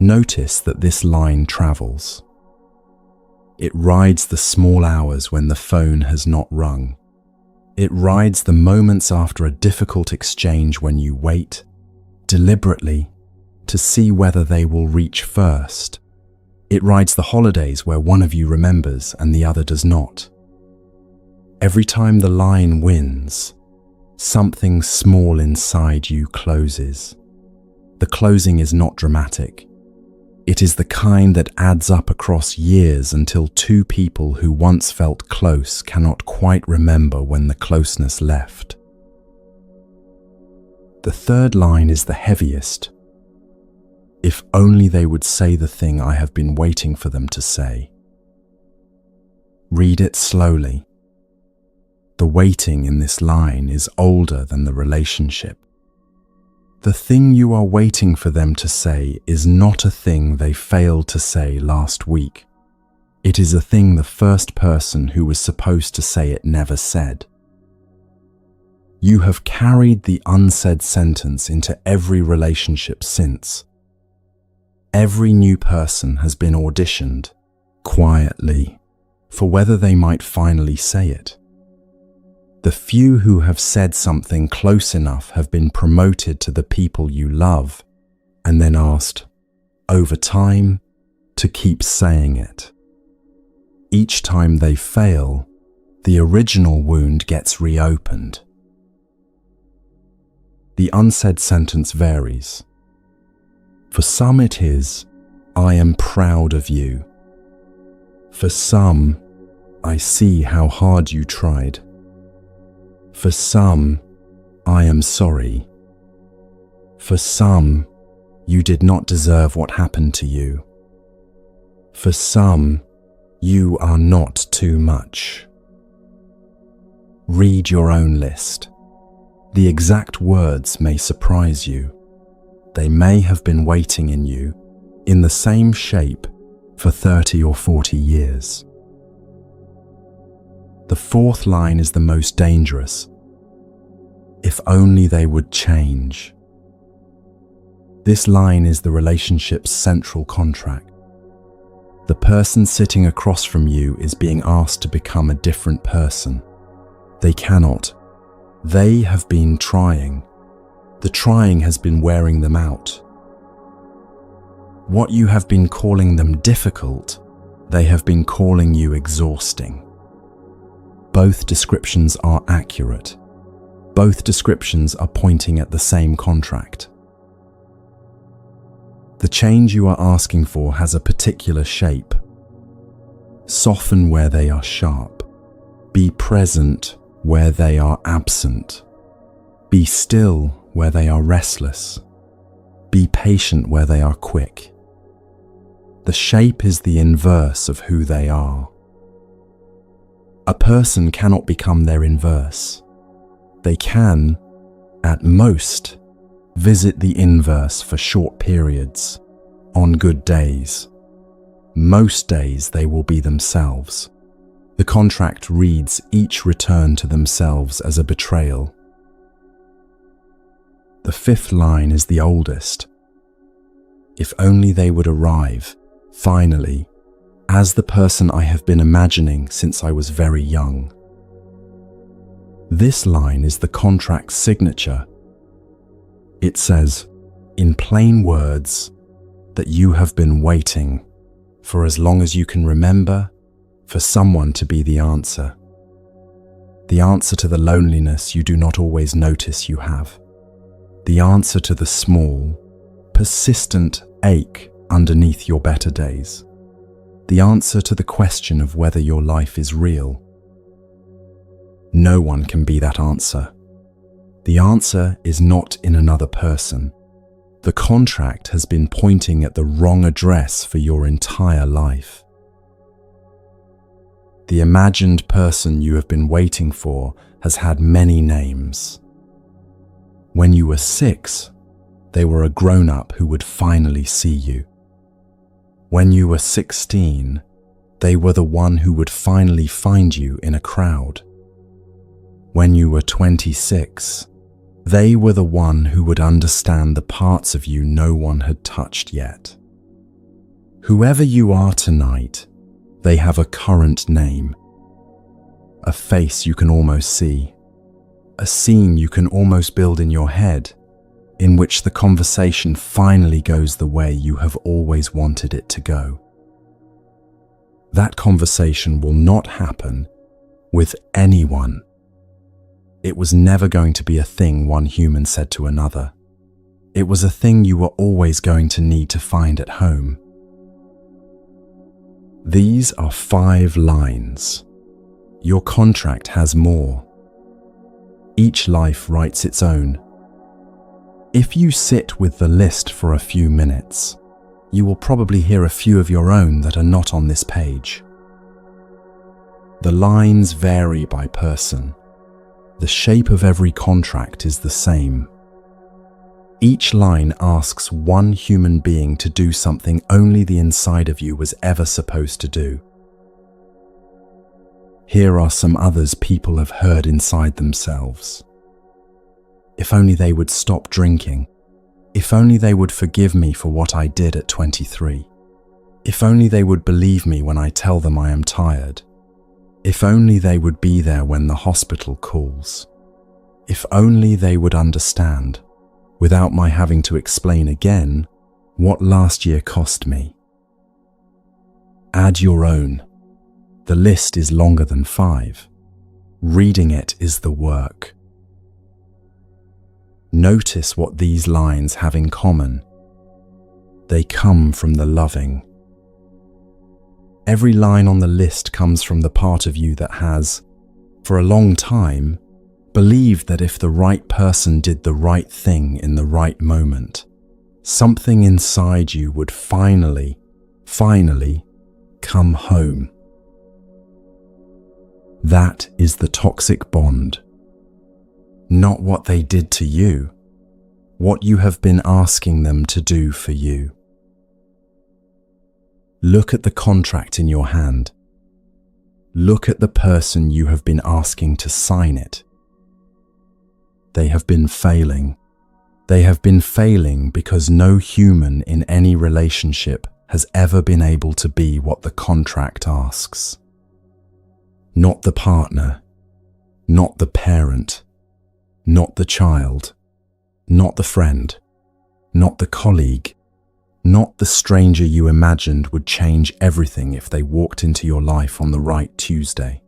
Notice that this line travels. It rides the small hours when the phone has not rung. It rides the moments after a difficult exchange when you wait, deliberately, to see whether they will reach first. It rides the holidays where one of you remembers and the other does not. Every time the line wins, something small inside you closes. The closing is not dramatic. It is the kind that adds up across years until two people who once felt close cannot quite remember when the closeness left. The third line is the heaviest. If only they would say the thing I have been waiting for them to say. Read it slowly. The waiting in this line is older than the relationship. The thing you are waiting for them to say is not a thing they failed to say last week. It is a thing the first person who was supposed to say it never said. You have carried the unsaid sentence into every relationship since. Every new person has been auditioned, quietly, for whether they might finally say it. The few who have said something close enough have been promoted to the people you love, and then asked, over time, to keep saying it. Each time they fail, the original wound gets reopened. The unsaid sentence varies. For some it is, I am proud of you. For some, I see how hard you tried. For some, I am sorry. For some, you did not deserve what happened to you. For some, you are not too much. Read your own list. The exact words may surprise you. They may have been waiting in you, in the same shape, for 30 or 40 years. The fourth line is the most dangerous. If only they would change. This line is the relationship's central contract. The person sitting across from you is being asked to become a different person. They cannot. They have been trying. The trying has been wearing them out. What you have been calling them difficult, they have been calling you exhausting. Both descriptions are accurate. Both descriptions are pointing at the same contract. The change you are asking for has a particular shape. Soften where they are sharp. Be present where they are absent. Be still where they are restless. Be patient where they are quick. The shape is the inverse of who they are. A person cannot become their inverse. They can, at most, visit the inverse for short periods, on good days. Most days they will be themselves. The contract reads each return to themselves as a betrayal. The fifth line is the oldest. If only they would arrive, finally, as the person I have been imagining since I was very young. This line is the contract's signature. It says, in plain words, that you have been waiting, for as long as you can remember, for someone to be the answer. The answer to the loneliness you do not always notice you have. The answer to the small, persistent ache underneath your better days. The answer to the question of whether your life is real. No one can be that answer. The answer is not in another person. The contract has been pointing at the wrong address for your entire life. The imagined person you have been waiting for has had many names. When you were 6, they were a grown-up who would finally see you. When you were 16, they were the one who would finally find you in a crowd. When you were 26, they were the one who would understand the parts of you no one had touched yet. Whoever you are tonight, they have a current name, a face you can almost see, a scene you can almost build in your head, in which the conversation finally goes the way you have always wanted it to go. That conversation will not happen with anyone. It was never going to be a thing one human said to another. It was a thing you were always going to need to find at home. These are 5 lines. Your contract has more. Each life writes its own. If you sit with the list for a few minutes, you will probably hear a few of your own that are not on this page. The lines vary by person. The shape of every contract is the same. Each line asks one human being to do something only the inside of you was ever supposed to do. Here are some others people have heard inside themselves. If only they would stop drinking. If only they would forgive me for what I did at 23. If only they would believe me when I tell them I am tired. If only they would be there when the hospital calls. If only they would understand, without my having to explain again, what last year cost me. Add your own. The list is longer than 5. Reading it is the work. Notice what these lines have in common. They come from the loving. Every line on the list comes from the part of you that has, for a long time, believed that if the right person did the right thing in the right moment, something inside you would finally come home. That is the toxic bond. Not what they did to you, what you have been asking them to do for you. Look at the contract in your hand. Look at the person you have been asking to sign it. They have been failing. They have been failing because no human in any relationship has ever been able to be what the contract asks. Not the partner, not the parent, not the child, not the friend, not the colleague, not the stranger you imagined would change everything if they walked into your life on the right Tuesday.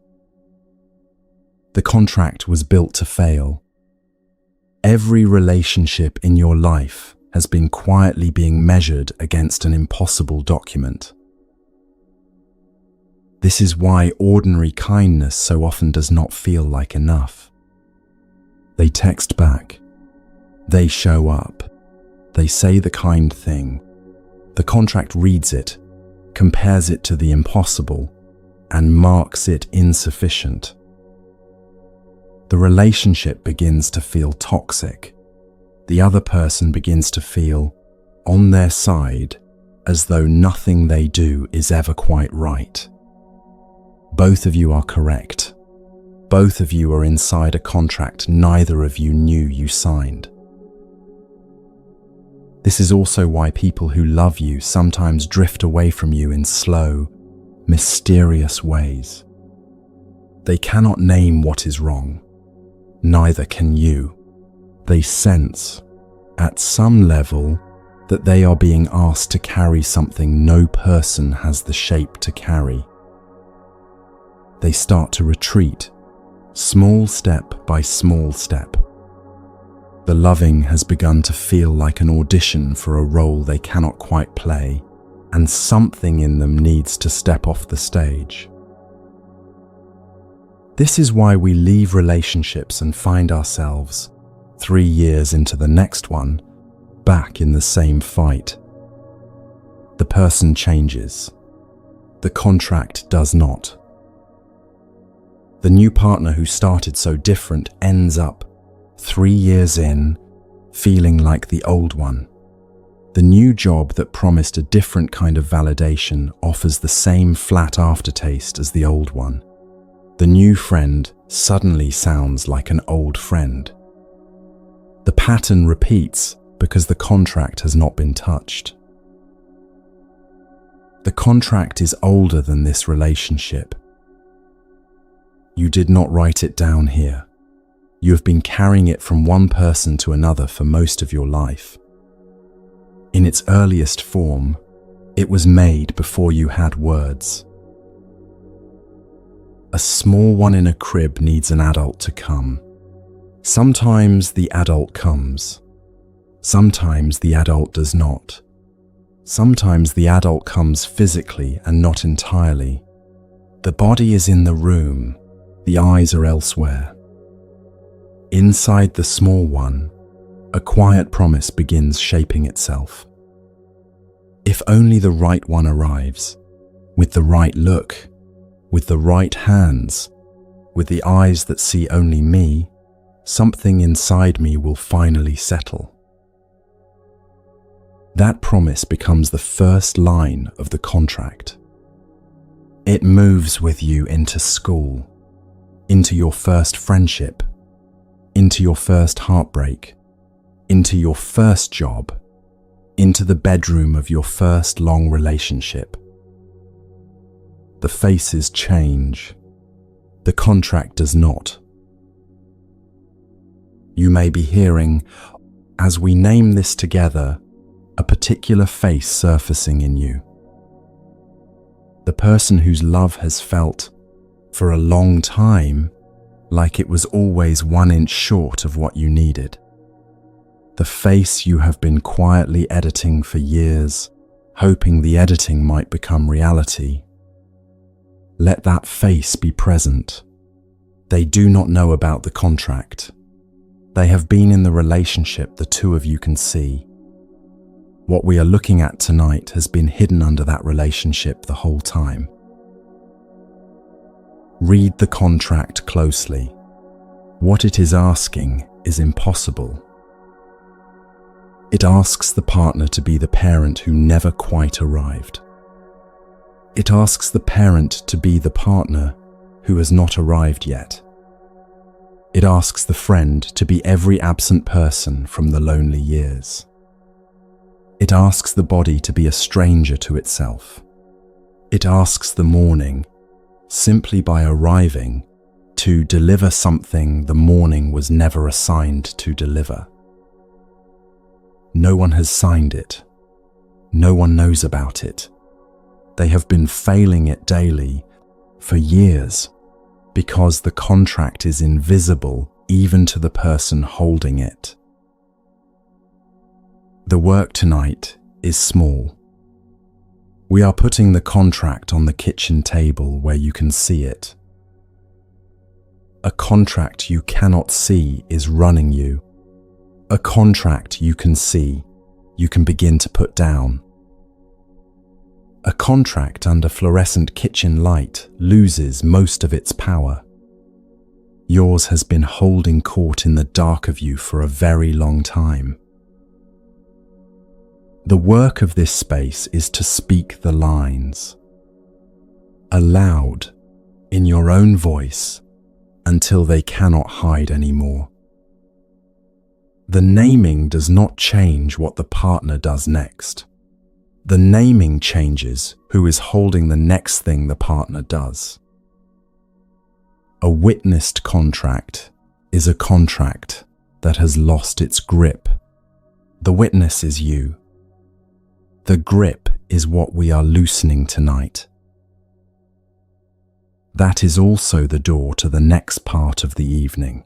The contract was built to fail. Every relationship in your life has been quietly being measured against an impossible document. This is why ordinary kindness so often does not feel like enough. They text back. They show up. They say the kind thing. The contract reads it, compares it to the impossible, and marks it insufficient. The relationship begins to feel toxic. The other person begins to feel on their side, as though nothing they do is ever quite right. Both of you are correct. Both of you are inside a contract neither of you knew you signed. This is also why people who love you sometimes drift away from you in slow, mysterious ways. They cannot name what is wrong. Neither can you. They sense, at some level, that they are being asked to carry something no person has the shape to carry. They start to retreat, small step by small step. The loving has begun to feel like an audition for a role they cannot quite play, and something in them needs to step off the stage. This is why we leave relationships and find ourselves, 3 years into the next one, back in the same fight. The person changes. The contract does not. The new partner who started so different ends up, 3 years in, feeling like the old one. The new job that promised a different kind of validation offers the same flat aftertaste as the old one. The new friend suddenly sounds like an old friend. The pattern repeats because the contract has not been touched. The contract is older than this relationship. You did not write it down here. You have been carrying it from one person to another for most of your life. In its earliest form, it was made before you had words. A small one in a crib needs an adult to come. Sometimes the adult comes. Sometimes the adult does not. Sometimes the adult comes physically and not entirely. The body is in the room, the eyes are elsewhere. Inside the small one, a quiet promise begins shaping itself. If only the right one arrives, with the right look, with the right hands, with the eyes that see only me, something inside me will finally settle. That promise becomes the first line of the contract. It moves with you into school, into your first friendship, into your first heartbreak, into your first job, into the bedroom of your first long relationship. The faces change. The contract does not. You may be hearing, as we name this together, a particular face surfacing in you. The person whose love has felt, for a long time, like it was always 1 inch short of what you needed. The face you have been quietly editing for years, hoping the editing might become reality. Let that face be present. They do not know about the contract. They have been in the relationship the two of you can see. What we are looking at tonight has been hidden under that relationship the whole time. Read the contract closely. What it is asking is impossible. It asks the partner to be the parent who never quite arrived. It asks the parent to be the partner who has not arrived yet. It asks the friend to be every absent person from the lonely years. It asks the body to be a stranger to itself. It asks the morning, simply by arriving, to deliver something the morning was never assigned to deliver. No one has signed it. No one knows about it. They have been failing it daily for years because the contract is invisible even to the person holding it. The work tonight is small. We are putting the contract on the kitchen table where you can see it. A contract you cannot see is running you. A contract you can see, you can begin to put down. A contract under fluorescent kitchen light loses most of its power. Yours has been holding court in the dark of you for a very long time. The work of this space is to speak the lines, aloud, in your own voice, until they cannot hide anymore. The naming does not change what the partner does next. The naming changes who is holding the next thing the partner does. A witnessed contract is a contract that has lost its grip. The witness is you. The grip is what we are loosening tonight. That is also the door to the next part of the evening.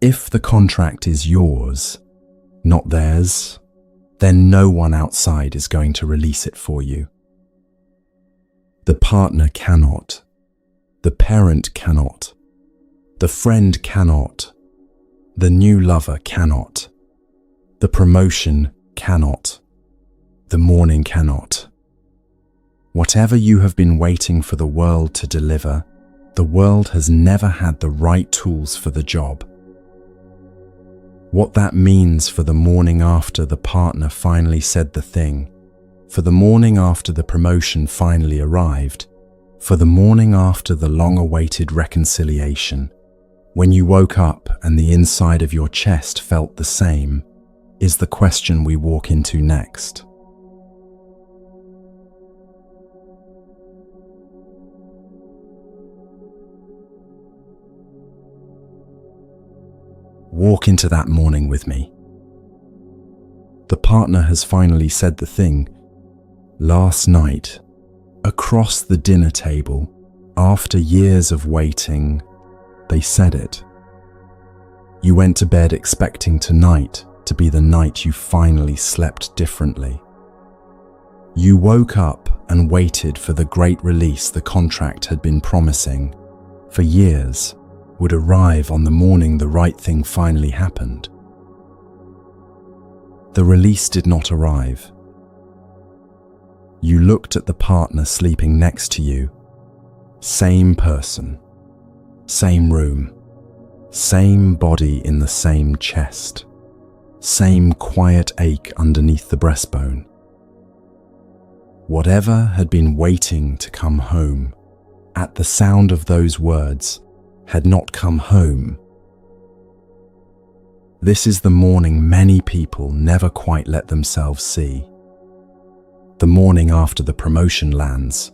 If the contract is yours, not theirs, then no one outside is going to release it for you. The partner cannot. The parent cannot. The friend cannot. The new lover cannot. The promotion cannot. The morning cannot. Whatever you have been waiting for the world to deliver, the world has never had the right tools for the job. What that means for the morning after the partner finally said the thing, for the morning after the promotion finally arrived, for the morning after the long-awaited reconciliation, when you woke up and the inside of your chest felt the same, is the question we walk into next. Walk into that morning with me. The partner has finally said the thing. Last night, across the dinner table, after years of waiting, they said it. You went to bed expecting tonight to be the night you finally slept differently. You woke up and waited for the great release the contract had been promising for years would arrive on the morning the right thing finally happened. The release did not arrive. You looked at the partner sleeping next to you. Same person, same room, same body in the same chest, same quiet ache underneath the breastbone. Whatever had been waiting to come home, at the sound of those words, had not come home. This is the morning many people never quite let themselves see. The morning after the promotion lands,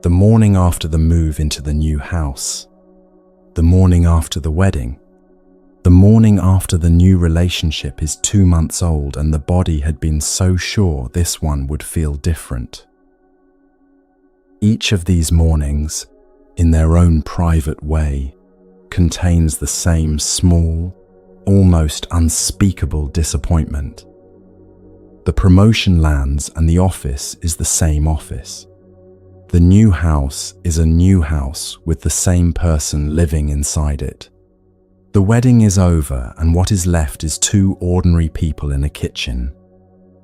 the morning after the move into the new house, the morning after the wedding, the morning after the new relationship is 2 months old and the body had been so sure this one would feel different. Each of these mornings, in their own private way, contains the same small, almost unspeakable disappointment. The promotion lands and the office is the same office. The new house is a new house with the same person living inside it. The wedding is over and what is left is 2 ordinary people in a kitchen.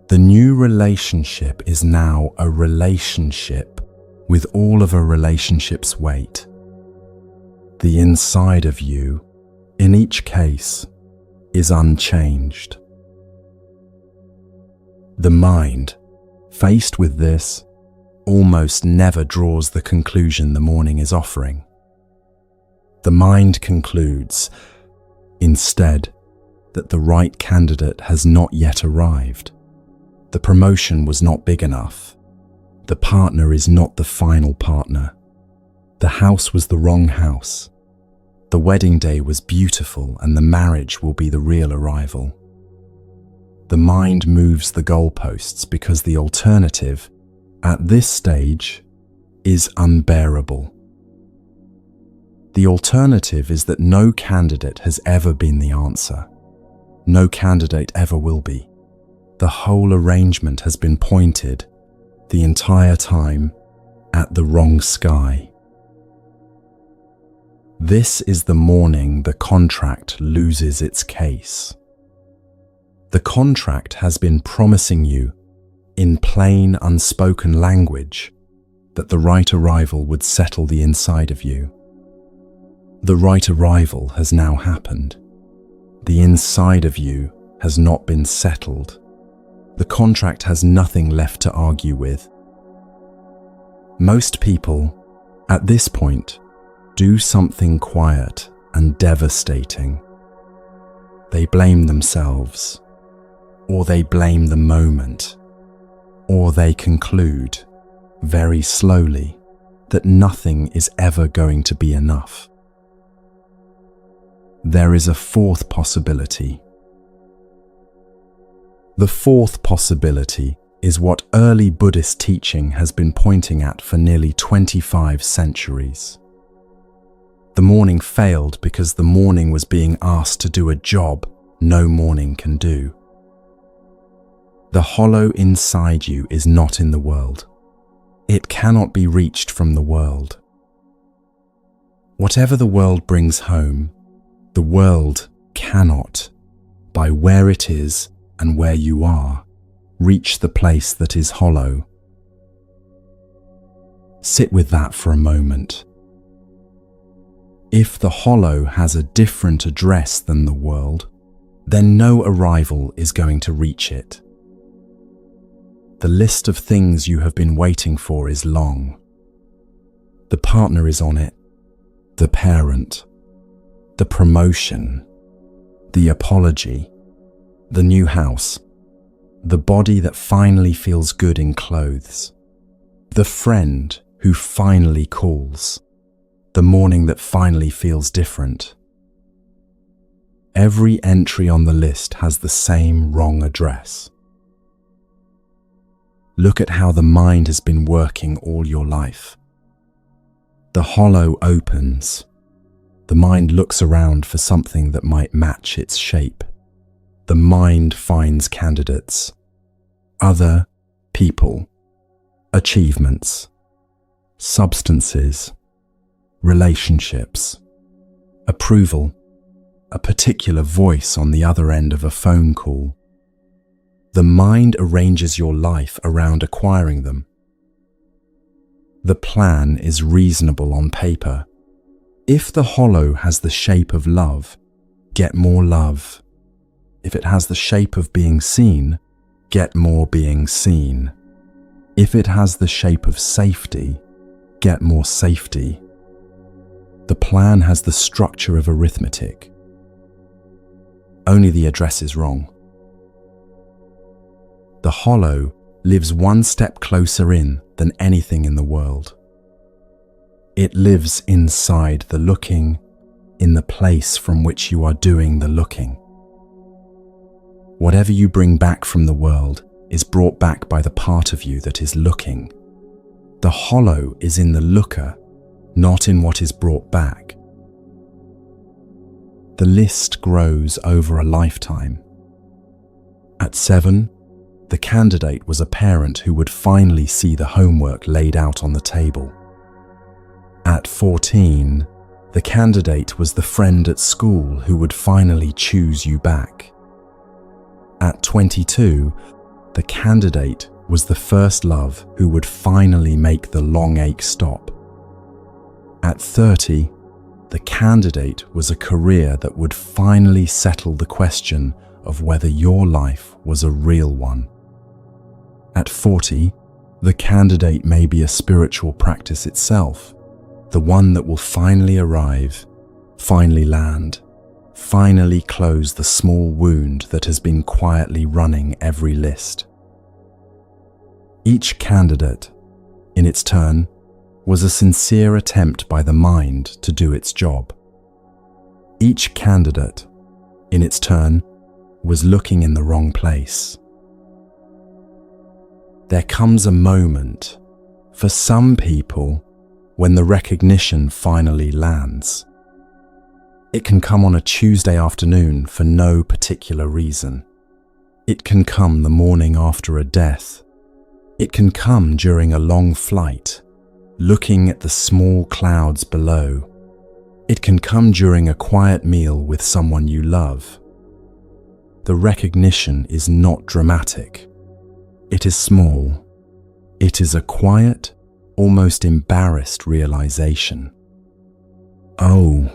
The new relationship is now a relationship with all of a relationship's weight. The inside of you, in each case, is unchanged. The mind, faced with this, almost never draws the conclusion the morning is offering. The mind concludes, instead, that the right candidate has not yet arrived. The promotion was not big enough. The partner is not the final partner. The house was the wrong house. The wedding day was beautiful and the marriage will be the real arrival. The mind moves the goalposts because the alternative, at this stage, is unbearable. The alternative is that no candidate has ever been the answer. No candidate ever will be. The whole arrangement has been pointed, the entire time, at the wrong sky. This is the morning the contract loses its case. The contract has been promising you, in plain, unspoken language, that the right arrival would settle the inside of you. The right arrival has now happened. The inside of you has not been settled. The contract has nothing left to argue with. Most people, at this point, do something quiet and devastating. They blame themselves, or they blame the moment, or they conclude, very slowly, that nothing is ever going to be enough. There is a 4th possibility. The 4th possibility is what early Buddhist teaching has been pointing at for nearly 25 centuries. The morning failed because the morning was being asked to do a job no morning can do. The hollow inside you is not in the world. It cannot be reached from the world. Whatever the world brings home, the world cannot, by where it is and where you are, reach the place that is hollow. Sit with that for a moment. If the hollow has a different address than the world, then no arrival is going to reach it. The list of things you have been waiting for is long. The partner is on it, the parent, the promotion, the apology, the new house, the body that finally feels good in clothes, the friend who finally calls, the morning that finally feels different. Every entry on the list has the same wrong address. Look at how the mind has been working all your life. The hollow opens. The mind looks around for something that might match its shape. The mind finds candidates, other people, achievements, substances, relationships, approval, a particular voice on the other end of a phone call. The mind arranges your life around acquiring them. The plan is reasonable on paper. If the hollow has the shape of love, get more love. If it has the shape of being seen, get more being seen. If it has the shape of safety, get more safety. The plan has the structure of arithmetic. Only the address is wrong. The hollow lives one step closer in than anything in the world. It lives inside the looking, in the place from which you are doing the looking. Whatever you bring back from the world is brought back by the part of you that is looking. The hollow is in the looker, not in what is brought back. The list grows over a lifetime. At 7, the candidate was a parent who would finally see the homework laid out on the table. At 14, the candidate was the friend at school who would finally choose you back. At 22, the candidate was the first love who would finally make the long ache stop. At 30, the candidate was a career that would finally settle the question of whether your life was a real one. At 40, the candidate may be a spiritual practice itself, the one that will finally arrive, finally land, finally close the small wound that has been quietly running every list. Each candidate, in its turn, was a sincere attempt by the mind to do its job. Each candidate, in its turn, was looking in the wrong place. There comes a moment, for some people, when the recognition finally lands. It can come on a Tuesday afternoon for no particular reason. It can come the morning after a death. It can come during a long flight, looking at the small clouds below. It can come during a quiet meal with someone you love. The recognition is not dramatic. It is small. It is a quiet, almost embarrassed realization. Oh,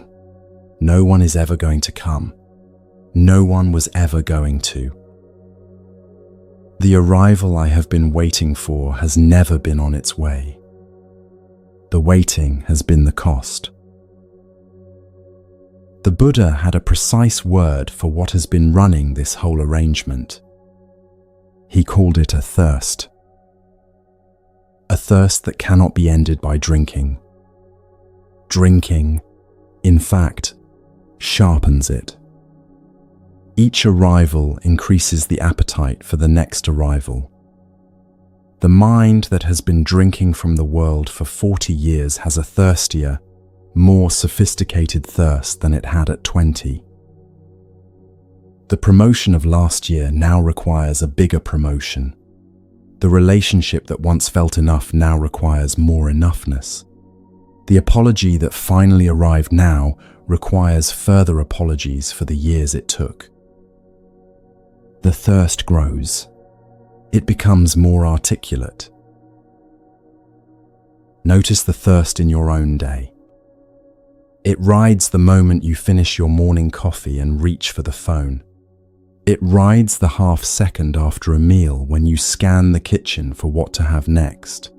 no one is ever going to come. No one was ever going to. The arrival I have been waiting for has never been on its way. The waiting has been the cost. The Buddha had a precise word for what has been running this whole arrangement. He called it a thirst. A thirst that cannot be ended by drinking. Drinking, in fact, sharpens it. Each arrival increases the appetite for the next arrival. The mind that has been drinking from the world for 40 years has a thirstier, more sophisticated thirst than it had at 20. The promotion of last year now requires a bigger promotion. The relationship that once felt enough now requires more enoughness. The apology that finally arrived now requires further apologies for the years it took. The thirst grows. It becomes more articulate. Notice the thirst in your own day. It rides the moment you finish your morning coffee and reach for the phone. It rides the half second after a meal when you scan the kitchen for what to have next.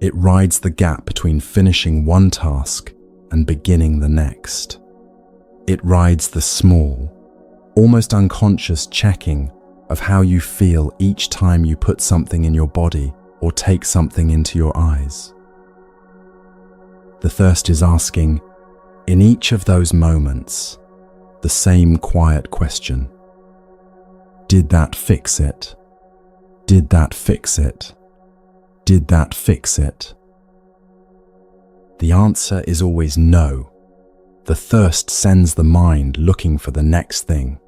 It rides the gap between finishing one task and beginning the next. It rides the small, almost unconscious checking of how you feel each time you put something in your body or take something into your eyes. The thirst is asking, in each of those moments, the same quiet question. Did that fix it? Did that fix it? Did that fix it? The answer is always no. The thirst sends the mind looking for the next thing.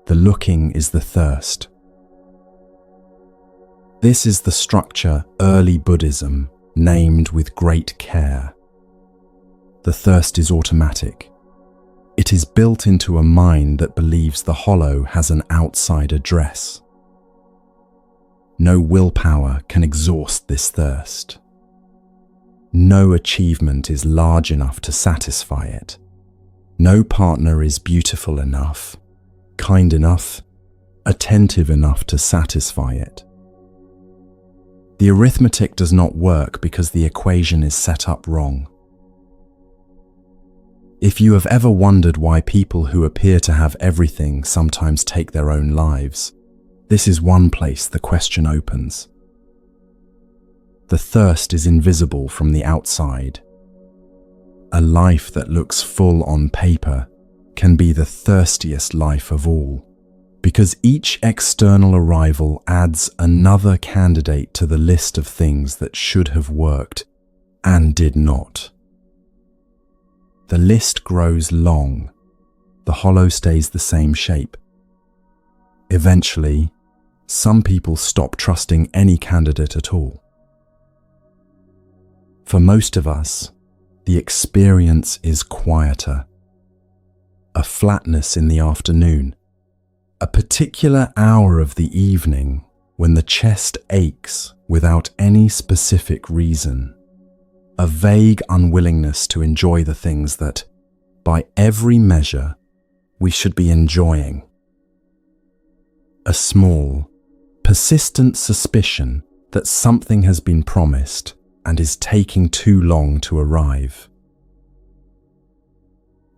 The looking is the thirst. This is the structure early Buddhism named with great care. The thirst is automatic. It is built into a mind that believes the hollow has an outside address. No willpower can exhaust this thirst. No achievement is large enough to satisfy it. No partner is beautiful enough, kind enough, attentive enough to satisfy it. The arithmetic does not work because the equation is set up wrong. If you have ever wondered why people who appear to have everything sometimes take their own lives, this is one place the question opens. The thirst is invisible from the outside. A life that looks full on paper can be the thirstiest life of all, because each external arrival adds another candidate to the list of things that should have worked and did not. The list grows long. The hollow stays the same shape. Eventually, some people stop trusting any candidate at all. For most of us, the experience is quieter. A flatness in the afternoon, a particular hour of the evening when the chest aches without any specific reason. A vague unwillingness to enjoy the things that, by every measure, we should be enjoying. A small, persistent suspicion that something has been promised and is taking too long to arrive.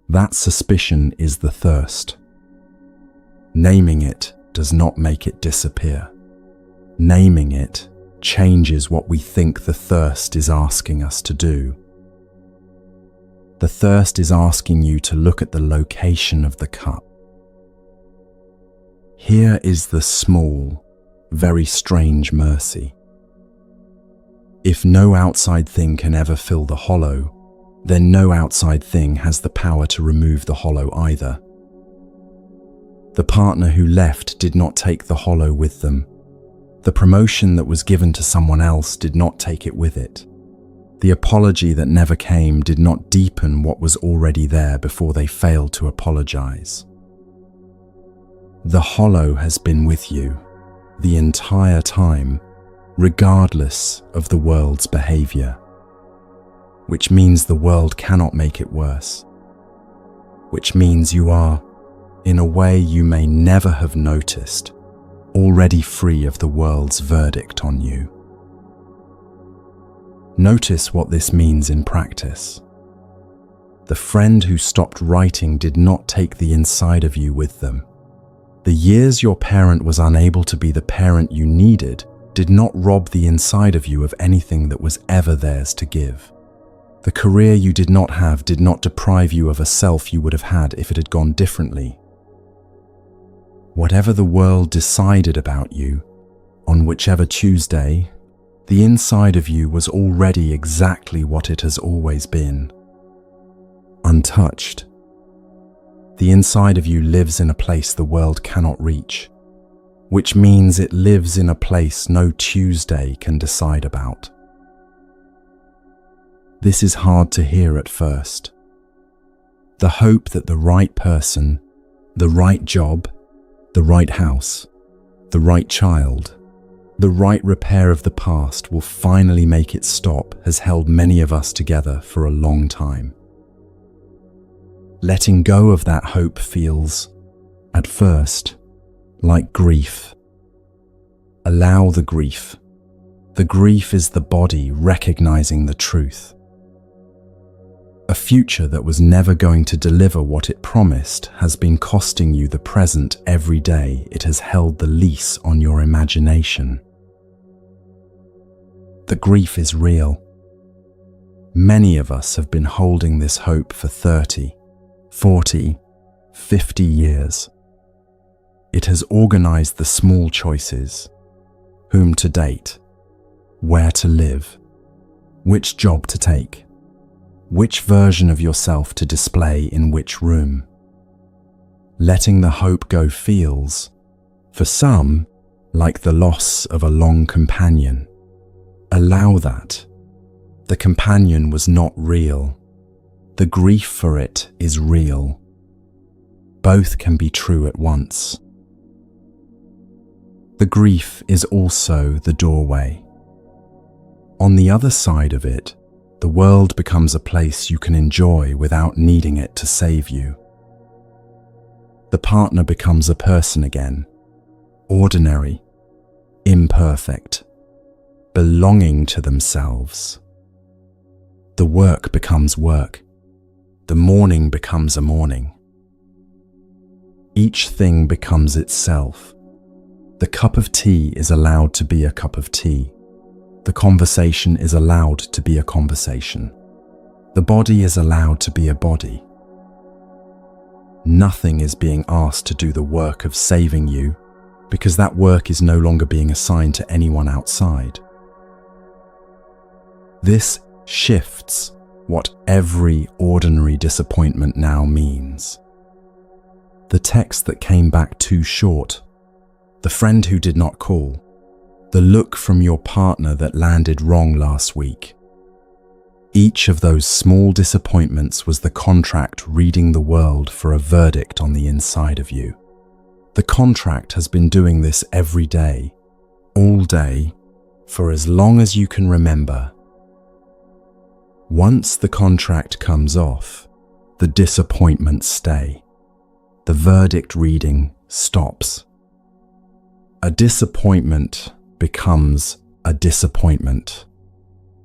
That suspicion is the thirst. Naming it does not make it disappear. Naming it changes what we think the thirst is asking us to do. The thirst is asking you to look at the location of the cup. Here is the small, very strange mercy. If no outside thing can ever fill the hollow, then no outside thing has the power to remove the hollow either. The partner who left did not take the hollow with them. The promotion that was given to someone else did not take it with it. The apology that never came did not deepen what was already there before they failed to apologize. The hollow has been with you the entire time, regardless of the world's behavior, which means the world cannot make it worse, which means you are, in a way you may never have noticed, already free of the world's verdict on you. Notice what this means in practice. The friend who stopped writing did not take the inside of you with them. The years your parent was unable to be the parent you needed did not rob the inside of you of anything that was ever theirs to give. The career you did not have did not deprive you of a self you would have had if it had gone differently. Whatever the world decided about you, on whichever Tuesday, the inside of you was already exactly what it has always been. Untouched. The inside of you lives in a place the world cannot reach, which means it lives in a place no Tuesday can decide about. This is hard to hear at first. The hope that the right person, the right job, the right house, the right child, the right repair of the past will finally make it stop has held many of us together for a long time. Letting go of that hope feels, at first, like grief. Allow the grief. The grief is the body recognizing the truth. A future that was never going to deliver what it promised has been costing you the present every day it has held the lease on your imagination. The grief is real. Many of us have been holding this hope for 30, 40, 50 years. It has organized the small choices: whom to date, where to live, which job to take, which version of yourself to display in which room. Letting the hope go feels, for some, like the loss of a long companion. Allow that. The companion was not real. The grief for it is real. Both can be true at once. The grief is also the doorway. On the other side of it, the world becomes a place you can enjoy without needing it to save you. The partner becomes a person again, ordinary, imperfect, belonging to themselves. The work becomes work. The morning becomes a morning. Each thing becomes itself. The cup of tea is allowed to be a cup of tea. The conversation is allowed to be a conversation. The body is allowed to be a body. Nothing is being asked to do the work of saving you, because that work is no longer being assigned to anyone outside. This shifts what every ordinary disappointment now means. The text that came back too short, the friend who did not call, the look from your partner that landed wrong last week. Each of those small disappointments was the contract reading the world for a verdict on the inside of you. The contract has been doing this every day, all day, for as long as you can remember. Once the contract comes off, the disappointments stay. The verdict reading stops. A disappointment becomes a disappointment.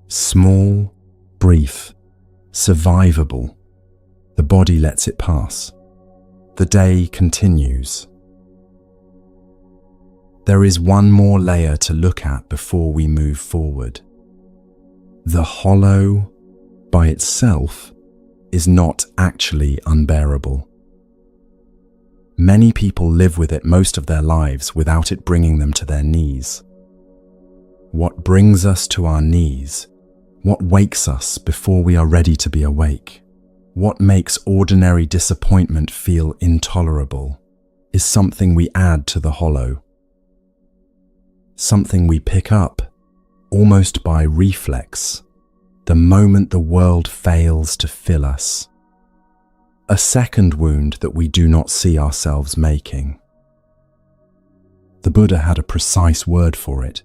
Small, brief, survivable. The body lets it pass. The day continues. There is one more layer to look at before we move forward. The hollow, by itself, is not actually unbearable. Many people live with it most of their lives without it bringing them to their knees. What brings us to our knees, what wakes us before we are ready to be awake, what makes ordinary disappointment feel intolerable, is something we add to the hollow. Something we pick up, almost by reflex, the moment the world fails to fill us. A second wound that we do not see ourselves making. The Buddha had a precise word for it,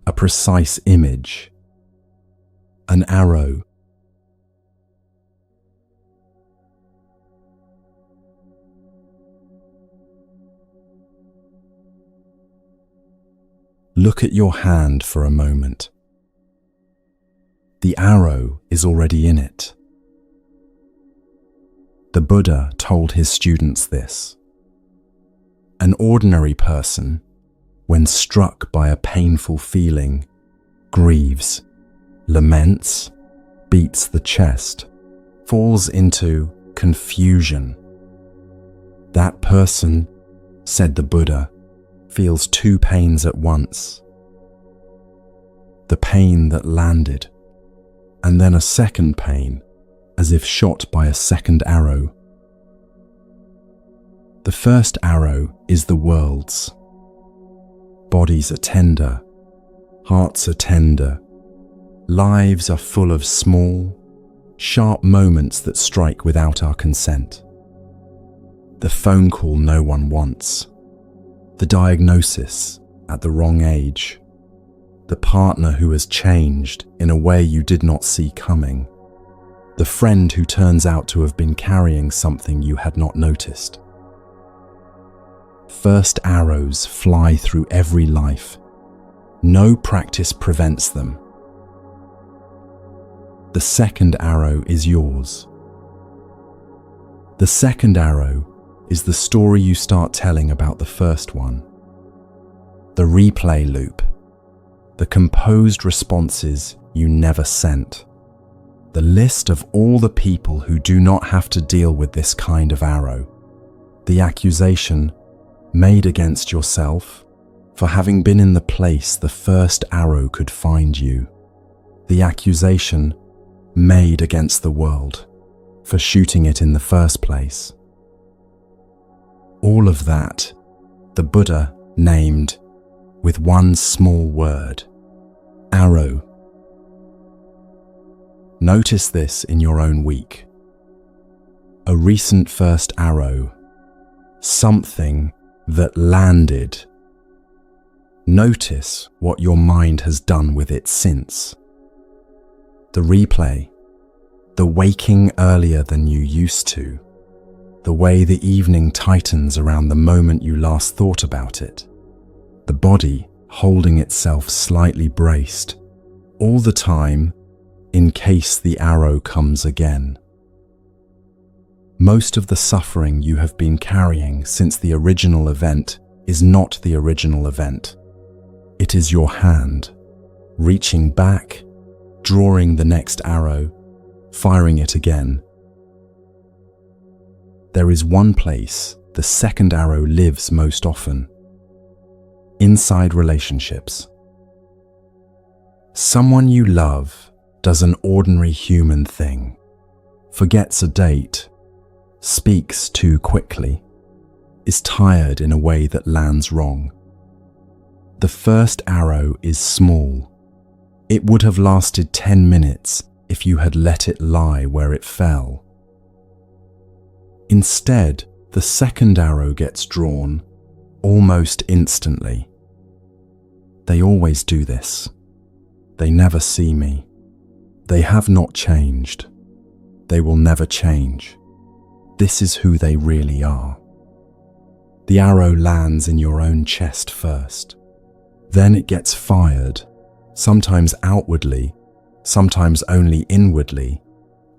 a precise image, an arrow. Look at your hand for a moment. The arrow is already in it. The Buddha told his students this. An ordinary person, when struck by a painful feeling, grieves, laments, beats the chest, falls into confusion. That person, said the Buddha, feels two pains at once. The pain that landed, and then a second pain, as if shot by a second arrow. The first arrow is the world's. Bodies are tender, hearts are tender, lives are full of small, sharp moments that strike without our consent. The phone call no one wants, the diagnosis at the wrong age, the partner who has changed in a way you did not see coming, the friend who turns out to have been carrying something you had not noticed. First arrows fly through every life. No practice prevents them. The second arrow is yours. The second arrow is the story you start telling about the first one. The replay loop. The composed responses you never sent. The list of all the people who do not have to deal with this kind of arrow. The accusation made against yourself for having been in the place the first arrow could find you. The accusation made against the world for shooting it in the first place. All of that the Buddha named with one small word: arrow. Notice this in your own week. A recent first arrow, something that landed. Notice what your mind has done with it since. The replay, the waking earlier than you used to, the way the evening tightens around the moment you last thought about it, the body holding itself slightly braced, all the time in case the arrow comes again. Most of the suffering you have been carrying since the original event is not the original event. It is your hand, reaching back, drawing the next arrow, firing it again. There is one place the second arrow lives most often: inside relationships. Someone you love does an ordinary human thing, forgets a date, speaks too quickly, is tired in a way that lands wrong. The first arrow is small. It would have lasted 10 minutes if you had let it lie where it fell. Instead, the second arrow gets drawn almost instantly. They always do this. They never see me. They have not changed. They will never change. This is who they really are. The arrow lands in your own chest first. Then it gets fired, sometimes outwardly, sometimes only inwardly,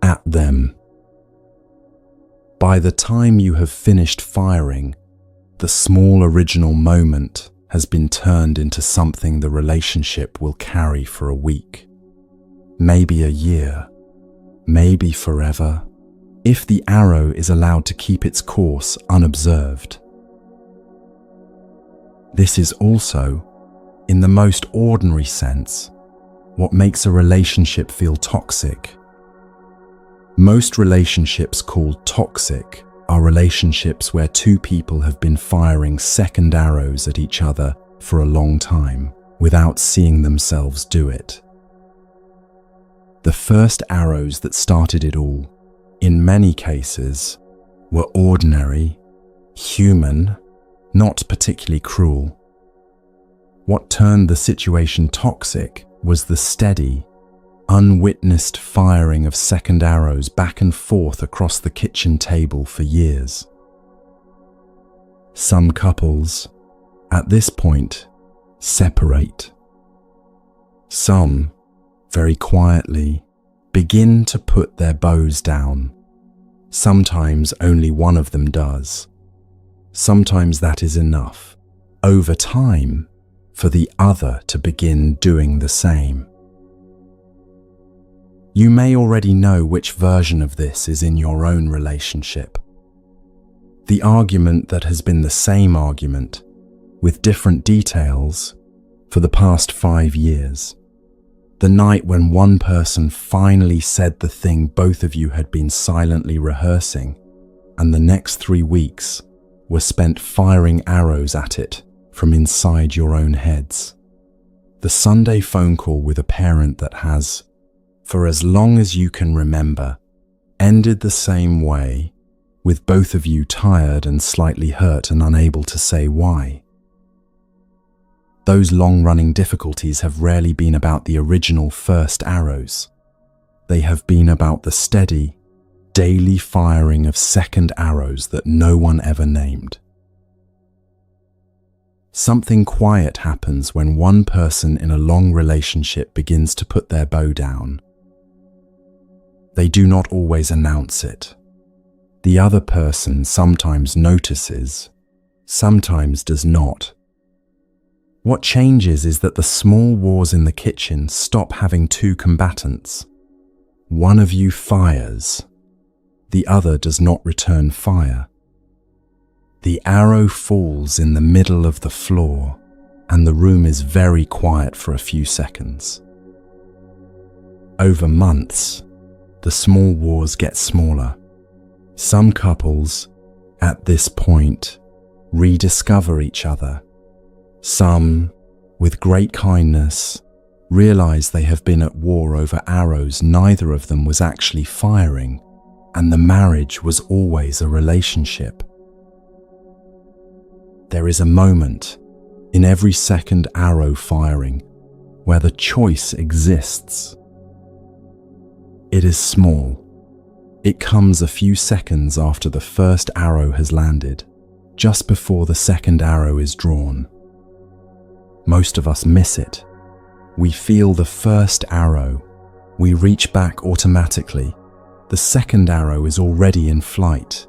at them. By the time you have finished firing, the small original moment has been turned into something the relationship will carry for a week, maybe a year, maybe forever, if the arrow is allowed to keep its course unobserved. This is also, in the most ordinary sense, what makes a relationship feel toxic. Most relationships called toxic are relationships where two people have been firing second arrows at each other for a long time without seeing themselves do it. The first arrows that started it all, in many cases, were ordinary, human, not particularly cruel. What turned the situation toxic was the steady, unwitnessed firing of second arrows back and forth across the kitchen table for years. Some couples, at this point, separate. Some, very quietly, begin to put their bows down. Sometimes only one of them does. Sometimes that is enough, over time, for the other to begin doing the same. You may already know which version of this is in your own relationship. The argument that has been the same argument, with different details, for the past 5 years. The night when one person finally said the thing both of you had been silently rehearsing, and the next 3 weeks were spent firing arrows at it from inside your own heads. The Sunday phone call with a parent that has, for as long as you can remember, ended the same way, with both of you tired and slightly hurt and unable to say why. Those long-running difficulties have rarely been about the original first arrows. They have been about the steady, daily firing of second arrows that no one ever named. Something quiet happens when one person in a long relationship begins to put their bow down. They do not always announce it. The other person sometimes notices, sometimes does not. What changes is that the small wars in the kitchen stop having two combatants. One of you fires, the other does not return fire. The arrow falls in the middle of the floor, and the room is very quiet for a few seconds. Over months, the small wars get smaller. Some couples, at this point, rediscover each other. Some, with great kindness, realize they have been at war over arrows neither of them was actually firing, and the marriage was always a relationship. There is a moment in every second arrow firing where the choice exists. It is small. It comes a few seconds after the first arrow has landed, just before the second arrow is drawn. Most of us miss it. We feel the first arrow. We reach back automatically. The second arrow is already in flight.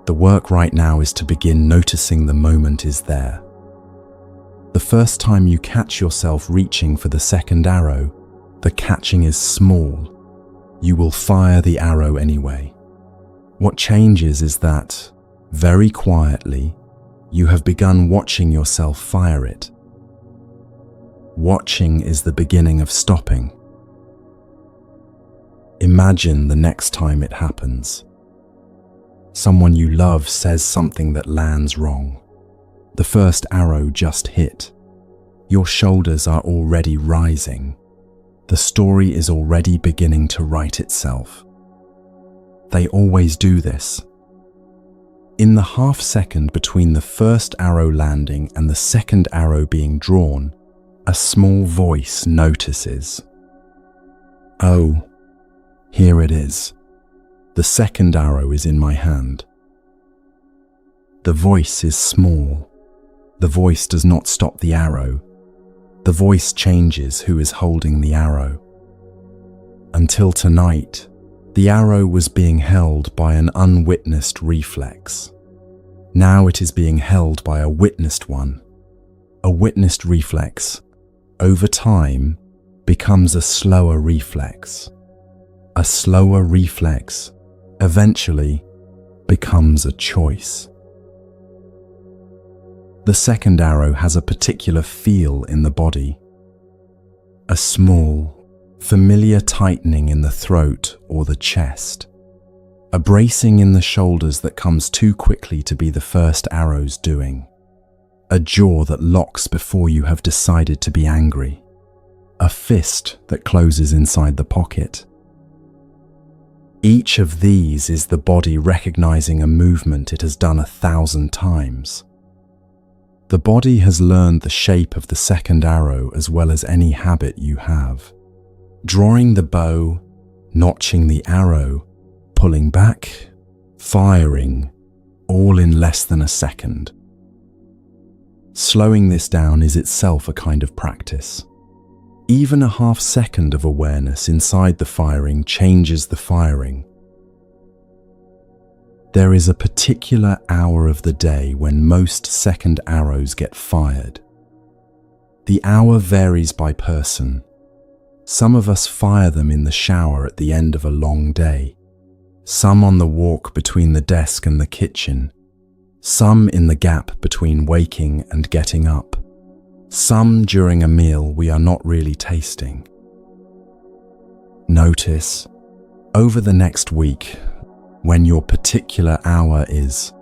The work right now is to begin noticing the moment is there. The first time you catch yourself reaching for the second arrow, the catching is small. You will fire the arrow anyway. What changes is that, very quietly, you have begun watching yourself fire it. Watching is the beginning of stopping. Imagine the next time it happens. Someone you love says something that lands wrong. The first arrow just hit. Your shoulders are already rising. The story is already beginning to write itself. They always do this. In the half second between the first arrow landing and the second arrow being drawn, a small voice notices. Oh, here it is. The second arrow is in my hand. The voice is small. The voice does not stop the arrow. The voice changes who is holding the arrow. Until tonight, the arrow was being held by an unwitnessed reflex. Now it is being held by a witnessed one. A witnessed reflex, over time, becomes a slower reflex. A slower reflex eventually becomes a choice. The second arrow has a particular feel in the body. A small, familiar tightening in the throat or the chest. A bracing in the shoulders that comes too quickly to be the first arrow's doing. A jaw that locks before you have decided to be angry. A fist that closes inside the pocket. Each of these is the body recognizing a movement it has done 1,000 times. The body has learned the shape of the second arrow as well as any habit you have. Drawing the bow, notching the arrow, pulling back, firing, all in less than a second. Slowing this down is itself a kind of practice. Even a half second of awareness inside the firing changes the firing. There is a particular hour of the day when most second arrows get fired. The hour varies by person. Some of us fire them in the shower at the end of a long day. Some on the walk between the desk and the kitchen. Some in the gap between waking and getting up. Some during a meal we are not really tasting. Notice, over the next week, when your particular hour is,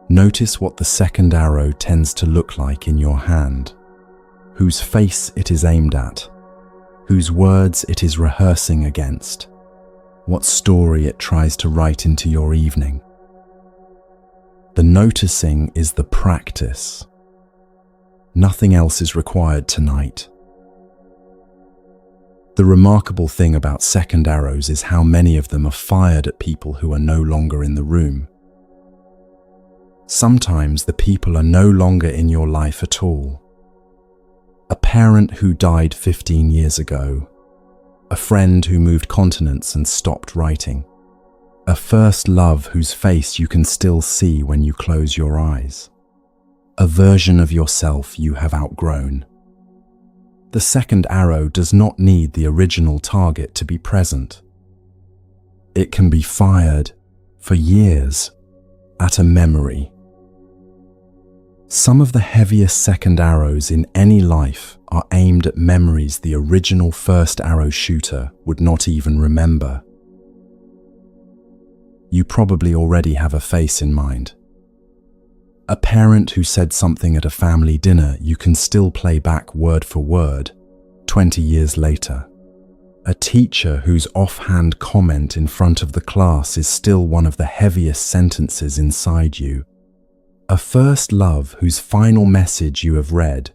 notice what the second arrow tends to look like in your hand, whose face it is aimed at, whose words it is rehearsing against, what story it tries to write into your evening. The noticing is the practice. Nothing else is required tonight. The remarkable thing about second arrows is how many of them are fired at people who are no longer in the room. Sometimes the people are no longer in your life at all. A parent who died 15 years ago. A friend who moved continents and stopped writing. A first love whose face you can still see when you close your eyes. A version of yourself you have outgrown. The second arrow does not need the original target to be present. It can be fired for years, at a memory. Some of the heaviest second arrows in any life are aimed at memories the original first arrow shooter would not even remember. You probably already have a face in mind. A parent who said something at a family dinner you can still play back word for word 20 years later. A teacher whose offhand comment in front of the class is still one of the heaviest sentences inside you. A first love whose final message you have read,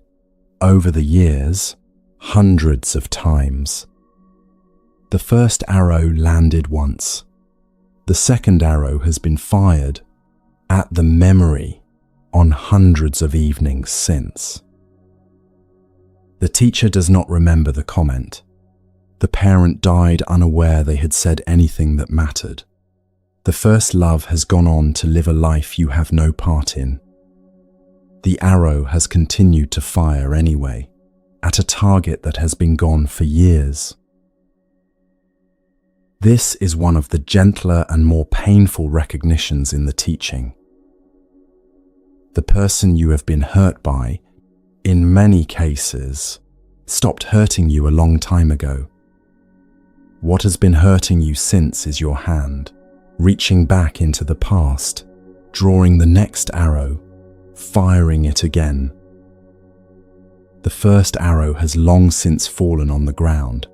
over the years, hundreds of times. The first arrow landed once. The second arrow has been fired at the memory on hundreds of evenings since. The teacher does not remember the comment. The parent died unaware they had said anything that mattered. The first love has gone on to live a life you have no part in. The arrow has continued to fire anyway, at a target that has been gone for years. This is one of the gentler and more painful recognitions in the teaching. The person you have been hurt by, in many cases, stopped hurting you a long time ago. What has been hurting you since is your hand, reaching back into the past, drawing the next arrow, firing it again. The first arrow has long since fallen on the ground.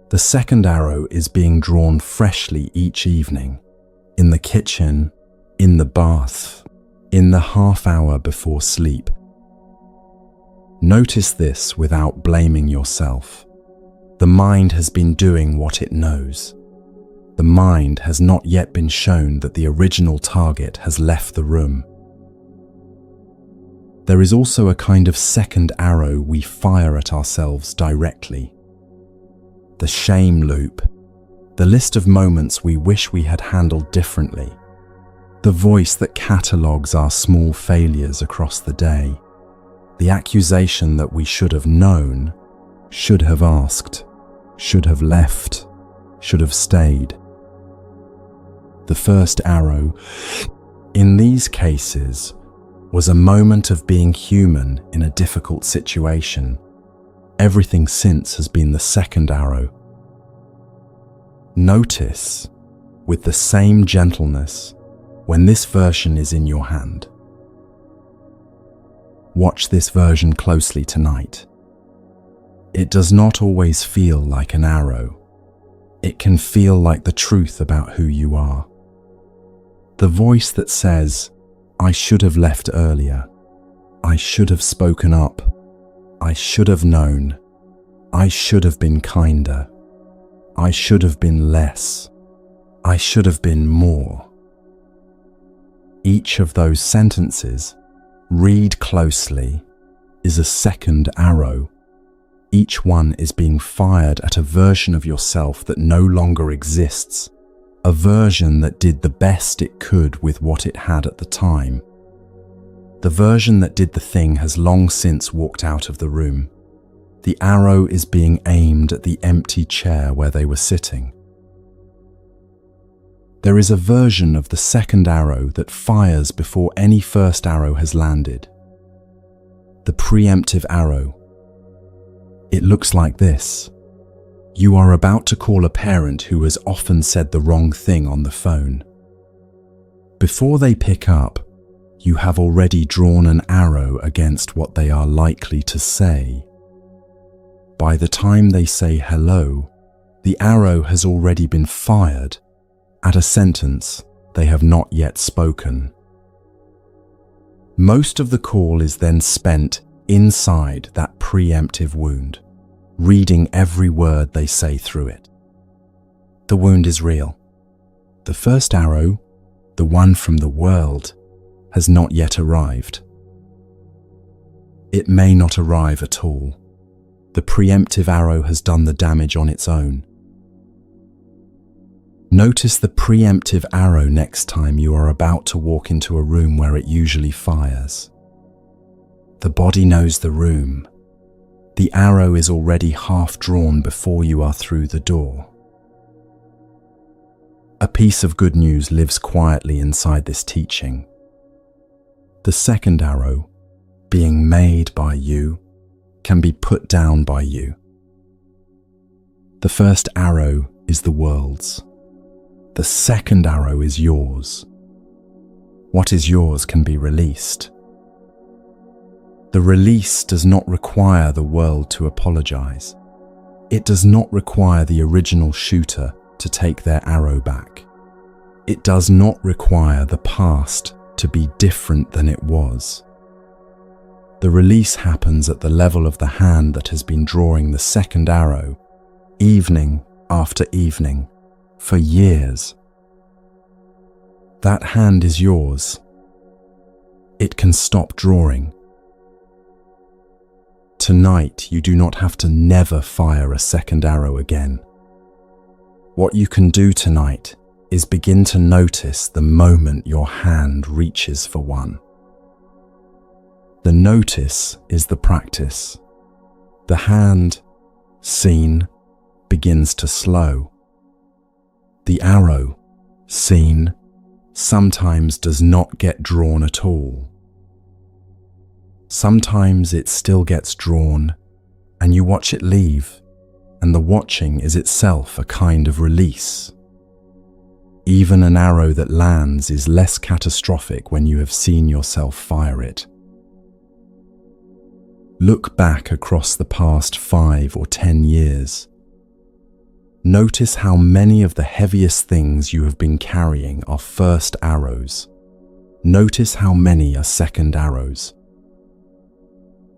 The second arrow is being drawn freshly each evening, in the kitchen, in the bath, in the half hour before sleep. Notice this without blaming yourself. The mind has been doing what it knows. The mind has not yet been shown that the original target has left the room. There is also a kind of second arrow we fire at ourselves directly. The shame loop, the list of moments we wish we had handled differently, the voice that catalogues our small failures across the day, the accusation that we should have known, should have asked, should have left, should have stayed. The first arrow, in these cases, was a moment of being human in a difficult situation. Everything since has been the second arrow. Notice, with the same gentleness, when this version is in your hand. Watch this version closely tonight. It does not always feel like an arrow. It can feel like the truth about who you are. The voice that says, I should have left earlier. I should have spoken up. I should have known. I should have been kinder. I should have been less. I should have been more. Each of those sentences, read closely, is a second arrow. Each one is being fired at a version of yourself that no longer exists, a version that did the best it could with what it had at the time. The version that did the thing has long since walked out of the room. The arrow is being aimed at the empty chair where they were sitting. There is a version of the second arrow that fires before any first arrow has landed. The preemptive arrow. It looks like this. You are about to call a parent who has often said the wrong thing on the phone. Before they pick up, you have already drawn an arrow against what they are likely to say. By the time they say hello, the arrow has already been fired at a sentence they have not yet spoken. Most of the call is then spent inside that preemptive wound, reading every word they say through it. The wound is real. The first arrow, the one from the world, has not yet arrived. It may not arrive at all. The preemptive arrow has done the damage on its own. Notice the preemptive arrow next time you are about to walk into a room where it usually fires. The body knows the room. The arrow is already half drawn before you are through the door. A piece of good news lives quietly inside this teaching. The second arrow, being made by you, can be put down by you. The first arrow is the world's. The second arrow is yours. What is yours can be released. The release does not require the world to apologize. It does not require the original shooter to take their arrow back. It does not require the past to be different than it was. The release happens at the level of the hand that has been drawing the second arrow, evening after evening, for years. That hand is yours. It can stop drawing. Tonight, you do not have to never fire a second arrow again. What you can do tonight is begin to notice the moment your hand reaches for one. The notice is the practice. The hand, seen, begins to slow. The arrow, seen, sometimes does not get drawn at all. Sometimes it still gets drawn, and you watch it leave, and the watching is itself a kind of release. Even an arrow that lands is less catastrophic when you have seen yourself fire it. Look back across the past 5 or 10 years. Notice how many of the heaviest things you have been carrying are first arrows. Notice how many are second arrows.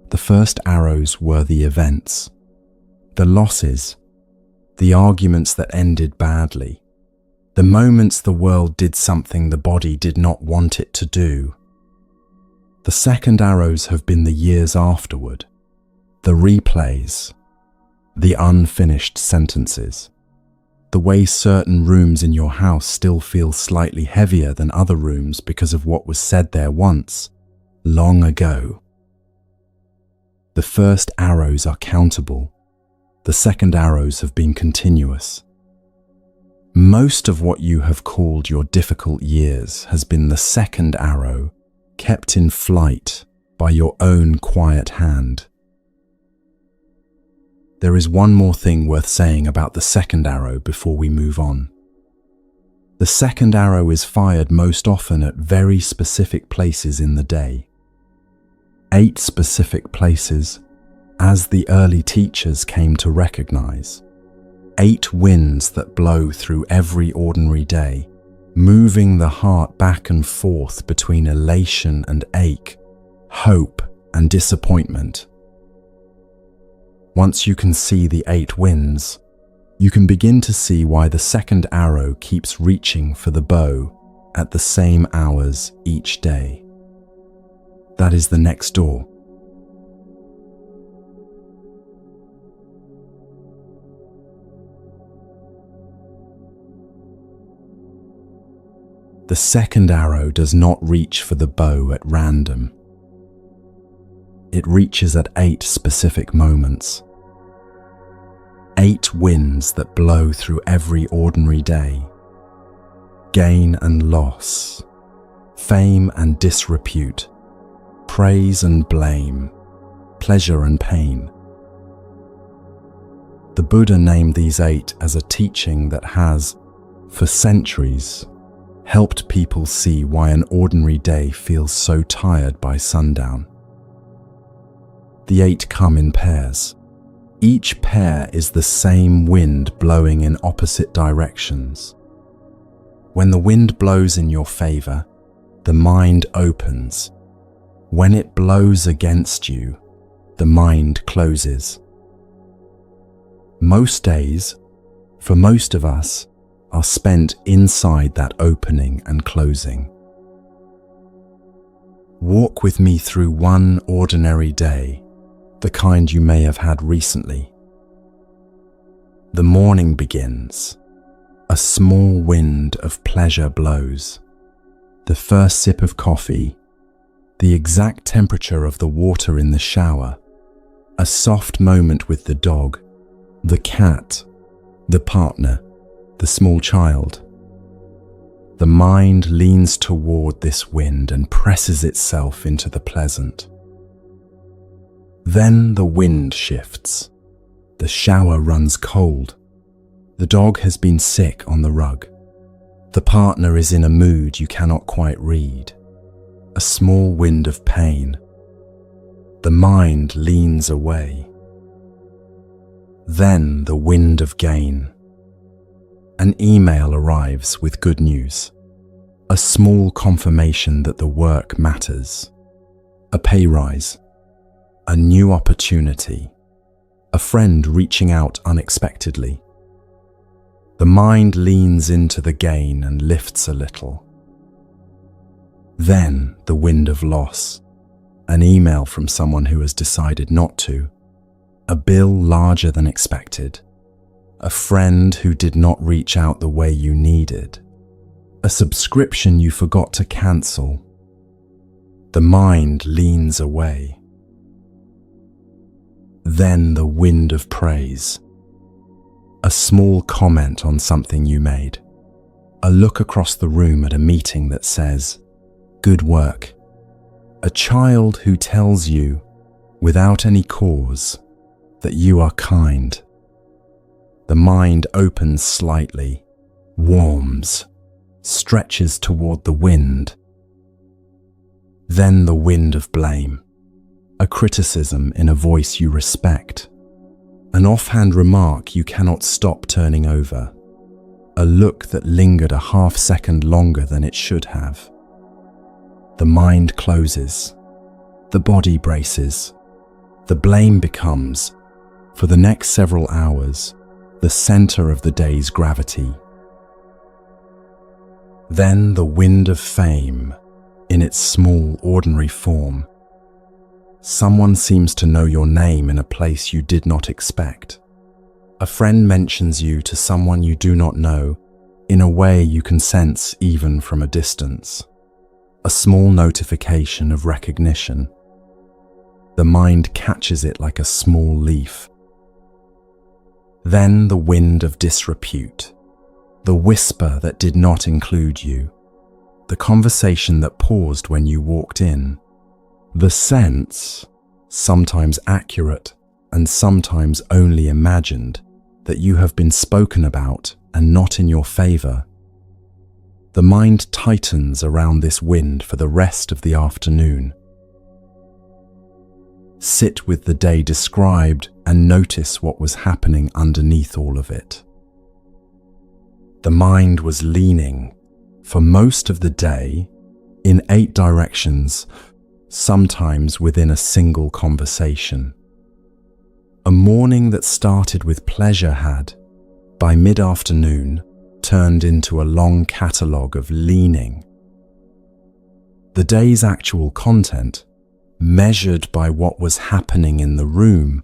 The first arrows were the events, the losses, the arguments that ended badly, the moments the world did something the body did not want it to do. The second arrows have been the years afterward, the replays, the unfinished sentences, the way certain rooms in your house still feel slightly heavier than other rooms because of what was said there once, long ago. The first arrows are countable. The second arrows have been continuous. Most of what you have called your difficult years has been the second arrow kept in flight by your own quiet hand. There is one more thing worth saying about the second arrow before we move on. The second arrow is fired most often at very specific places in the day. 8 specific places, as the early teachers came to recognize. 8 winds that blow through every ordinary day, moving the heart back and forth between elation and ache, hope and disappointment. Once you can see the 8 winds, you can begin to see why the second arrow keeps reaching for the bow at the same hours each day. That is the next door. The second arrow does not reach for the bow at random. It reaches at 8 specific moments. 8 winds that blow through every ordinary day. Gain and loss, fame and disrepute, praise and blame, pleasure and pain. The Buddha named these 8 as a teaching that has, for centuries, helped people see why an ordinary day feels so tired by sundown. The 8 come in pairs. Each pair is the same wind blowing in opposite directions. When the wind blows in your favor, the mind opens. When it blows against you, the mind closes. Most days, for most of us, are spent inside that opening and closing. Walk with me through one ordinary day, the kind you may have had recently. The morning begins. A small wind of pleasure blows. The first sip of coffee, the exact temperature of the water in the shower, a soft moment with the dog, the cat, the partner, the small child. The mind leans toward this wind and presses itself into the pleasant. Then the wind shifts. The shower runs cold. The dog has been sick on the rug. The partner is in a mood you cannot quite read. A small wind of pain. The mind leans away. Then the wind of gain. An email arrives with good news. A small confirmation that the work matters. A pay rise. A new opportunity. A friend reaching out unexpectedly. The mind leans into the gain and lifts a little. Then the wind of loss. An email from someone who has decided not to. A bill larger than expected. A friend who did not reach out the way you needed. A subscription you forgot to cancel. The mind leans away. Then the wind of praise. A small comment on something you made. A look across the room at a meeting that says, "Good work." A child who tells you, without any cause, that you are kind. The mind opens slightly, warms, stretches toward the wind. Then the wind of blame. A criticism in a voice you respect. An offhand remark you cannot stop turning over. A look that lingered a half second longer than it should have. The mind closes. The body braces. The blame becomes, for the next several hours, the center of the day's gravity. Then the wind of fame, in its small, ordinary form. Someone seems to know your name in a place you did not expect. A friend mentions you to someone you do not know in a way you can sense even from a distance. A small notification of recognition. The mind catches it like a small leaf. Then the wind of disrepute. The whisper that did not include you. The conversation that paused when you walked in. The sense, sometimes accurate and sometimes only imagined, that you have been spoken about and not in your favor. The mind tightens around this wind for the rest of the afternoon. Sit with the day described and notice what was happening underneath all of it. The mind was leaning, for most of the day, in 8 directions, sometimes within a single conversation. A morning that started with pleasure had, by mid-afternoon, turned into a long catalogue of leaning. The day's actual content, measured by what was happening in the room,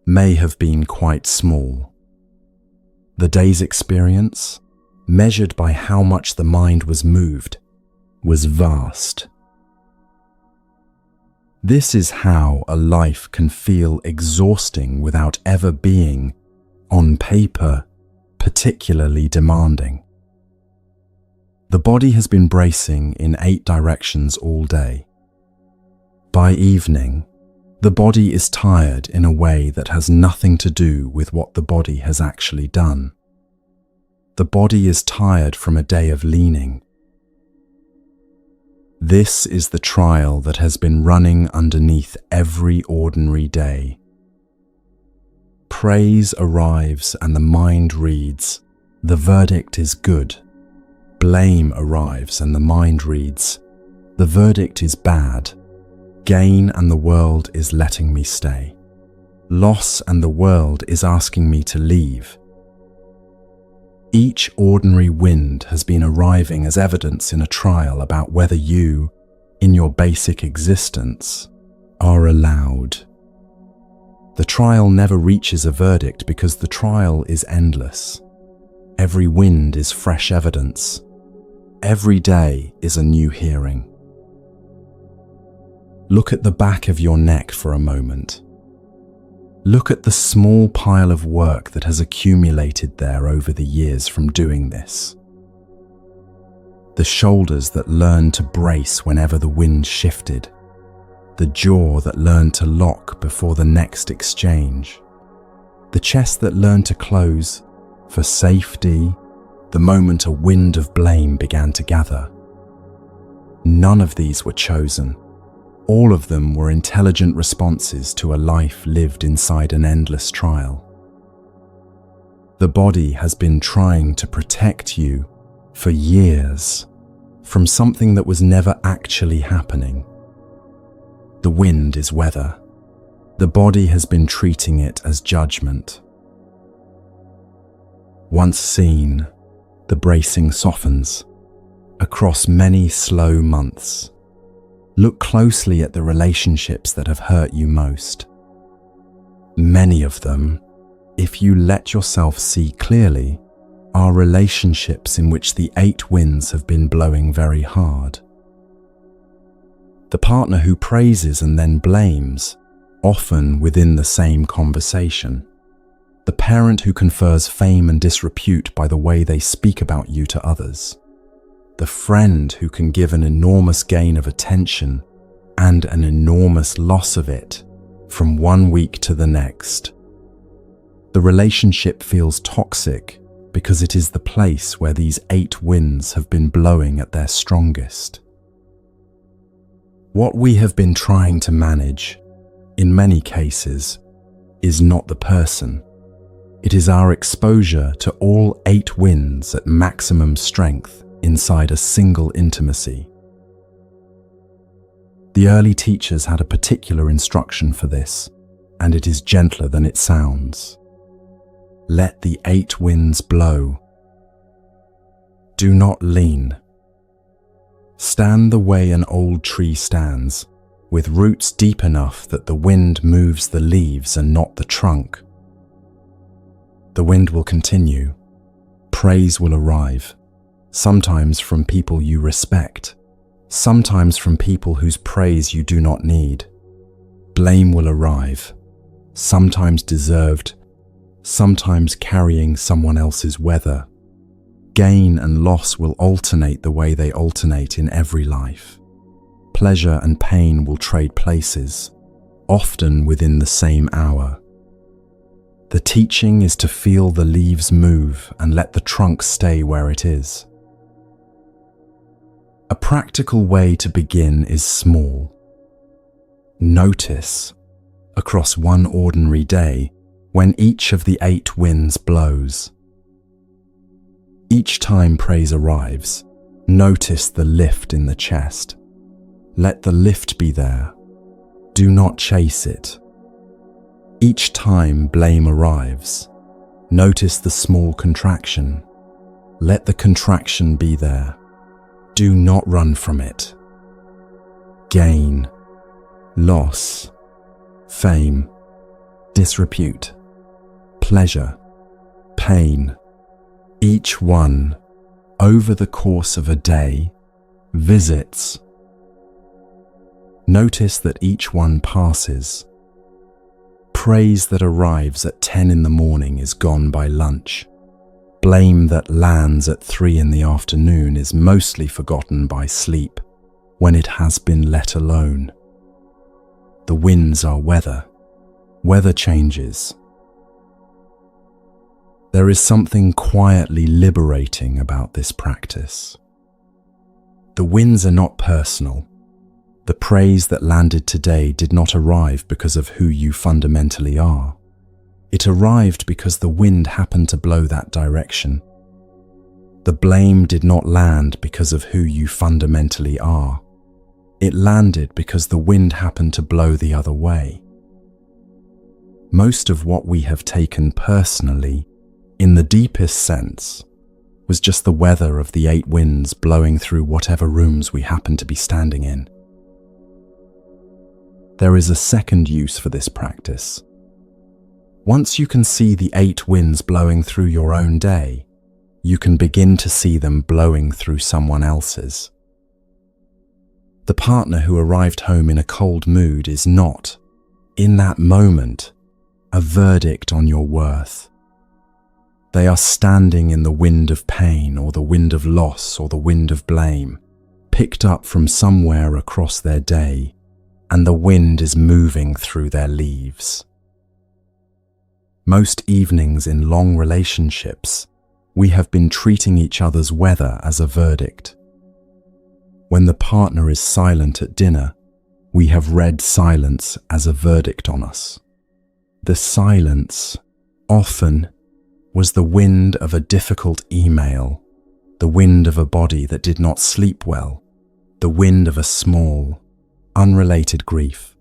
may have been quite small. The day's experience, measured by how much the mind was moved, was vast. This is how a life can feel exhausting without ever being, on paper, particularly demanding. The body has been bracing in 8 directions all day. By evening, the body is tired in a way that has nothing to do with what the body has actually done. The body is tired from a day of leaning. This is the trial that has been running underneath every ordinary day. Praise arrives and the mind reads, "The verdict is good." Blame arrives and the mind reads, "The verdict is bad." Gain and the world is letting me stay. Loss and the world is asking me to leave. Each ordinary wind has been arriving as evidence in a trial about whether you, in your basic existence, are allowed. The trial never reaches a verdict because the trial is endless. Every wind is fresh evidence. Every day is a new hearing. Look at the back of your neck for a moment. Look at the small pile of work that has accumulated there over the years from doing this. the shoulders that learned to brace whenever the wind shifted, the jaw that learned to lock before the next exchange, the chest that learned to close for safety the moment a wind of blame began to gather. None of these were chosen. All of them were intelligent responses to a life lived inside an endless trial. The body has been trying to protect you for years from something that was never actually happening. The wind is weather. The body has been treating it as judgment. Once seen, the bracing softens across many slow months. Look closely at the relationships that have hurt you most. Many of them, if you let yourself see clearly, are relationships in which the 8 winds have been blowing very hard. The partner who praises and then blames, often within the same conversation. The parent who confers fame and disrepute by the way they speak about you to others. The friend who can give an enormous gain of attention and an enormous loss of it from one week to the next. The relationship feels toxic because it is the place where these 8 winds have been blowing at their strongest. What we have been trying to manage, in many cases, is not the person. It is our exposure to all 8 winds at maximum strength inside a single intimacy. The early teachers had a particular instruction for this, and it is gentler than it sounds. Let the 8 winds blow. Do not lean. Stand the way an old tree stands, with roots deep enough that the wind moves the leaves and not the trunk. The wind will continue. Praise will arrive, sometimes from people you respect, sometimes from people whose praise you do not need. Blame will arrive, sometimes deserved, sometimes carrying someone else's weather. Gain and loss will alternate the way they alternate in every life. Pleasure and pain will trade places, often within the same hour. The teaching is to feel the leaves move and let the trunk stay where it is. A practical way to begin is small. Notice, across one ordinary day, when each of the 8 winds blows. Each time praise arrives, notice the lift in the chest. Let the lift be there. Do not chase it. Each time blame arrives, notice the small contraction. Let the contraction be there. Do not run from it. Gain, loss, fame, disrepute, pleasure, pain, each one, over the course of a day, visits. Notice that each one passes. Praise that arrives at 10 in the morning is gone by lunch. Blame that lands at 3 in the afternoon is mostly forgotten by sleep, when it has been let alone. The winds are weather. Weather changes. There is something quietly liberating about this practice. The winds are not personal. The praise that landed today did not arrive because of who you fundamentally are. It arrived because the wind happened to blow that direction. The blame did not land because of who you fundamentally are. It landed because the wind happened to blow the other way. Most of what we have taken personally, in the deepest sense, was just the weather of the 8 winds blowing through whatever rooms we happen to be standing in. There is a second use for this practice. Once you can see the 8 winds blowing through your own day, you can begin to see them blowing through someone else's. The partner who arrived home in a cold mood is not, in that moment, a verdict on your worth. They are standing in the wind of pain or the wind of loss or the wind of blame, picked up from somewhere across their day, and the wind is moving through their leaves. Most evenings in long relationships, we have been treating each other's weather as a verdict. When the partner is silent at dinner, we have read silence as a verdict on us. The silence, often, was the wind of a difficult email, the wind of a body that did not sleep well, the wind of a small, unrelated grief.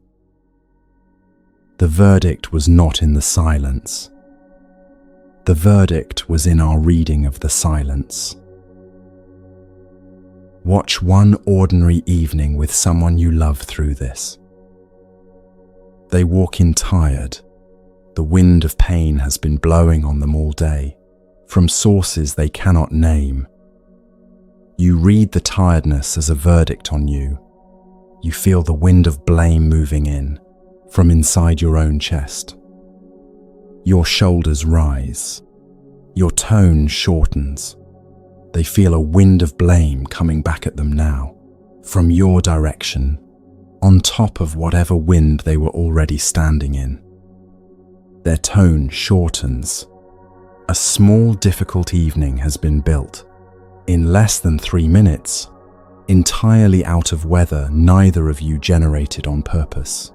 The verdict was not in the silence. The verdict was in our reading of the silence. Watch one ordinary evening with someone you love through this. They walk in tired. The wind of pain has been blowing on them all day, from sources they cannot name. You read the tiredness as a verdict on you. You feel the wind of blame moving in, from inside your own chest. Your shoulders rise. Your tone shortens. They feel a wind of blame coming back at them now, from your direction, on top of whatever wind they were already standing in. Their tone shortens. A small, difficult evening has been built, in less than 3 minutes, entirely out of weather neither of you generated on purpose.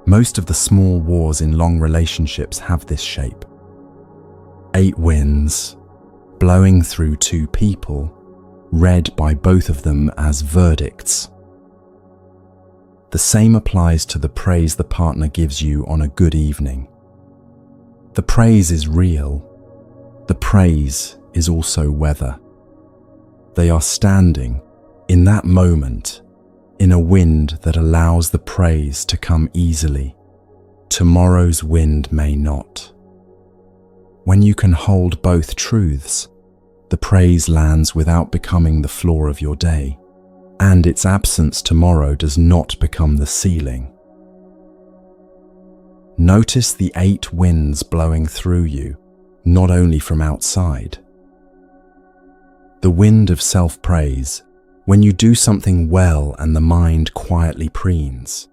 Most of the small wars in long relationships have this shape. 8 winds, blowing through 2 people, read by both of them as verdicts. The same applies to the praise the partner gives you on a good evening. The praise is real. The praise is also weather. They are standing, in that moment, in a wind that allows the praise to come easily. Tomorrow's wind may not. When you can hold both truths, the praise lands without becoming the floor of your day, and its absence tomorrow does not become the ceiling. Notice the 8 winds blowing through you, not only from outside. The wind of self-praise, when you do something well and the mind quietly preens.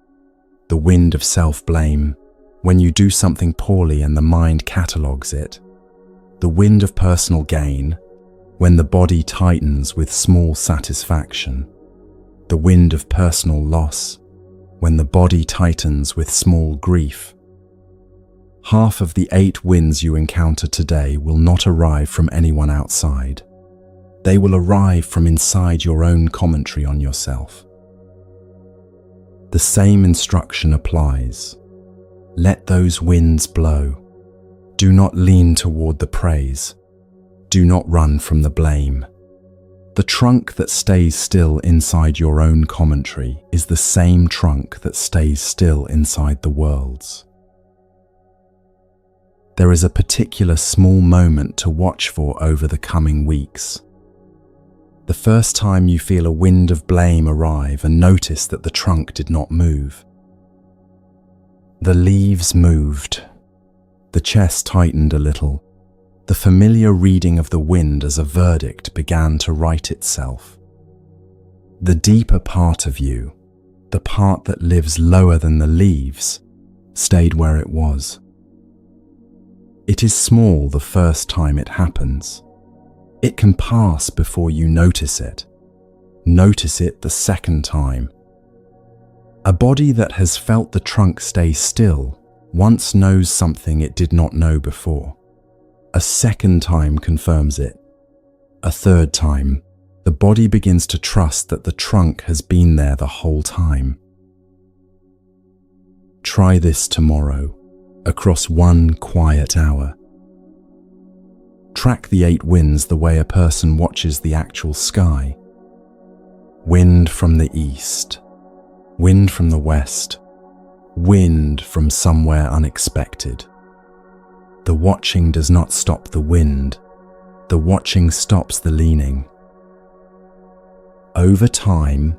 The wind of self-blame, when you do something poorly and the mind catalogues it. The wind of personal gain, when the body tightens with small satisfaction. The wind of personal loss, when the body tightens with small grief. Half of the 8 winds you encounter today will not arrive from anyone outside. They will arrive from inside your own commentary on yourself. The same instruction applies. Let those winds blow. Do not lean toward the praise. Do not run from the blame. The trunk that stays still inside your own commentary is the same trunk that stays still inside the world's. There is a particular small moment to watch for over the coming weeks. The first time you feel a wind of blame arrive and notice that the trunk did not move. The leaves moved. The chest tightened a little. The familiar reading of the wind as a verdict began to write itself. The deeper part of you, the part that lives lower than the leaves, stayed where it was. It is small the first time it happens. It can pass before you notice it. Notice it the second time. A body that has felt the trunk stay still once knows something it did not know before. A second time confirms it. A third time, the body begins to trust that the trunk has been there the whole time. Try this tomorrow, across one quiet hour. Track the 8 winds the way a person watches the actual sky. Wind from the east, wind from the west, wind from somewhere unexpected. The watching does not stop the wind. The watching stops the leaning. Over time,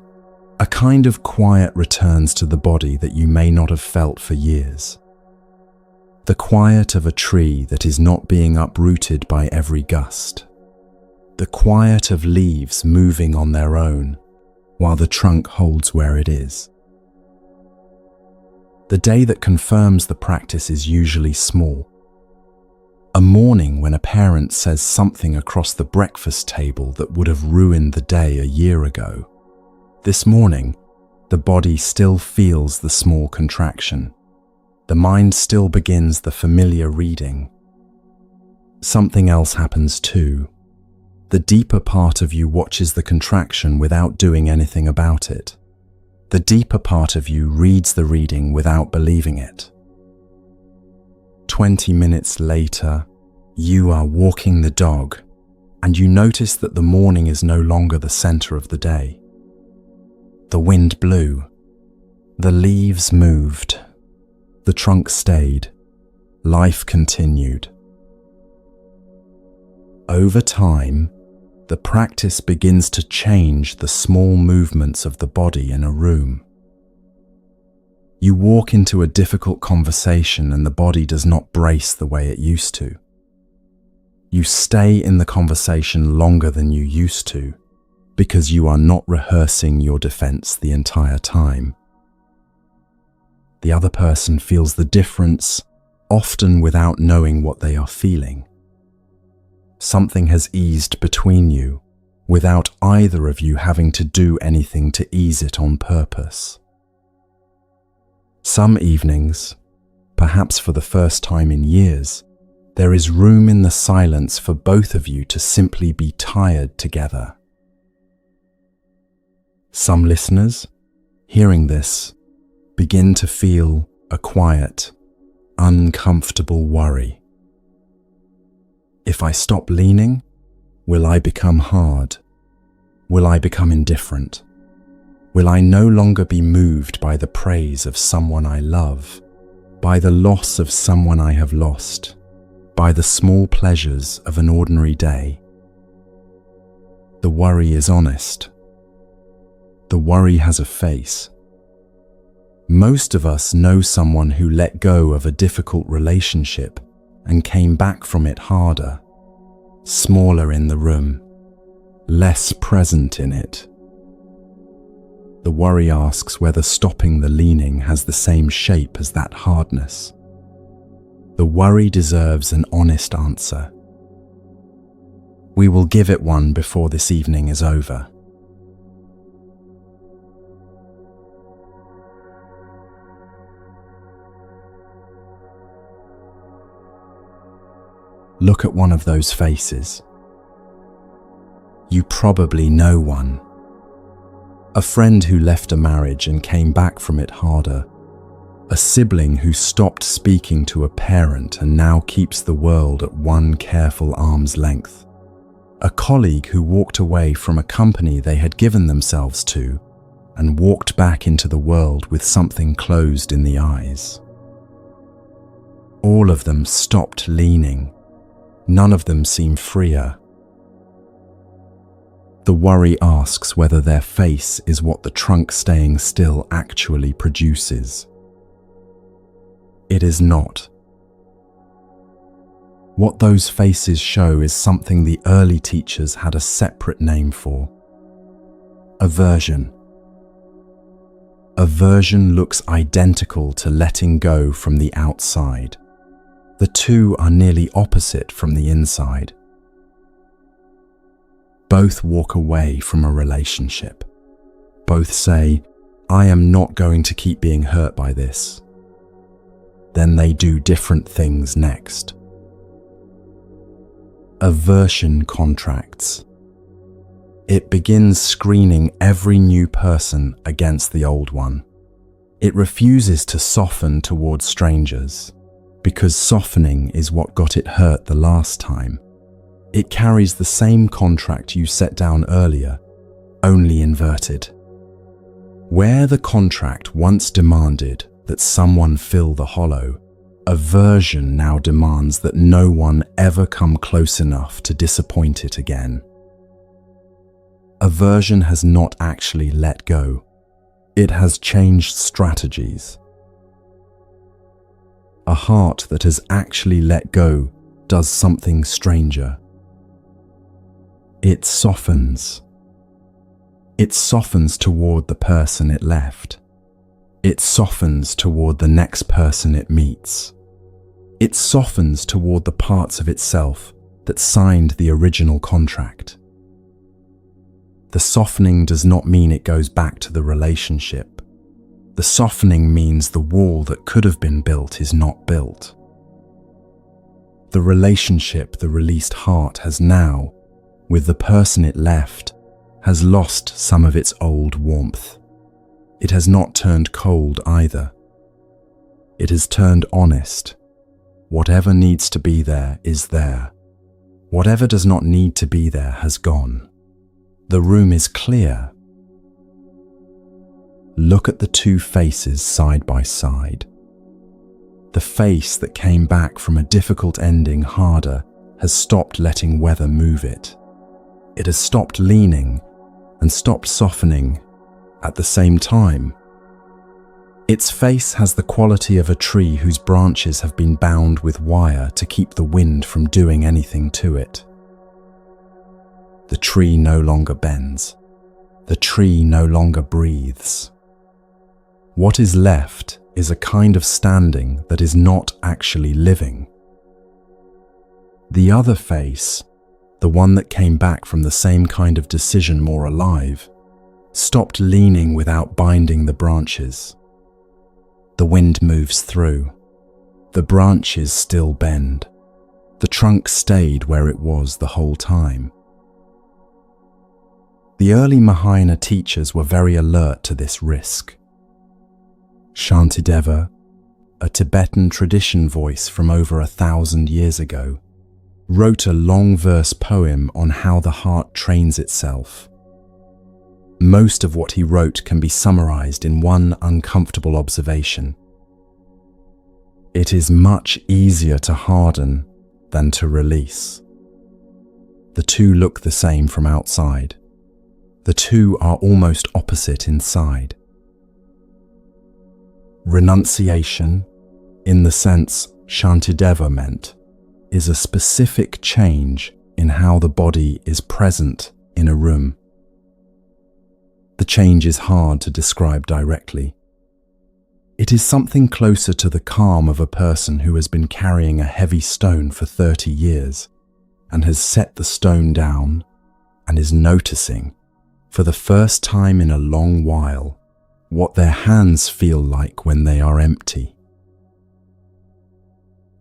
a kind of quiet returns to the body that you may not have felt for years. The quiet of a tree that is not being uprooted by every gust. The quiet of leaves moving on their own while the trunk holds where it is. The day that confirms the practice is usually small. A morning when a parent says something across the breakfast table that would have ruined the day a year ago. This morning, the body still feels the small contraction. The mind still begins the familiar reading. Something else happens too. The deeper part of you watches the contraction without doing anything about it. The deeper part of you reads the reading without believing it. 20 minutes later, you are walking the dog, and you notice that the morning is no longer the center of the day. The wind blew. The leaves moved. The trunk stayed. Life continued. Over time, the practice begins to change the small movements of the body in a room. You walk into a difficult conversation and the body does not brace the way it used to. You stay in the conversation longer than you used to because you are not rehearsing your defense the entire time. The other person feels the difference, often without knowing what they are feeling. Something has eased between you, without either of you having to do anything to ease it on purpose. Some evenings, perhaps for the first time in years, there is room in the silence for both of you to simply be tired together. Some listeners, hearing this, begin to feel a quiet, uncomfortable worry. If I stop leaning, will I become hard? Will I become indifferent? Will I no longer be moved by the praise of someone I love, by the loss of someone I have lost, by the small pleasures of an ordinary day? The worry is honest. The worry has a face. Most of us know someone who let go of a difficult relationship and came back from it harder, smaller in the room, less present in it. The worry asks whether stopping the leaning has the same shape as that hardness. The worry deserves an honest answer. We will give it one before this evening is over. Look at one of those faces. You probably know one. A friend who left a marriage and came back from it harder. A sibling who stopped speaking to a parent and now keeps the world at one careful arm's length. A colleague who walked away from a company they had given themselves to and walked back into the world with something closed in the eyes. All of them stopped leaning. None of them seem freer. The worry asks whether their face is what the trunk staying still actually produces. It is not. What those faces show is something the early teachers had a separate name for. Aversion. Aversion looks identical to letting go from the outside. The two are nearly opposite from the inside. Both walk away from a relationship. Both say, I am not going to keep being hurt by this. Then they do different things next. Aversion contracts. It begins screening every new person against the old one. It refuses to soften towards strangers, because softening is what got it hurt the last time. It carries the same contract you set down earlier, only inverted. Where the contract once demanded that someone fill the hollow, aversion now demands that no one ever come close enough to disappoint it again. Aversion has not actually let go. It has changed strategies. A heart that has actually let go does something stranger. It softens. It softens toward the person it left. It softens toward the next person it meets. It softens toward the parts of itself that signed the original contract. The softening does not mean it goes back to the relationship. The softening means the wall that could have been built is not built. The relationship the released heart has now, with the person it left, has lost some of its old warmth. It has not turned cold either. It has turned honest. Whatever needs to be there is there. Whatever does not need to be there has gone. The room is clear. Look at the two faces side by side. The face that came back from a difficult ending harder has stopped letting weather move it. It has stopped leaning and stopped softening at the same time. Its face has the quality of a tree whose branches have been bound with wire to keep the wind from doing anything to it. The tree no longer bends. The tree no longer breathes. What is left is a kind of standing that is not actually living. The other face, the one that came back from the same kind of decision more alive, stopped leaning without binding the branches. The wind moves through. The branches still bend. The trunk stayed where it was the whole time. The early Mahayana teachers were very alert to this risk. Shantideva, a Tibetan tradition voice from over 1,000 years ago, wrote a long verse poem on how the heart trains itself. Most of what he wrote can be summarized in one uncomfortable observation. It is much easier to harden than to release. The two look the same from outside. The two are almost opposite inside. Renunciation, in the sense Shantideva meant, is a specific change in how the body is present in a room. The change is hard to describe directly. It is something closer to the calm of a person who has been carrying a heavy stone for 30 years and has set the stone down and is noticing, for the first time in a long while, what their hands feel like when they are empty.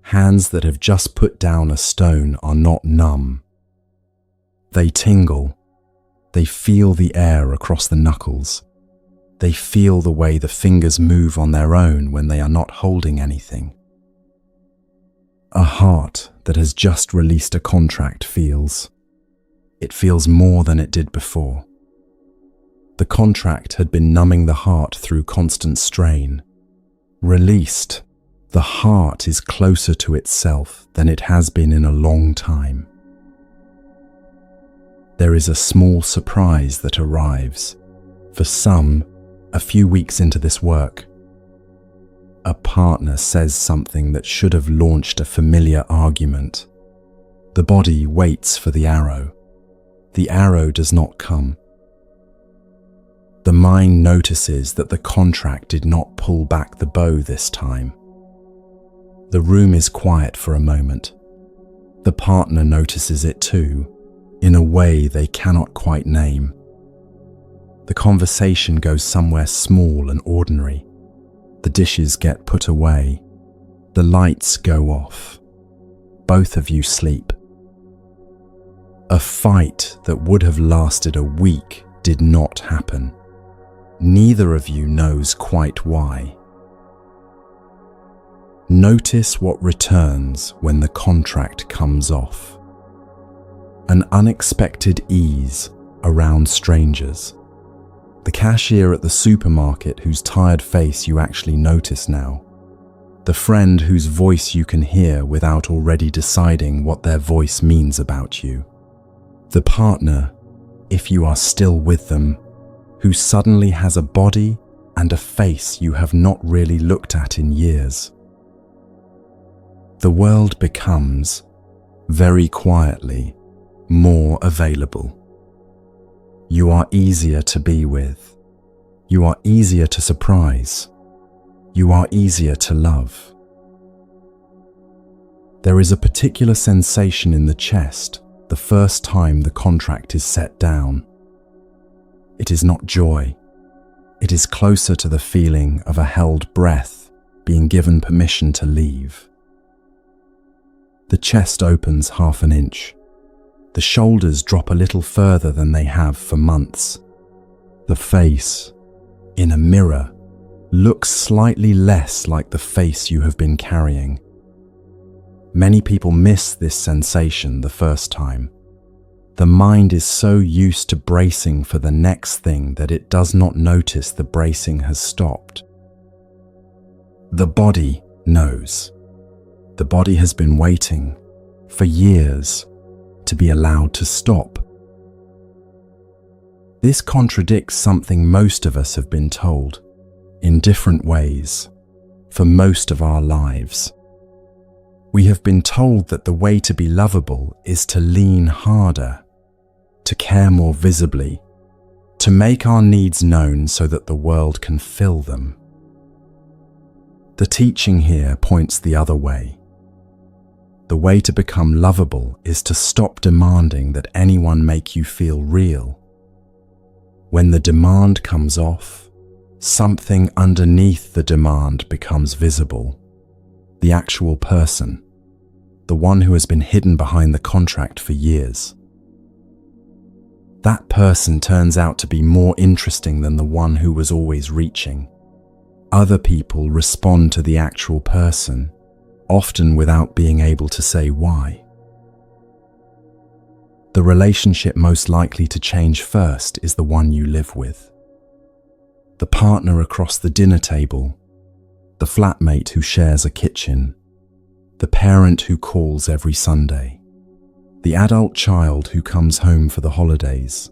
Hands that have just put down a stone are not numb. They tingle. They feel the air across the knuckles. They feel the way the fingers move on their own when they are not holding anything. A heart that has just released a contract feels. It feels more than it did before. The contract had been numbing the heart through constant strain. Released, the heart is closer to itself than it has been in a long time. There is a small surprise that arrives, for some, a few weeks into this work. A partner says something that should have launched a familiar argument. The body waits for the arrow. The arrow does not come. The mind notices that the contract did not pull back the bow this time. The room is quiet for a moment. The partner notices it too, in a way they cannot quite name. The conversation goes somewhere small and ordinary. The dishes get put away. The lights go off. Both of you sleep. A fight that would have lasted a week did not happen. Neither of you knows quite why. Notice what returns when the contract comes off. An unexpected ease around strangers. The cashier at the supermarket whose tired face you actually notice now. The friend whose voice you can hear without already deciding what their voice means about you. The partner, if you are still with them, who suddenly has a body and a face you have not really looked at in years. the world becomes, very quietly, more available. You are easier to be with. You are easier to surprise. You are easier to love. There is a particular sensation in the chest the first time the contract is set down. It is not joy. It is closer to the feeling of a held breath being given permission to leave. The chest opens half an inch. The shoulders drop a little further than they have for months. The face, in a mirror, looks slightly less like the face you have been carrying. Many people miss this sensation the first time. The mind is so used to bracing for the next thing that it does not notice the bracing has stopped. The body knows. The body has been waiting for years to be allowed to stop. This contradicts something most of us have been told, in different ways, for most of our lives. We have been told that the way to be lovable is to lean harder, to care more visibly, to make our needs known so that the world can fill them. The teaching here points the other way. The way to become lovable is to stop demanding that anyone make you feel real. When the demand comes off, something underneath the demand becomes visible. The actual person, the one who has been hidden behind the contract for years. That person turns out to be more interesting than the one who was always reaching. Other people respond to the actual person, often without being able to say why. The relationship most likely to change first is the one you live with. The partner across the dinner table, the flatmate who shares a kitchen, the parent who calls every Sunday, the adult child who comes home for the holidays.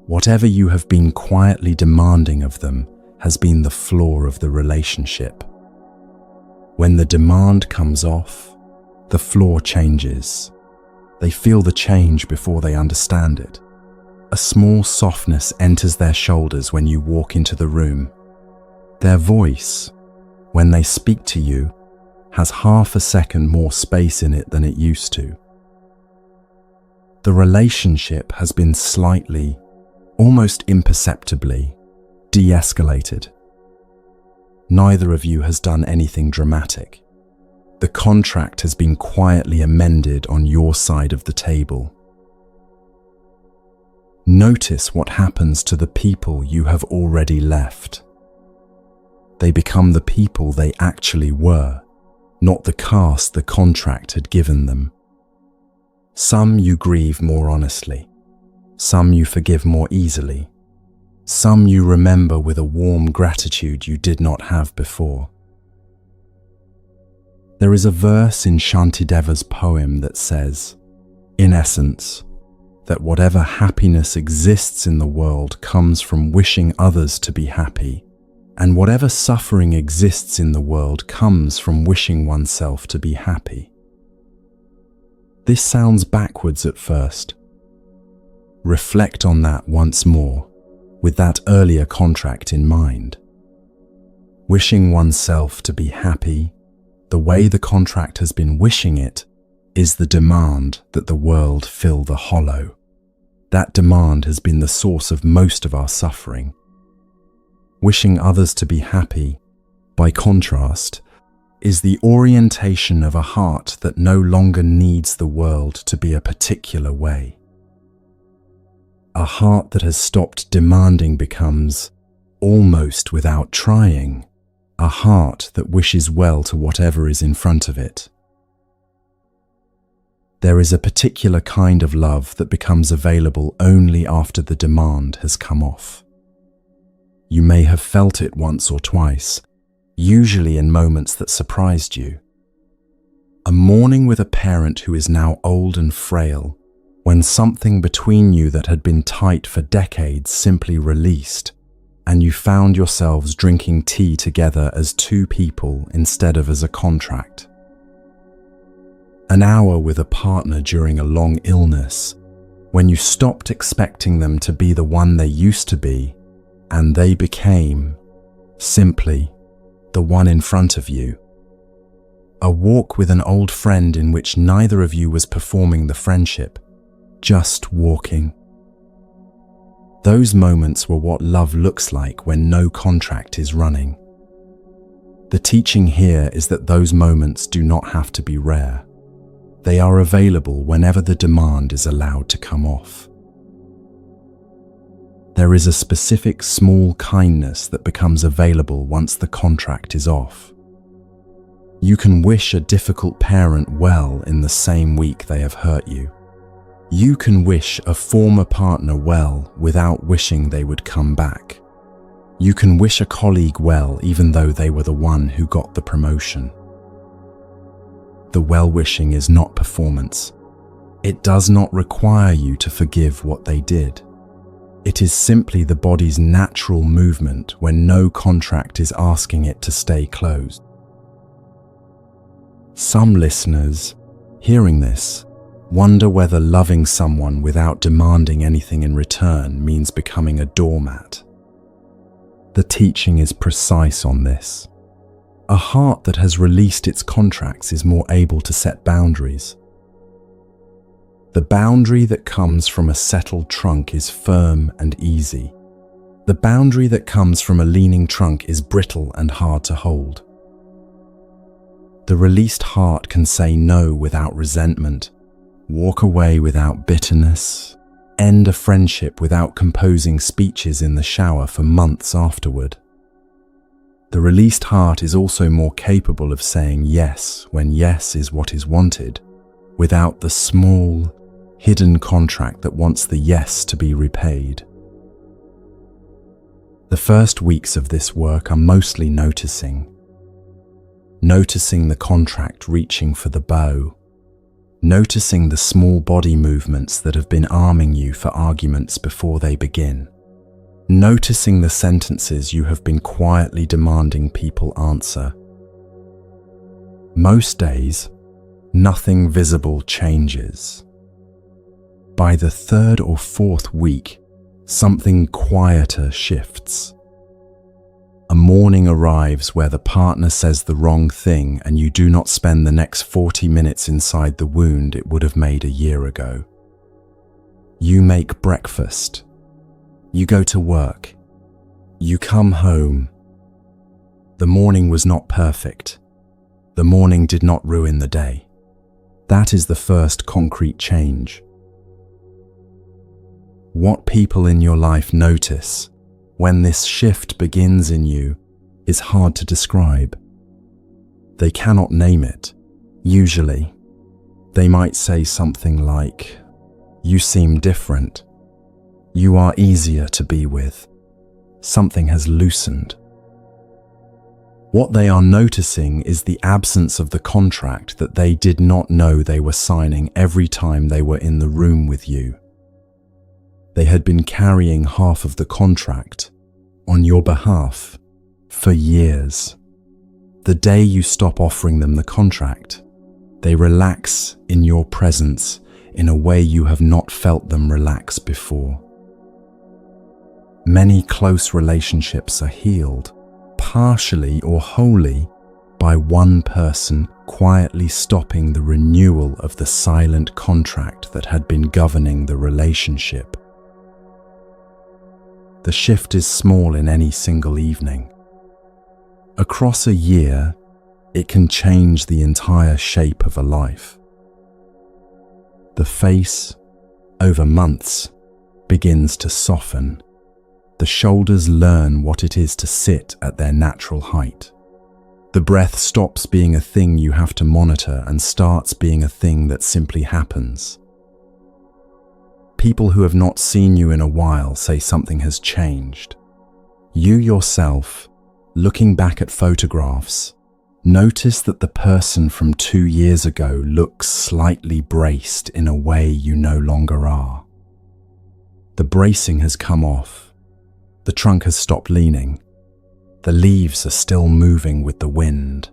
Whatever you have been quietly demanding of them has been the flaw of the relationship. When the demand comes off, the flaw changes. They feel the change before they understand it. A small softness enters their shoulders when you walk into the room. Their voice, when they speak to you, has half a second more space in it than it used to. The relationship has been slightly, almost imperceptibly, de-escalated. Neither of you has done anything dramatic. The contract has been quietly amended on your side of the table. Notice what happens to the people you have already left. They become the people they actually were, not the cast the contract had given them. Some you grieve more honestly. Some you forgive more easily. Some you remember with a warm gratitude you did not have before. There is a verse in Shantideva's poem that says, in essence, that whatever happiness exists in the world comes from wishing others to be happy, and whatever suffering exists in the world comes from wishing oneself to be happy. This sounds backwards at first. Reflect on that once more, with that earlier contract in mind. Wishing oneself to be happy, the way the contract has been wishing it, is the demand that the world fill the hollow. That demand has been the source of most of our suffering. Wishing others to be happy, by contrast, is the orientation of a heart that no longer needs the world to be a particular way. A heart that has stopped demanding becomes, almost without trying, a heart that wishes well to whatever is in front of it. There is a particular kind of love that becomes available only after the demand has come off. You may have felt it once or twice, usually in moments that surprised you. A morning with a parent who is now old and frail, when something between you that had been tight for decades simply released, and you found yourselves drinking tea together as two people instead of as a contract. An hour with a partner during a long illness, when you stopped expecting them to be the one they used to be, and they became, simply, the one in front of you. A walk with an old friend in which neither of you was performing the friendship, just walking. Those moments were what love looks like when no contract is running. The teaching here is that those moments do not have to be rare. They are available whenever the demand is allowed to come off. There is a specific small kindness that becomes available once the contract is off. You can wish a difficult parent well in the same week they have hurt you. You can wish a former partner well without wishing they would come back. You can wish a colleague well even though they were the one who got the promotion. The well-wishing is not performance. It does not require you to forgive what they did. It is simply the body's natural movement when no contract is asking it to stay closed. Some listeners, hearing this, wonder whether loving someone without demanding anything in return means becoming a doormat. The teaching is precise on this. A heart that has released its contracts is more able to set boundaries. The boundary that comes from a settled trunk is firm and easy. The boundary that comes from a leaning trunk is brittle and hard to hold. The released heart can say no without resentment, walk away without bitterness, end a friendship without composing speeches in the shower for months afterward. The released heart is also more capable of saying yes when yes is what is wanted, without the small, hidden contract that wants the yes to be repaid. The first weeks of this work are mostly noticing the contract reaching for the bow, noticing the small body movements that have been arming you for arguments before they begin, noticing the sentences you have been quietly demanding people answer. Most days, nothing visible changes. By the third or fourth week, something quieter shifts. A morning arrives where the partner says the wrong thing and you do not spend the next 40 minutes inside the wound it would have made a year ago. You make breakfast. You go to work. You come home. The morning was not perfect. The morning did not ruin the day. That is the first concrete change. What people in your life notice when this shift begins in you is hard to describe. They cannot name it. Usually, they might say something like, "You seem different. You are easier to be with. Something has loosened." What they are noticing is the absence of the contract that they did not know they were signing every time they were in the room with you. They had been carrying half of the contract on your behalf for years. The day you stop offering them the contract, they relax in your presence in a way you have not felt them relax before. Many close relationships are healed, partially or wholly, by one person quietly stopping the renewal of the silent contract that had been governing the relationship. The shift is small in any single evening. Across a year, it can change the entire shape of a life. The face, over months, begins to soften. The shoulders learn what it is to sit at their natural height. The breath stops being a thing you have to monitor and starts being a thing that simply happens. People who have not seen you in a while say something has changed. You yourself, looking back at photographs, notice that the person from 2 years ago looks slightly braced in a way you no longer are. The bracing has come off. The trunk has stopped leaning. The leaves are still moving with the wind.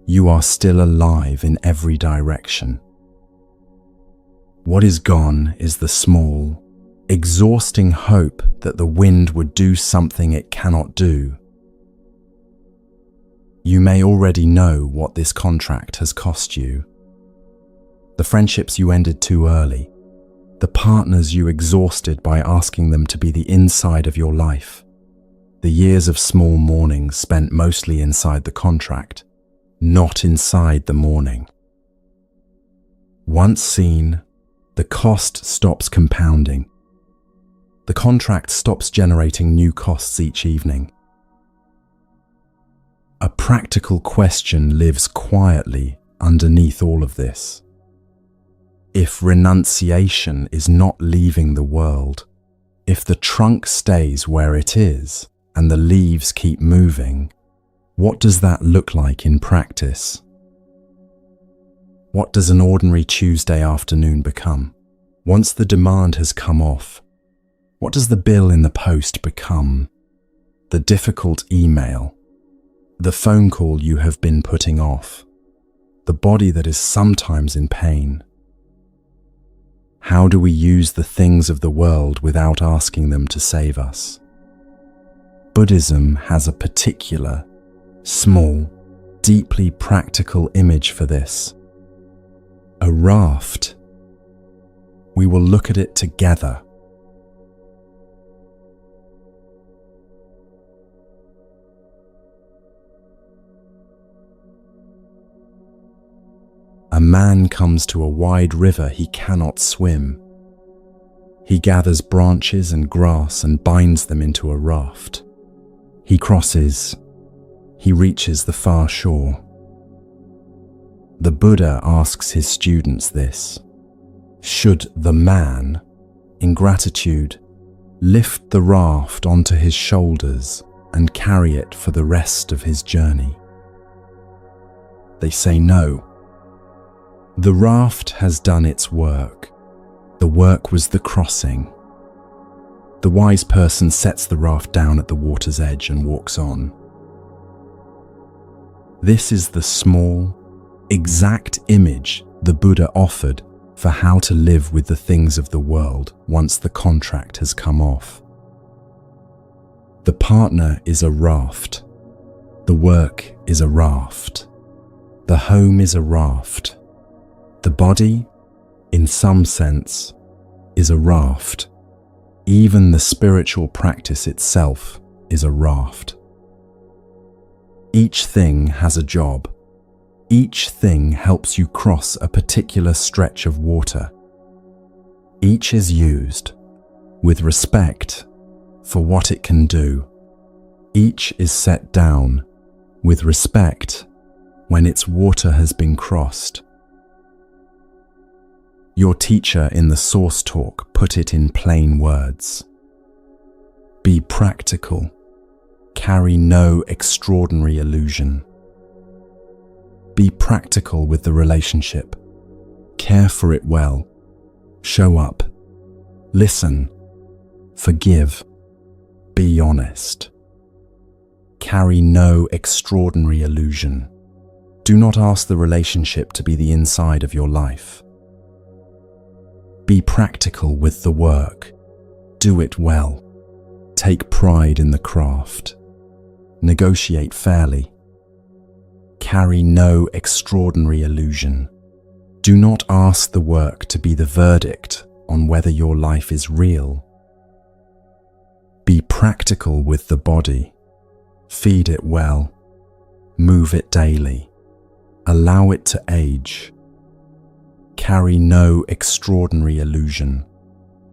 You are still alive in every direction. What is gone is the small, exhausting hope that the wind would do something it cannot do. You may already know what this contract has cost you. The friendships you ended too early, the partners you exhausted by asking them to be the inside of your life, the years of small mornings spent mostly inside the contract, not inside the morning. Once seen, the cost stops compounding. The contract stops generating new costs each evening. A practical question lives quietly underneath all of this. If renunciation is not leaving the world, if the trunk stays where it is and the leaves keep moving, what does that look like in practice? What does an ordinary Tuesday afternoon become? Once the demand has come off, what does the bill in the post become? The difficult email, the phone call you have been putting off, the body that is sometimes in pain. How do we use the things of the world without asking them to save us? Buddhism has a particular, small, deeply practical image for this. A raft. We will look at it together. A man comes to a wide river he cannot swim. He gathers branches and grass and binds them into a raft. He crosses. He reaches the far shore. The Buddha asks his students this: should the man, in gratitude, lift the raft onto his shoulders and carry it for the rest of his journey? They say no. The raft has done its work. The work was the crossing. The wise person sets the raft down at the water's edge and walks on. This is the small, exact image the Buddha offered for how to live with the things of the world once the contract has come off. The partner is a raft. The work is a raft. The home is a raft. The body, in some sense, is a raft. Even the spiritual practice itself is a raft. Each thing has a job. Each thing helps you cross a particular stretch of water. Each is used with respect for what it can do. Each is set down with respect when its water has been crossed. Your teacher in the Source Talk put it in plain words. Be practical. Carry no extraordinary illusion. Be practical with the relationship. Care for it well. Show up. Listen. Forgive. Be honest. Carry no extraordinary illusion. Do not ask the relationship to be the inside of your life. Be practical with the work. Do it well. Take pride in the craft. Negotiate fairly. Carry no extraordinary illusion. Do not ask the work to be the verdict on whether your life is real. Be practical with the body. Feed it well. Move it daily. Allow it to age. Carry no extraordinary illusion.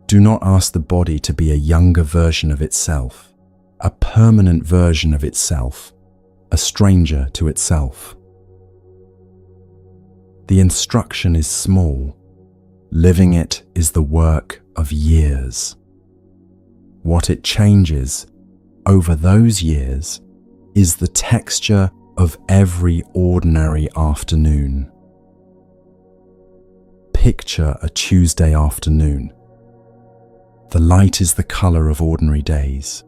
Do not ask the body to be a younger version of itself, a permanent version of itself, a stranger to itself. The instruction is small. Living it is the work of years. What it changes over those years is the texture of every ordinary afternoon. Picture a Tuesday afternoon. The light is the color of ordinary days.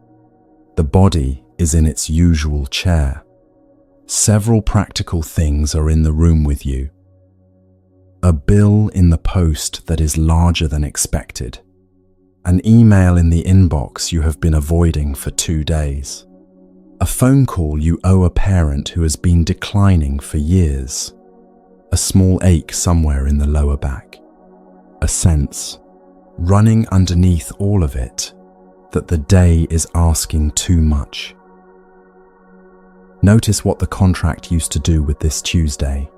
The body is in its usual chair. Several practical things are in the room with you. A bill in the post that is larger than expected. An email in the inbox you have been avoiding for 2 days. A phone call you owe a parent who has been declining for years. A small ache somewhere in the lower back. A sense, running underneath all of it, that the day is asking too much. Notice what the contract used to do with this Tuesday.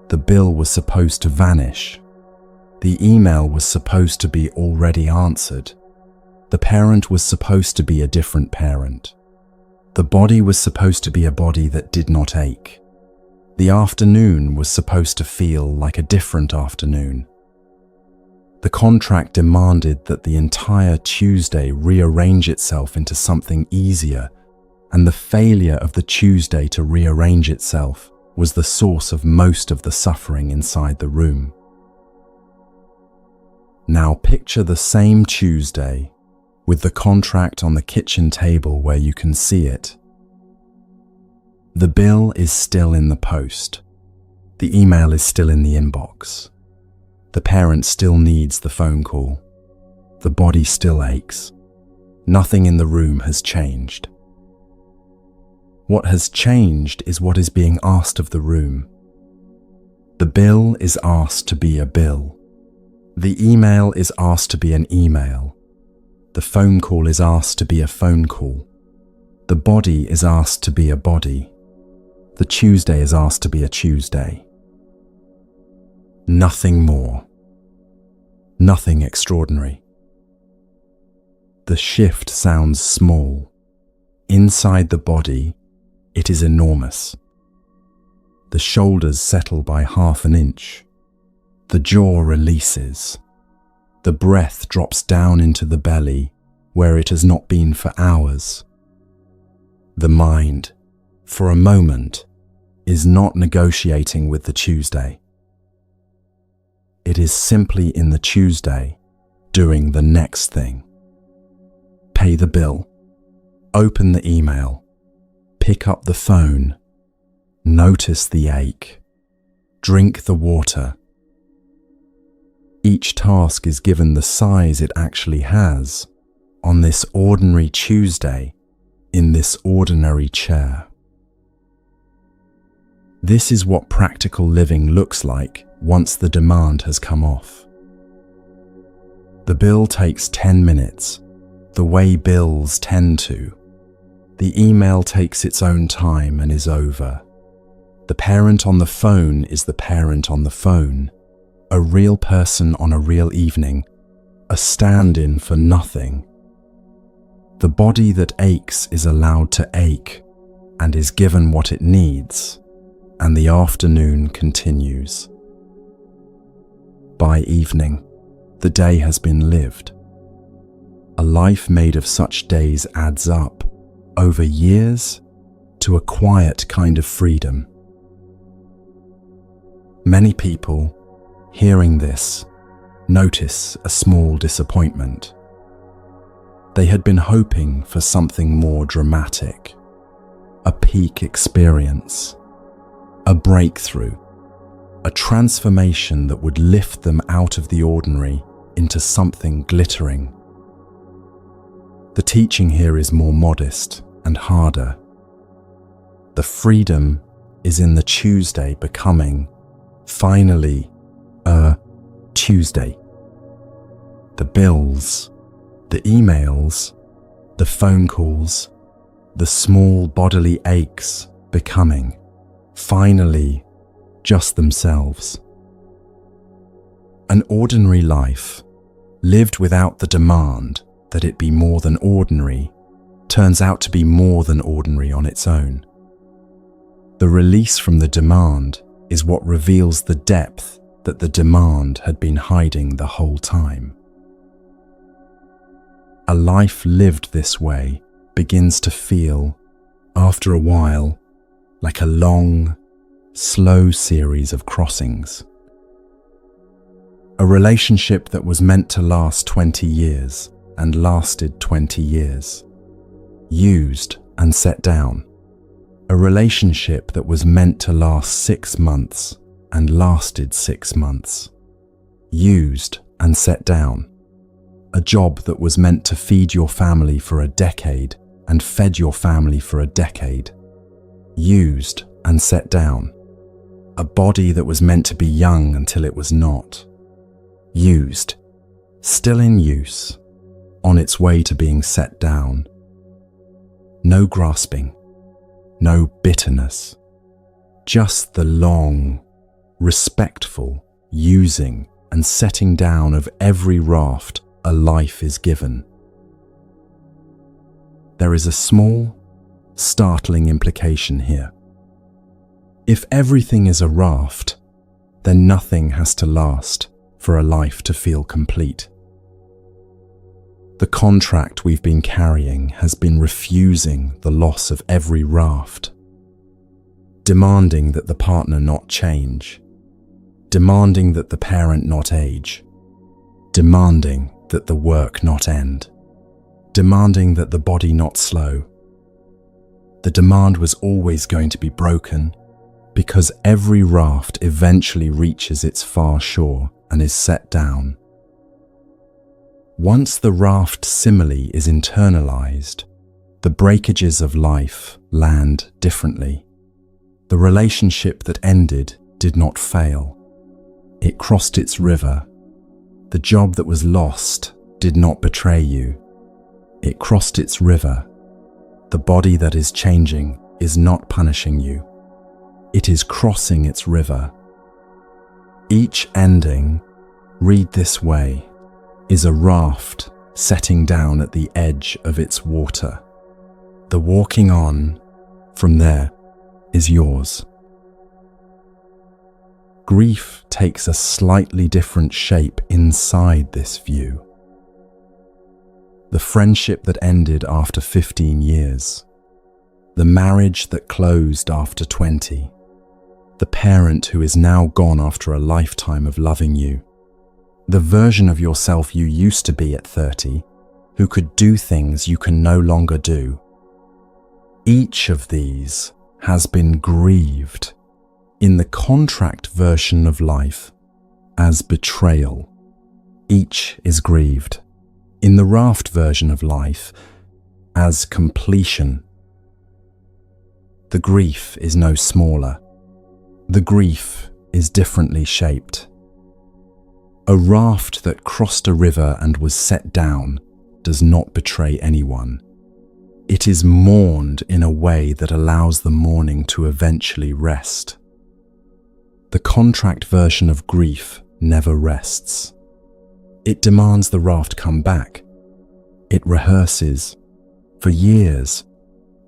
The bill was supposed to vanish. The email was supposed to be already answered. The parent was supposed to be a different parent. The body was supposed to be a body that did not ache. The afternoon was supposed to feel like a different afternoon. The contract demanded that the entire Tuesday rearrange itself into something easier, and the failure of the Tuesday to rearrange itself was the source of most of the suffering inside the room. Now picture the same Tuesday with the contract on the kitchen table where you can see it. The bill is still in the post. The email is still in the inbox. The parent still needs the phone call. The body still aches. Nothing in the room has changed. What has changed is what is being asked of the room. The bill is asked to be a bill. The email is asked to be an email. The phone call is asked to be a phone call. The body is asked to be a body. The Tuesday is asked to be a Tuesday. Nothing more. Nothing extraordinary. The shift sounds small. Inside the body, it is enormous. The shoulders settle by 1/2 inch. The jaw releases. The breath drops down into the belly where it has not been for hours. The mind, for a moment, is not negotiating with the Tuesday. It is simply in the Tuesday doing the next thing. Pay the bill. Open the email. Pick up the phone. Notice the ache. Drink the water. Each task is given the size it actually has on this ordinary Tuesday in this ordinary chair. This is what practical living looks like once the demand has come off. The bill takes 10 minutes, the way bills tend to. The email takes its own time and is over. The parent on the phone is the parent on the phone, a real person on a real evening, a stand-in for nothing. The body that aches is allowed to ache and is given what it needs, and the afternoon continues. By evening, the day has been lived. A life made of such days adds up, over years, to a quiet kind of freedom. Many people, hearing this, notice a small disappointment. They had been hoping for something more dramatic, a peak experience, a breakthrough, a transformation that would lift them out of the ordinary into something glittering. The teaching here is more modest and harder. The freedom is in the Tuesday becoming, finally, a Tuesday. The bills, the emails, the phone calls, the small bodily aches becoming, finally, just themselves. An ordinary life, lived without the demand that it be more than ordinary, turns out to be more than ordinary on its own. The release from the demand is what reveals the depth that the demand had been hiding the whole time. A life lived this way begins to feel, after a while, like a long, slow series of crossings. A relationship that was meant to last 20 years and lasted 20 years. used and set down. A relationship that was meant to last 6 months and lasted 6 months. Used and set down. A job that was meant to feed your family for a decade and fed your family for a decade. Used and set down. A body that was meant to be young until it was not. Used. Still in use. On its way to being set down. No grasping. No bitterness. Just the long, respectful using and setting down of every raft a life is given. There is a small, startling implication here. If everything is a raft, then nothing has to last for a life to feel complete. The contract we've been carrying has been refusing the loss of every raft, demanding that the partner not change, demanding that the parent not age, demanding that the work not end, demanding that the body not slow. The demand was always going to be broken because every raft eventually reaches its far shore and is set down. Once the raft simile is internalized, the breakages of life land differently. The relationship that ended did not fail. It crossed its river. The job that was lost did not betray you. It crossed its river. The body that is changing is not punishing you. It is crossing its river. Each ending, read this way, is a raft setting down at the edge of its water. The walking on from there is yours. Grief takes a slightly different shape inside this view. The friendship that ended after 15 years, the marriage that closed after 20, the parent who is now gone after a lifetime of loving you, the version of yourself you used to be at 30, who could do things you can no longer do. Each of these has been grieved in the contract version of life as betrayal. Each is grieved in the raft version of life as completion. The grief is no smaller. The grief is differently shaped. A raft that crossed a river and was set down does not betray anyone. It is mourned in a way that allows the mourning to eventually rest. The contract version of grief never rests. It demands the raft come back. It rehearses, for years,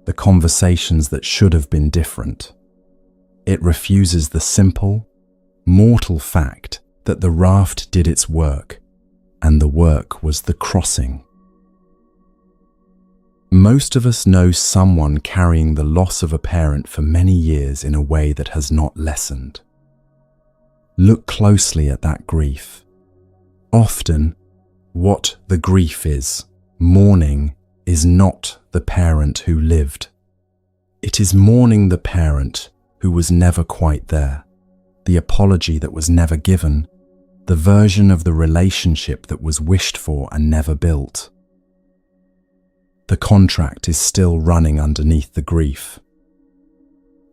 the conversations that should have been different. It refuses the simple, mortal fact that the raft did its work, and the work was the crossing. Most of us know someone carrying the loss of a parent for many years in a way that has not lessened. Look closely at that grief. Often, what the grief is, mourning, is not the parent who lived. It is mourning the parent who was never quite there, the apology that was never given, the version of the relationship that was wished for and never built. The contract is still running underneath the grief.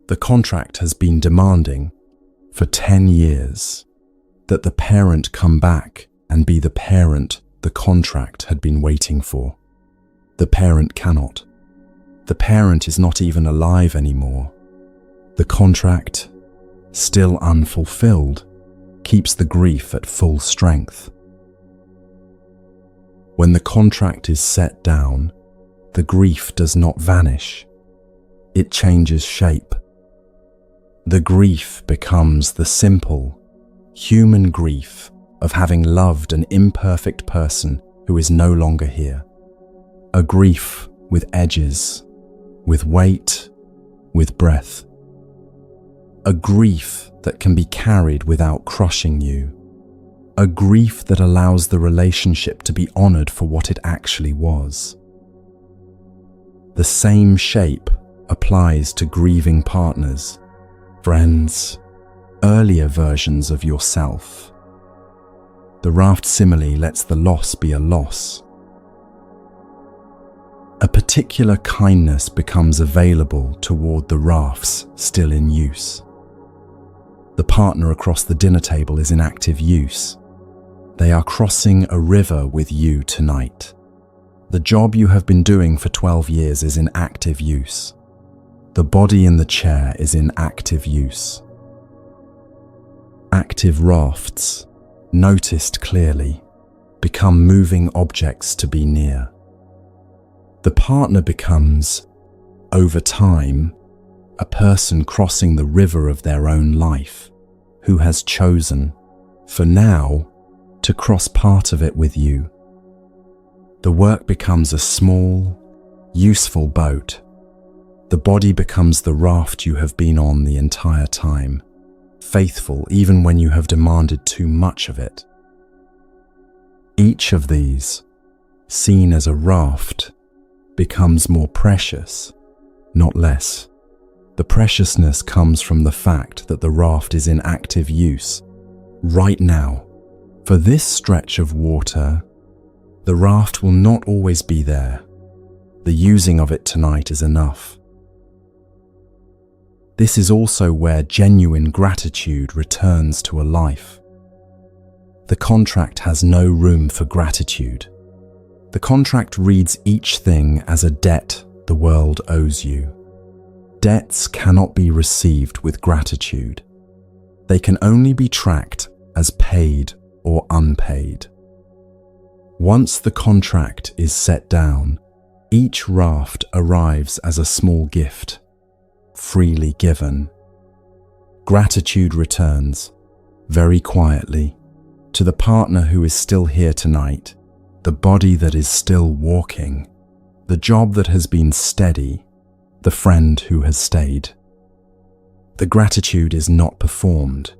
The contract has been demanding, for 10 years, that the parent come back and be the parent the contract had been waiting for. The parent cannot. The parent is not even alive anymore. The contract, still unfulfilled, keeps the grief at full strength. When the contract is set down, the grief does not vanish. It changes shape. The grief becomes the simple, human grief of having loved an imperfect person who is no longer here. A grief with edges, with weight, with breath. A grief that can be carried without crushing you. A grief that allows the relationship to be honored for what it actually was. The same shape applies to grieving partners, friends, earlier versions of yourself. The raft simile lets the loss be a loss. A particular kindness becomes available toward the rafts still in use. The partner across the dinner table is in active use. They are crossing a river with you tonight. The job you have been doing for 12 years is in active use. The body in the chair is in active use. Active rafts, noticed clearly, become moving objects to be near. The partner becomes, over time, a person crossing the river of their own life, who has chosen, for now, to cross part of it with you. The work becomes a small, useful boat. The body becomes the raft you have been on the entire time, faithful even when you have demanded too much of it. Each of these, seen as a raft, becomes more precious, not less. The preciousness comes from the fact that the raft is in active use, right now. For this stretch of water, the raft will not always be there. The using of it tonight is enough. This is also where genuine gratitude returns to a life. The contract has no room for gratitude. The contract reads each thing as a debt the world owes you. Debts cannot be received with gratitude. They can only be tracked as paid or unpaid. Once the contract is set down, each raft arrives as a small gift, freely given. Gratitude returns, very quietly, to the partner who is still here tonight, the body that is still walking, the job that has been steady, the friend who has stayed. The gratitude is not performed.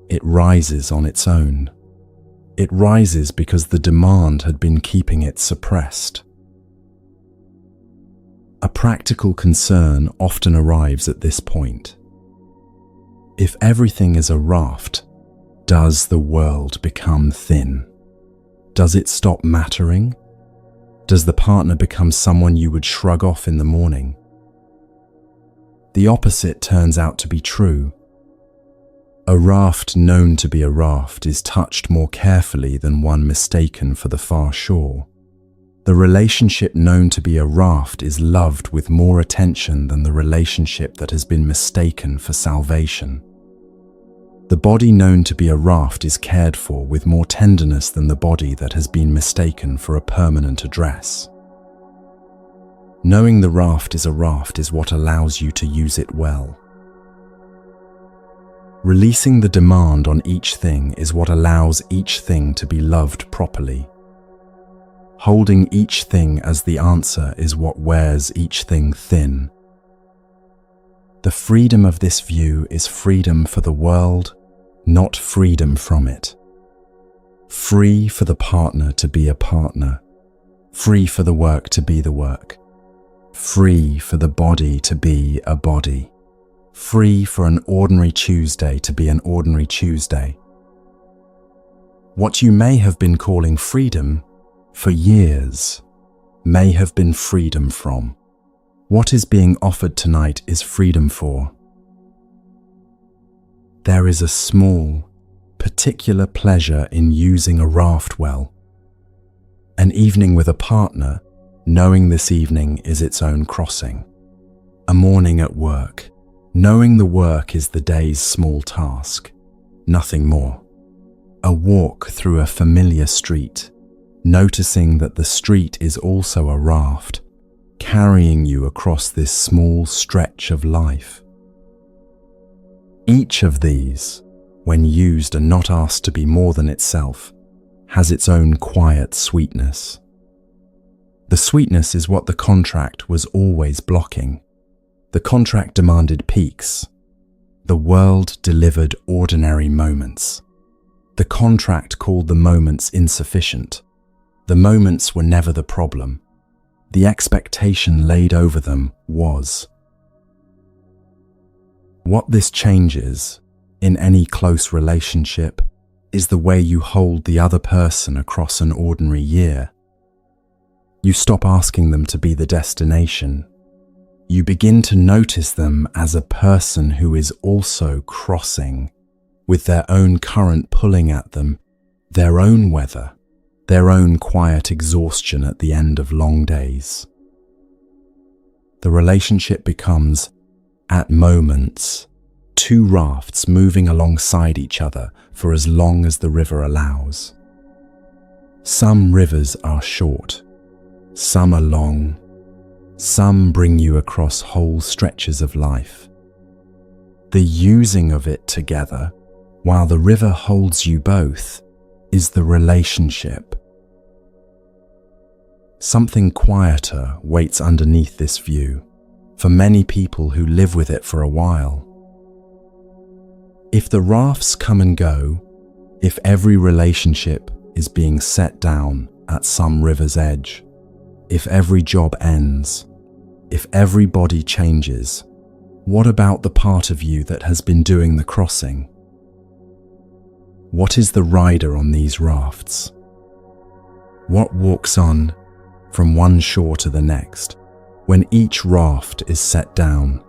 It rises on its own. It rises because the demand had been keeping it suppressed. A practical concern often arrives at this point. If everything is a raft, does the world become thin? Does it stop mattering? Does the partner become someone you would shrug off in the morning? The opposite turns out to be true. A raft known to be a raft is touched more carefully than one mistaken for the far shore. The relationship known to be a raft is loved with more attention than the relationship that has been mistaken for salvation. The body known to be a raft is cared for with more tenderness than the body that has been mistaken for a permanent address. Knowing the raft is a raft is what allows you to use it well. Releasing the demand on each thing is what allows each thing to be loved properly. Holding each thing as the answer is what wears each thing thin. The freedom of this view is freedom for the world, not freedom from it. Free for the partner to be a partner. Free for the work to be the work. Free for the body to be a body. Free for an ordinary Tuesday to be an ordinary Tuesday. What you may have been calling freedom for years may have been freedom from. What is being offered tonight is freedom for. There is a small, particular pleasure in using a raft well. An evening with a partner, knowing this evening is its own crossing. A morning at work, knowing the work is the day's small task, nothing more. A walk through a familiar street, noticing that the street is also a raft, carrying you across this small stretch of life. Each of these, when used and not asked to be more than itself, has its own quiet sweetness. The sweetness is what the contract was always blocking. The contract demanded peaks. The world delivered ordinary moments. The contract called the moments insufficient. The moments were never the problem. The expectation laid over them was. What this changes in any close relationship is the way you hold the other person across an ordinary year. You stop asking them to be the destination. You begin to notice them as a person who is also crossing, with their own current pulling at them, their own weather, their own quiet exhaustion at the end of long days. The relationship becomes, at moments, two rafts moving alongside each other for as long as the river allows. Some rivers are short, some are long, some bring you across whole stretches of life. The using of it together, while the river holds you both, is the relationship. Something quieter waits underneath this view, for many people who live with it for a while. If the rafts come and go, if every relationship is being set down at some river's edge, if every job ends, if everybody changes, what about the part of you that has been doing the crossing? What is the rider on these rafts? What walks on from one shore to the next when each raft is set down?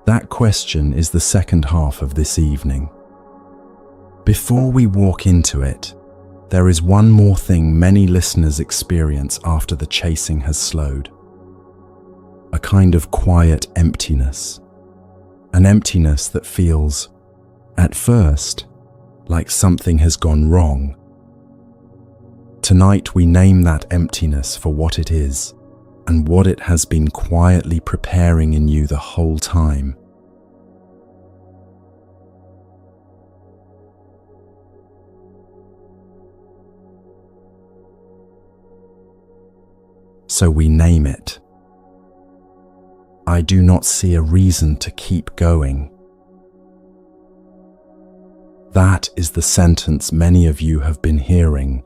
That question is the second half of this evening. Before we walk into it, there is one more thing many listeners experience after the chasing has slowed. A kind of quiet emptiness. An emptiness that feels, at first, like something has gone wrong. Tonight we name that emptiness for what it is and what it has been quietly preparing in you the whole time. So we name it. I do not see a reason to keep going. That is the sentence many of you have been hearing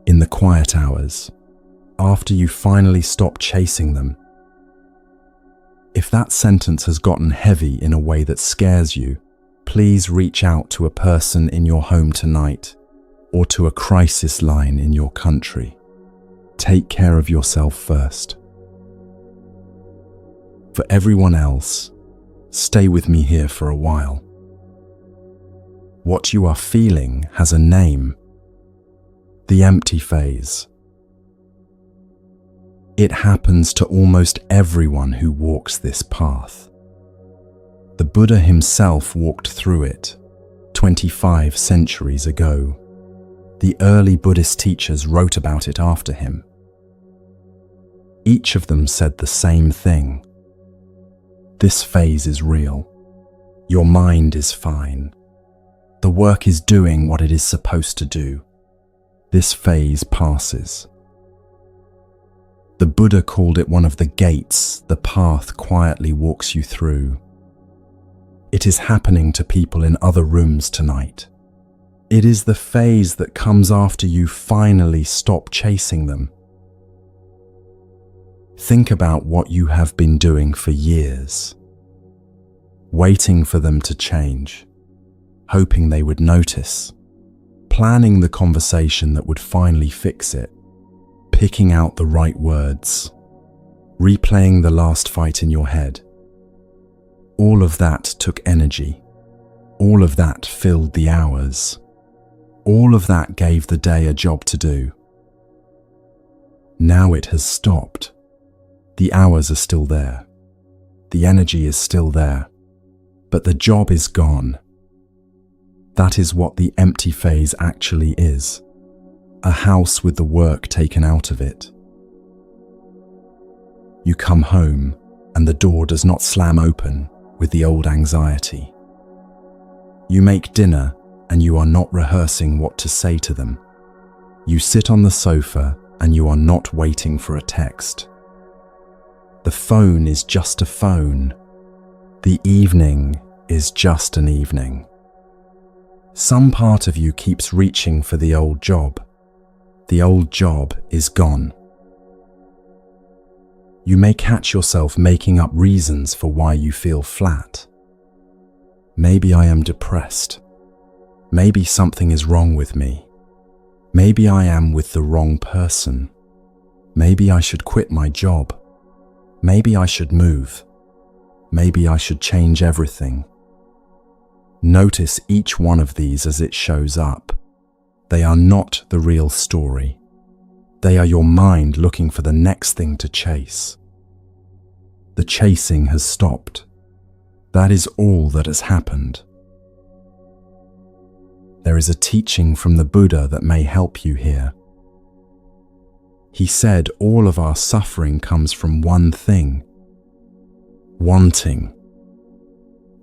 in the quiet hours, after you finally stop chasing them. If that sentence has gotten heavy in a way that scares you, please reach out to a person in your home tonight or to a crisis line in your country. Take care of yourself first. For everyone else, stay with me here for a while. What you are feeling has a name: the empty phase. It happens to almost everyone who walks this path. The Buddha himself walked through it 25 centuries ago. The early Buddhist teachers wrote about it after him. Each of them said the same thing. This phase is real. Your mind is fine. The work is doing what it is supposed to do. This phase passes. The Buddha called it one of the gates the path quietly walks you through. It is happening to people in other rooms tonight. It is the phase that comes after you finally stop chasing them. Think about what you have been doing for years, waiting for them to change, hoping they would notice, planning the conversation that would finally fix it, picking out the right words, replaying the last fight in your head. All of that took energy. All of that filled the hours. All of that gave the day a job to do. Now it has stopped. The hours are still there. The energy is still there. But the job is gone. That is what the empty phase actually is. A house with the work taken out of it. You come home and the door does not slam open with the old anxiety. You make dinner and you are not rehearsing what to say to them. You sit on the sofa and you are not waiting for a text. The phone is just a phone. The evening is just an evening. Some part of you keeps reaching for the old job. The old job is gone. You may catch yourself making up reasons for why you feel flat. Maybe I am depressed. Maybe something is wrong with me. Maybe I am with the wrong person. Maybe I should quit my job. Maybe I should move. Maybe I should change everything. Notice each one of these as it shows up. They are not the real story. They are your mind looking for the next thing to chase. The chasing has stopped. That is all that has happened. There is a teaching from the Buddha that may help you here. He said all of our suffering comes from one thing: wanting.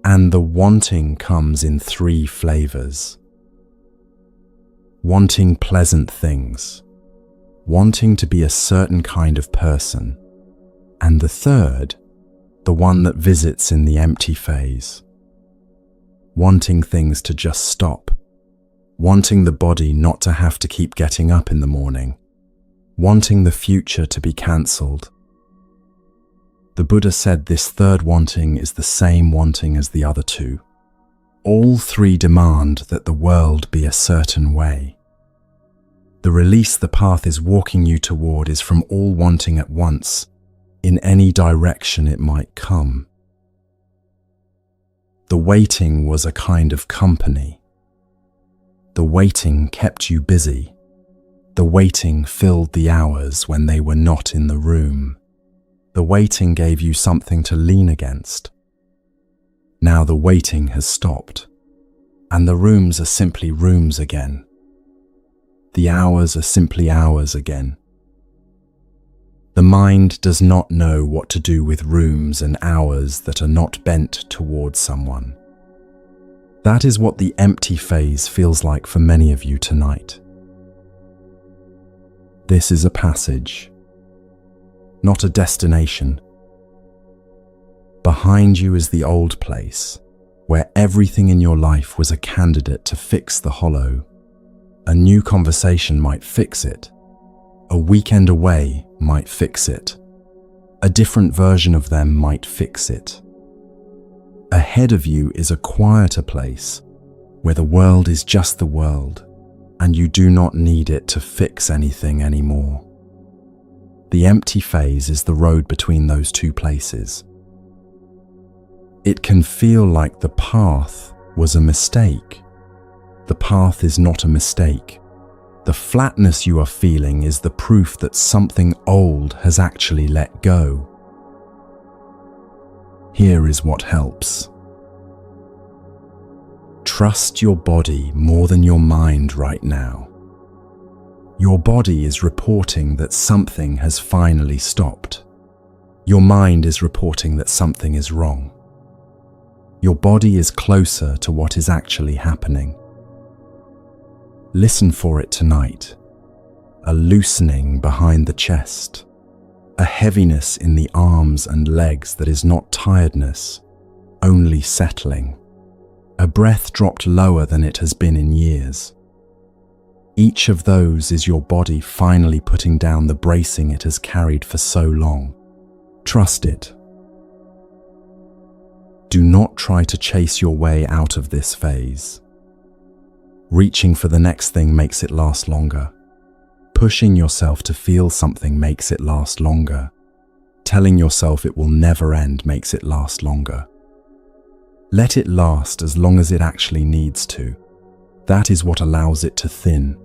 And the wanting comes in 3 flavors. Wanting pleasant things, wanting to be a certain kind of person, and the third, the one that visits in the empty phase. Wanting things to just stop, wanting the body not to have to keep getting up in the morning, wanting the future to be cancelled. The Buddha said this third wanting is the same wanting as the other 2. All 3 demand that the world be a certain way. The release the path is walking you toward is from all wanting at once, in any direction it might come. The waiting was a kind of company. The waiting kept you busy. The waiting filled the hours when they were not in the room. The waiting gave you something to lean against. Now the waiting has stopped, and the rooms are simply rooms again. The hours are simply hours again. The mind does not know what to do with rooms and hours that are not bent towards someone. That is what the empty phase feels like for many of you tonight. This is a passage, not a destination. Behind you is the old place, where everything in your life was a candidate to fix the hollow. A new conversation might fix it. A weekend away might fix it. A different version of them might fix it. Ahead of you is a quieter place, where the world is just the world, and you do not need it to fix anything anymore. The empty phase is the road between those 2 places. It can feel like the path was a mistake. The path is not a mistake. The flatness you are feeling is the proof that something old has actually let go. Here is what helps. Trust your body more than your mind right now. Your body is reporting that something has finally stopped. Your mind is reporting that something is wrong. Your body is closer to what is actually happening. Listen for it tonight. A loosening behind the chest. A heaviness in the arms and legs that is not tiredness, only settling. A breath dropped lower than it has been in years. Each of those is your body finally putting down the bracing it has carried for so long. Trust it. Do not try to chase your way out of this phase. Reaching for the next thing makes it last longer. Pushing yourself to feel something makes it last longer. Telling yourself it will never end makes it last longer. Let it last as long as it actually needs to. That is what allows it to thin.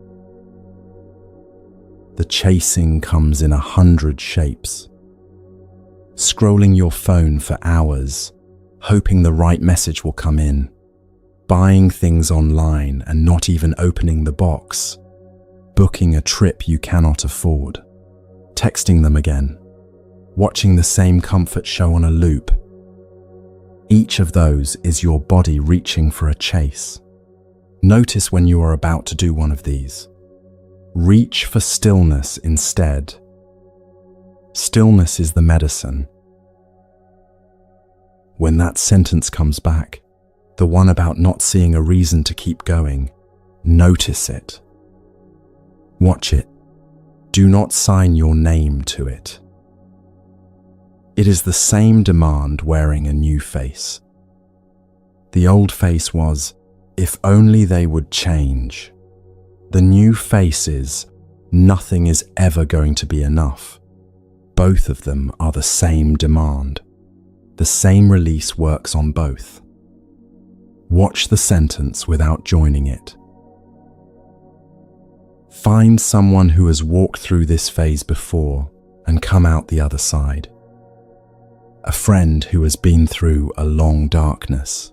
The chasing comes in 100 shapes. Scrolling your phone for hours, hoping the right message will come in. Buying things online and not even opening the box. Booking a trip you cannot afford. Texting them again. Watching the same comfort show on a loop. Each of those is your body reaching for a chase. Notice when you are about to do one of these. Reach for stillness instead. Stillness is the medicine. When that sentence comes back, the one about not seeing a reason to keep going, notice it. Watch it. Do not sign your name to it. It is the same demand wearing a new face. The old face was, if only they would change. The new face is, nothing is ever going to be enough. Both of them are the same demand. The same release works on both. Watch the sentence without joining it. Find someone who has walked through this phase before and come out the other side. A friend who has been through a long darkness.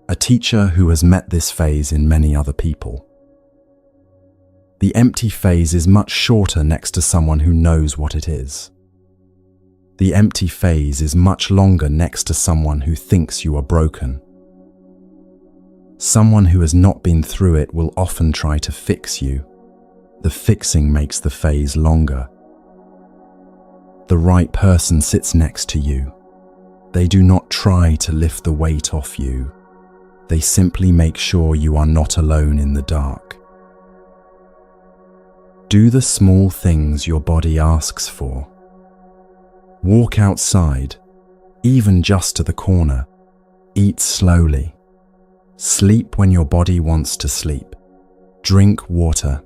A teacher who has met this phase in many other people. The empty phase is much shorter next to someone who knows what it is. The empty phase is much longer next to someone who thinks you are broken. Someone who has not been through it will often try to fix you. The fixing makes the phase longer. The right person sits next to you. They do not try to lift the weight off you. They simply make sure you are not alone in the dark. Do the small things your body asks for. Walk outside, even just to the corner. Eat slowly. Sleep when your body wants to sleep. Drink water.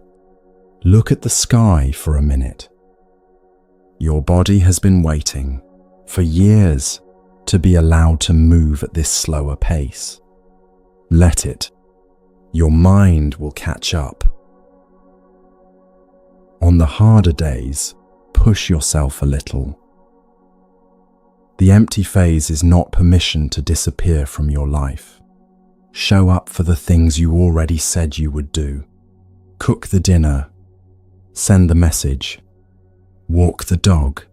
Look at the sky for a minute. Your body has been waiting for years to be allowed to move at this slower pace. Let it. Your mind will catch up. On the harder days, push yourself a little. The empty phase is not permission to disappear from your life. Show up for the things you already said you would do. Cook the dinner. Send the message. Walk the dog.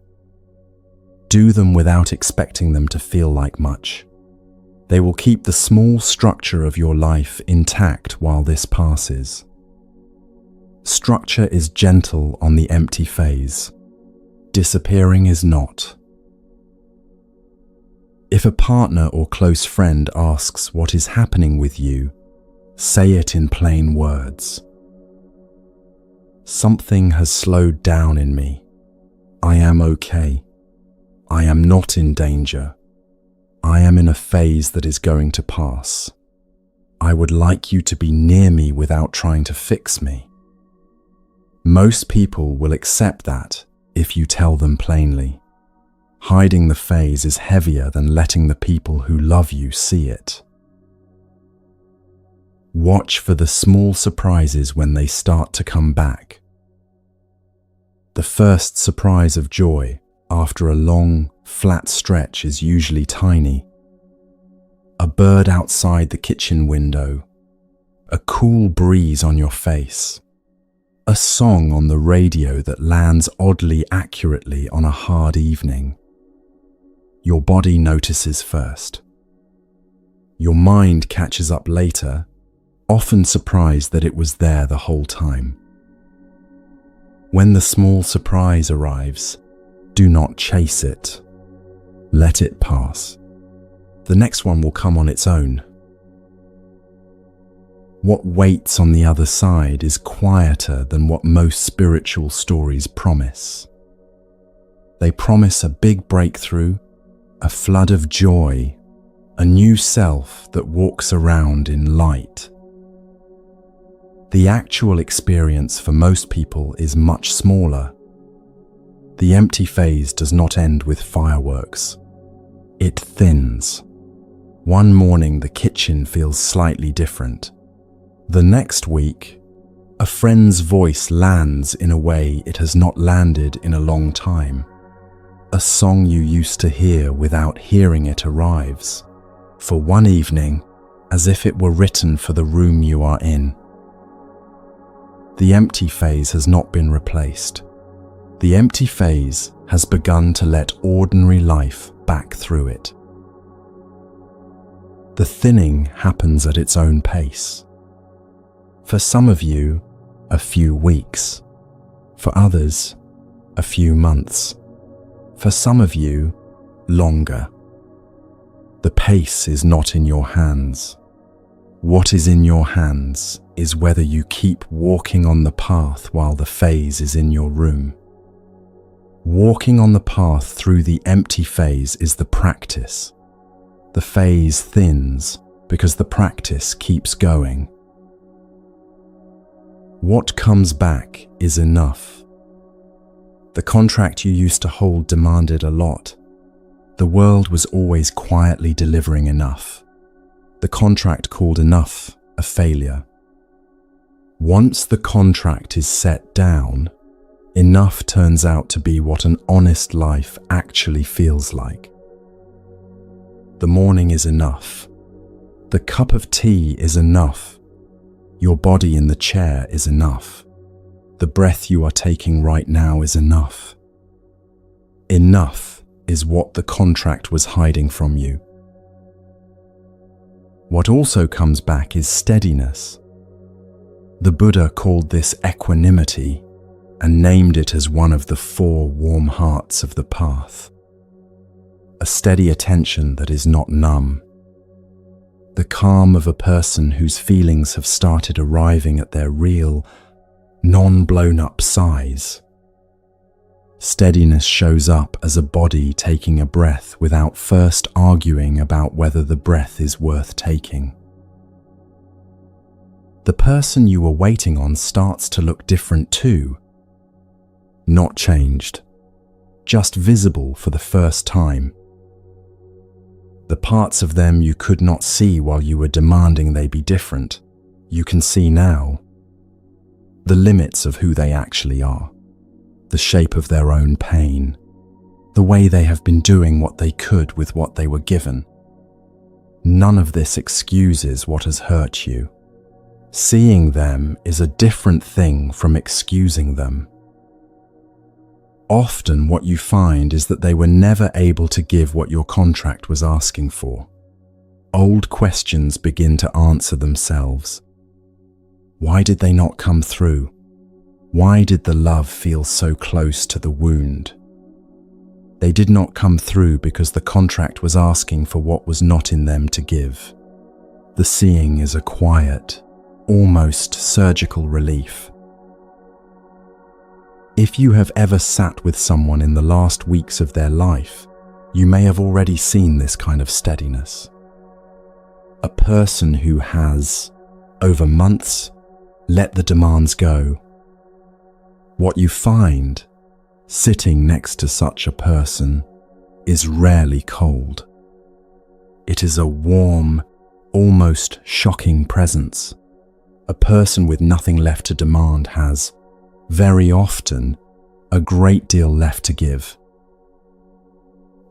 Do them without expecting them to feel like much. They will keep the small structure of your life intact while this passes. Structure is gentle on the empty phase. Disappearing is not. If a partner or close friend asks what is happening with you, say it in plain words. Something has slowed down in me. I am okay. I am not in danger. I am in a phase that is going to pass. I would like you to be near me without trying to fix me. Most people will accept that if you tell them plainly. Hiding the phase is heavier than letting the people who love you see it. Watch for the small surprises when they start to come back. The first surprise of joy after a long, flat stretch is usually tiny. A bird outside the kitchen window, a cool breeze on your face, a song on the radio that lands oddly accurately on a hard evening. Your body notices first. Your mind catches up later, often surprised that it was there the whole time. When the small surprise arrives, do not chase it. Let it pass. The next one will come on its own. What waits on the other side is quieter than what most spiritual stories promise. They promise a big breakthrough, a flood of joy, a new self that walks around in light. The actual experience for most people is much smaller. The empty phase does not end with fireworks. It thins. One morning the kitchen feels slightly different. The next week, a friend's voice lands in a way it has not landed in a long time. A song you used to hear without hearing it arrives, for one evening, as if it were written for the room you are in. The empty phase has not been replaced. The empty phase has begun to let ordinary life back through it. The thinning happens at its own pace. For some of you, a few weeks. For others, a few months. For some of you, longer. The pace is not in your hands. What is in your hands is whether you keep walking on the path while the phase is in your room. Walking on the path through the empty phase is the practice. The phase thins because the practice keeps going. What comes back is enough. The contract you used to hold demanded a lot. The world was always quietly delivering enough. The contract called enough a failure. Once the contract is set down, enough turns out to be what an honest life actually feels like. The morning is enough. The cup of tea is enough. Your body in the chair is enough. The breath you are taking right now is enough. Enough is what the contract was hiding from you. What also comes back is steadiness. The Buddha called this equanimity and named it as one of the 4 warm hearts of the path. A steady attention that is not numb. The calm of a person whose feelings have started arriving at their real, non-blown-up size. Steadiness shows up as a body taking a breath without first arguing about whether the breath is worth taking. The person you were waiting on starts to look different too. Not changed, just visible for the first time. The parts of them you could not see while you were demanding they be different, you can see now. The limits of who they actually are, the shape of their own pain, the way they have been doing what they could with what they were given. None of this excuses what has hurt you. Seeing them is a different thing from excusing them. Often what you find is that they were never able to give what your contract was asking for. Old questions begin to answer themselves. Why did they not come through? Why did the love feel so close to the wound? They did not come through because the contract was asking for what was not in them to give. The seeing is a quiet, almost surgical relief. If you have ever sat with someone in the last weeks of their life, you may have already seen this kind of steadiness. A person who has, over months, let the demands go. What you find, sitting next to such a person, is rarely cold. It is a warm, almost shocking presence. A person with nothing left to demand has, very often, a great deal left to give.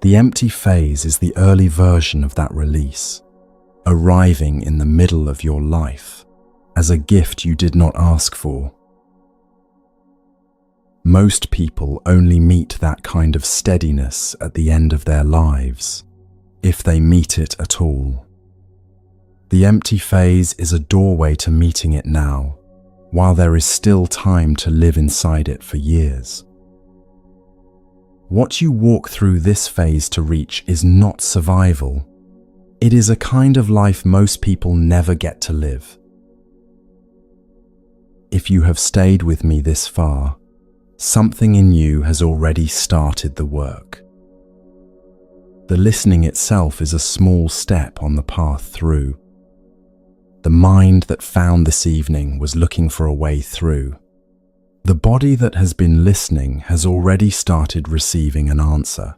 The empty phase is the early version of that release, arriving in the middle of your life as a gift you did not ask for. Most people only meet that kind of steadiness at the end of their lives, if they meet it at all. The empty phase is a doorway to meeting it now, while there is still time to live inside it for years. What you walk through this phase to reach is not survival. It is a kind of life most people never get to live. If you have stayed with me this far, something in you has already started the work. The listening itself is a small step on the path through. The mind that found this evening was looking for a way through. The body that has been listening has already started receiving an answer.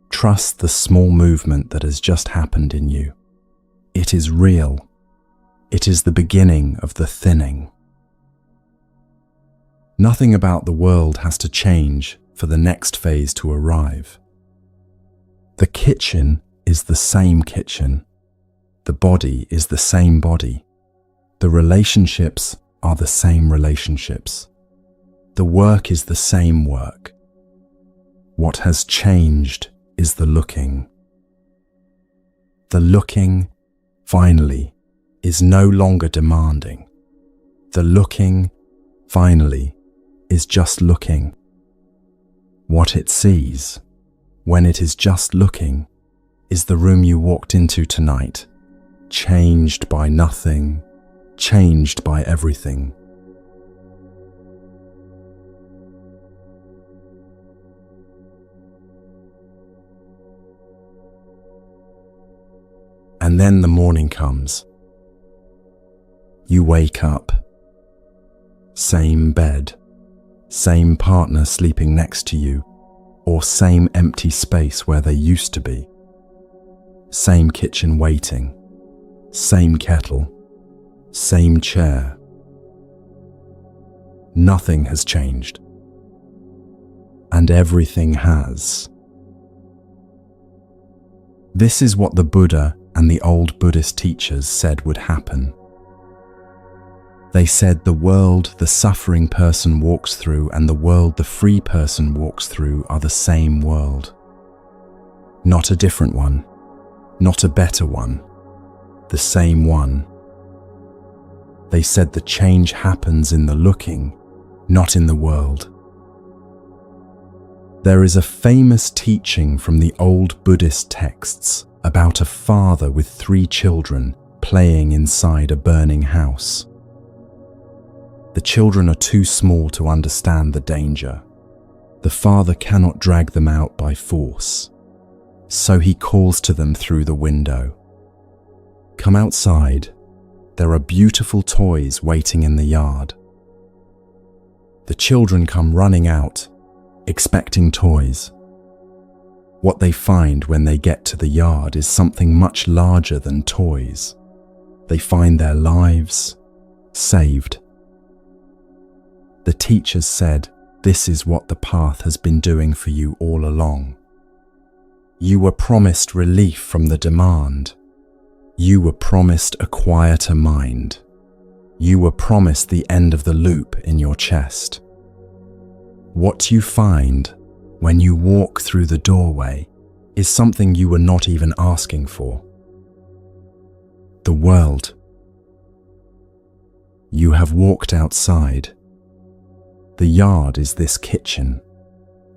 Trust the small movement that has just happened in you. It is real. It is the beginning of the thinning. Nothing about the world has to change for the next phase to arrive. The kitchen is the same kitchen. The body is the same body. The relationships are the same relationships. The work is the same work. What has changed is the looking. The looking, finally, is no longer demanding. The looking, finally, is just looking. What it sees, when it is just looking, is the room you walked into tonight, changed by nothing, changed by everything. then the morning comes. You wake up. Same bed, same partner sleeping next to you, or same empty space where they used to be. Same kitchen waiting, same kettle, same chair. Nothing has changed. And everything has. This is what the Buddha and the old Buddhist teachers said would happen. They said the world the suffering person walks through and the world the free person walks through are the same world. Not a different one, not a better one, the same one. They said the change happens in the looking, not in the world. There is a famous teaching from the old Buddhist texts about a father with 3 children playing inside a burning house. The children are too small to understand the danger. The father cannot drag them out by force. So he calls to them through the window. Come outside. There are beautiful toys waiting in the yard. The children come running out, expecting toys. What they find when they get to the yard is something much larger than toys. They find their lives saved. The teachers said, this is what the path has been doing for you all along. You were promised relief from the demand. You were promised a quieter mind. You were promised the end of the loop in your chest. What you find when you walk through the doorway is something you were not even asking for. The world. You have walked outside. The yard is this kitchen.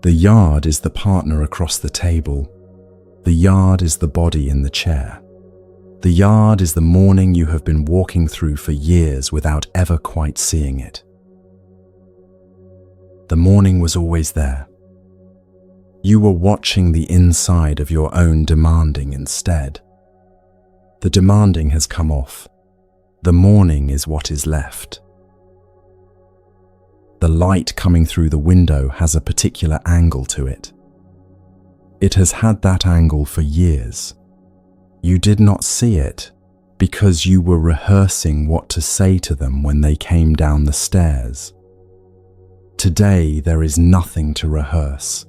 The yard is the partner across the table. The yard is the body in the chair. The yard is the morning you have been walking through for years without ever quite seeing it. The morning was always there. You were watching the inside of your own demanding instead. The demanding has come off. The morning is what is left. The light coming through the window has a particular angle to it. It has had that angle for years. You did not see it because you were rehearsing what to say to them when they came down the stairs. Today there is nothing to rehearse.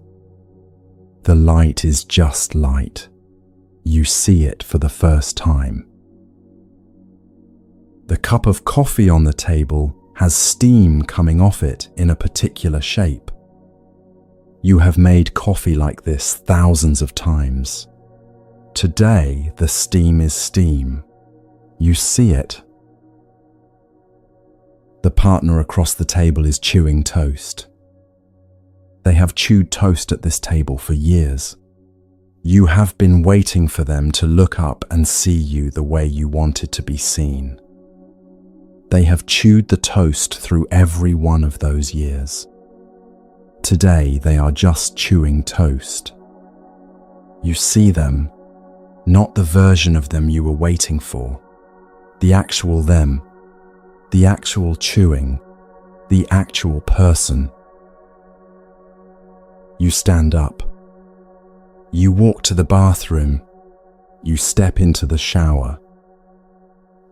The light is just light. You see it for the first time. The cup of coffee on the table has steam coming off it in a particular shape. You have made coffee like this thousands of times. Today, the steam is steam. You see it. The partner across the table is chewing toast. They have chewed toast at this table for years. You have been waiting for them to look up and see you the way you wanted to be seen. They have chewed the toast through every one of those years. Today they are just chewing toast. You see them, not the version of them you were waiting for, the actual them, the actual chewing, the actual person. You stand up. You walk to the bathroom. You step into the shower.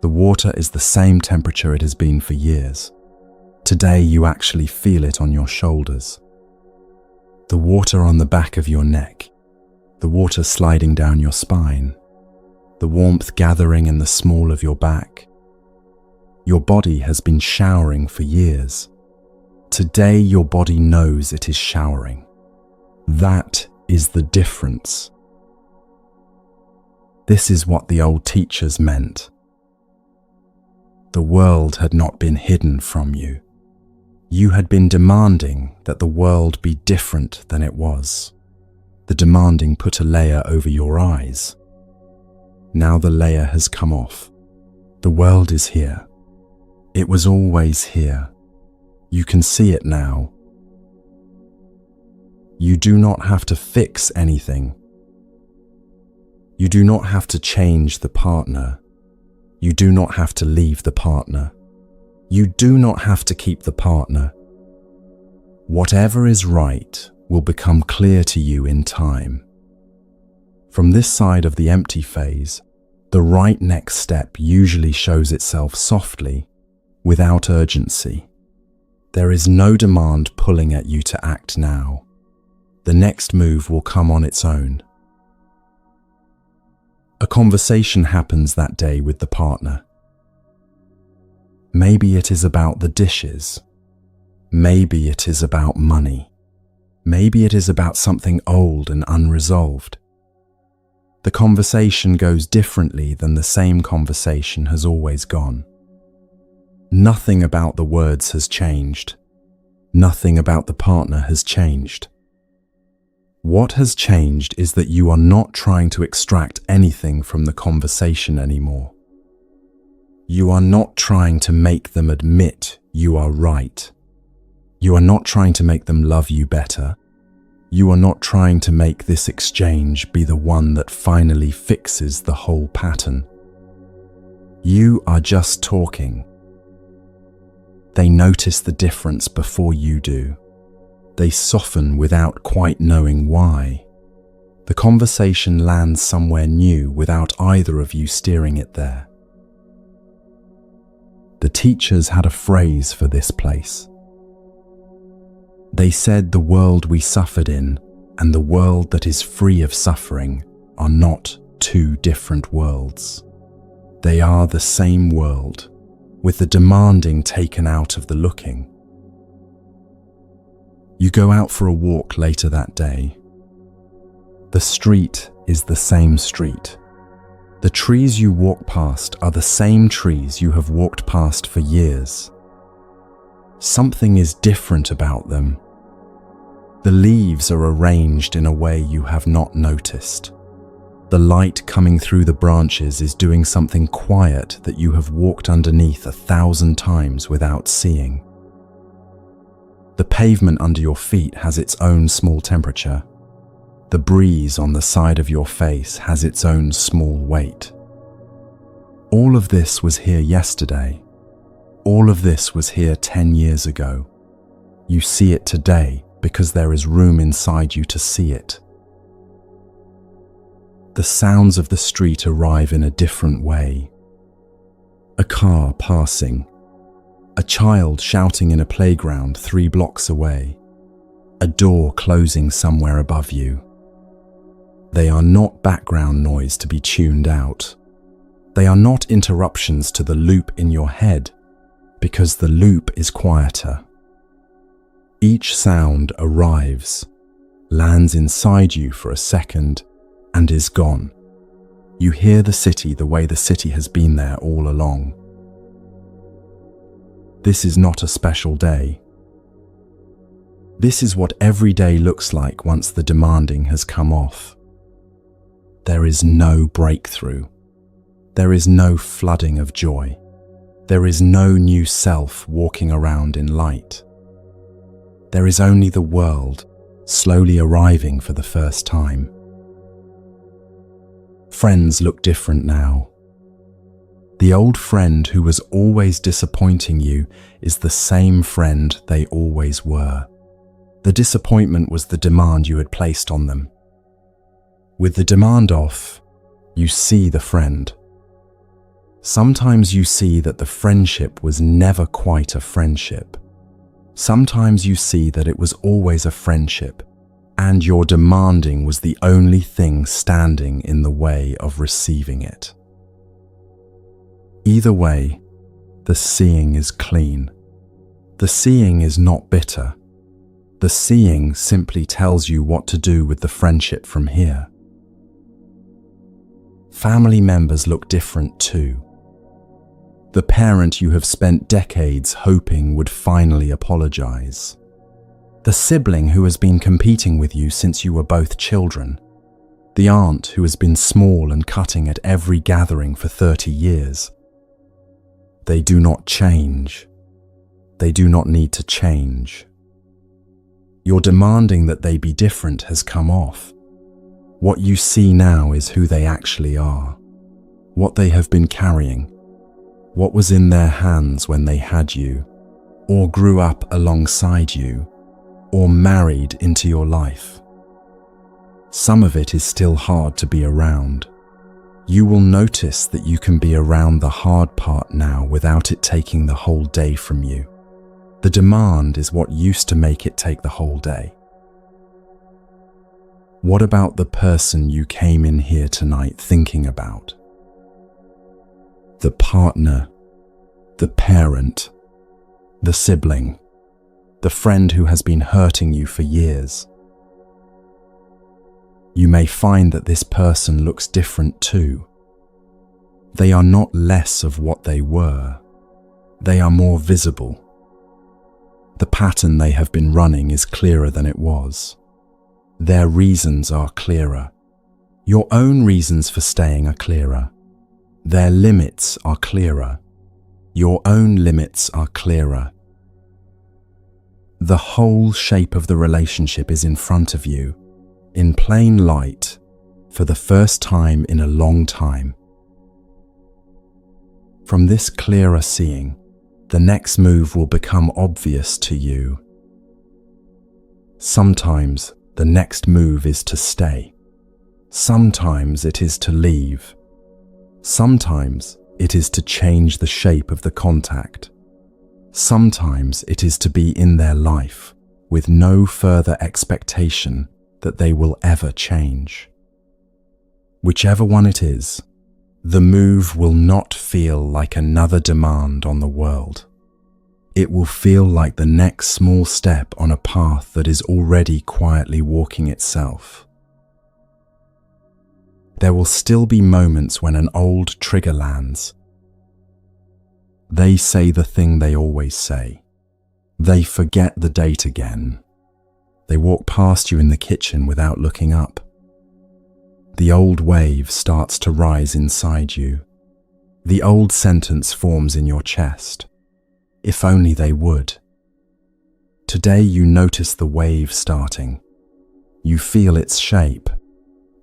The water is the same temperature it has been for years. Today you actually feel it on your shoulders. The water on the back of your neck. The water sliding down your spine. The warmth gathering in the small of your back. Your body has been showering for years. Today your body knows it is showering. That is the difference. This is what the old teachers meant. The world had not been hidden from you. You had been demanding that the world be different than it was. The demanding put a layer over your eyes. Now the layer has come off. The world is here. It was always here. You can see it now. You do not have to fix anything. You do not have to change the partner. You do not have to leave the partner. You do not have to keep the partner. Whatever is right will become clear to you in time. From this side of the empty phase, the right next step usually shows itself softly, without urgency. There is no demand pulling at you to act now. The next move will come on its own. A conversation happens that day with the partner. Maybe it is about the dishes. Maybe it is about money. Maybe it is about something old and unresolved. The conversation goes differently than the same conversation has always gone. Nothing about the words has changed. Nothing about the partner has changed. What has changed is that you are not trying to extract anything from the conversation anymore. You are not trying to make them admit you are right. You are not trying to make them love you better. You are not trying to make this exchange be the one that finally fixes the whole pattern. You are just talking. They notice the difference before you do. They soften without quite knowing why. The conversation lands somewhere new without either of you steering it there. The teachers had a phrase for this place. They said the world we suffered in and the world that is free of suffering are not two different worlds. They are the same world, with the demanding taken out of the looking. You go out for a walk later that day. The street is the same street. The trees you walk past are the same trees you have walked past for years. Something is different about them. The leaves are arranged in a way you have not noticed. The light coming through the branches is doing something quiet that you have walked underneath 1,000 times without seeing. The pavement under your feet has its own small temperature. The breeze on the side of your face has its own small weight. All of this was here yesterday. All of this was here 10 years ago. You see it today because there is room inside you to see it. The sounds of the street arrive in a different way. A car passing. A child shouting in a playground 3 blocks away. A door closing somewhere above you. They are not background noise to be tuned out. They are not interruptions to the loop in your head, because the loop is quieter. Each sound arrives, lands inside you for a second, and is gone. You hear the city the way the city has been there all along. This is not a special day. This is what every day looks like once the demanding has come off. There is no breakthrough. There is no flooding of joy. There is no new self walking around in light. There is only the world slowly arriving for the first time. Friends look different now. The old friend who was always disappointing you is the same friend they always were. The disappointment was the demand you had placed on them. With the demand off, you see the friend. Sometimes you see that the friendship was never quite a friendship. Sometimes you see that it was always a friendship, and your demanding was the only thing standing in the way of receiving it. Either way, the seeing is clean. The seeing is not bitter. The seeing simply tells you what to do with the friendship from here. Family members look different too. The parent you have spent decades hoping would finally apologize. The sibling who has been competing with you since you were both children. The aunt who has been small and cutting at every gathering for 30 years. They do not change. They do not need to change. Your demanding that they be different has come off. What you see now is who they actually are, what they have been carrying, what was in their hands when they had you, or grew up alongside you, or married into your life. Some of it is still hard to be around. You will notice that you can be around the hard part now without it taking the whole day from you. The demand is what used to make it take the whole day. What about the person you came in here tonight thinking about? The partner, the parent, the sibling, the friend who has been hurting you for years. You may find that this person looks different too. They are not less of what they were. They are more visible. The pattern they have been running is clearer than it was. Their reasons are clearer. Your own reasons for staying are clearer. Their limits are clearer. Your own limits are clearer. The whole shape of the relationship is in front of you, in plain light, for the first time in a long time. From this clearer seeing, the next move will become obvious to you. Sometimes the next move is to stay. Sometimes it is to leave. Sometimes it is to change the shape of the contact. Sometimes it is to be in their life with no further expectation that they will ever change. Whichever one it is, the move will not feel like another demand on the world. It will feel like the next small step on a path that is already quietly walking itself. There will still be moments when an old trigger lands. They say the thing they always say. They forget the date again. They walk past you in the kitchen without looking up. The old wave starts to rise inside you. The old sentence forms in your chest. If only they would. Today you notice the wave starting. You feel its shape.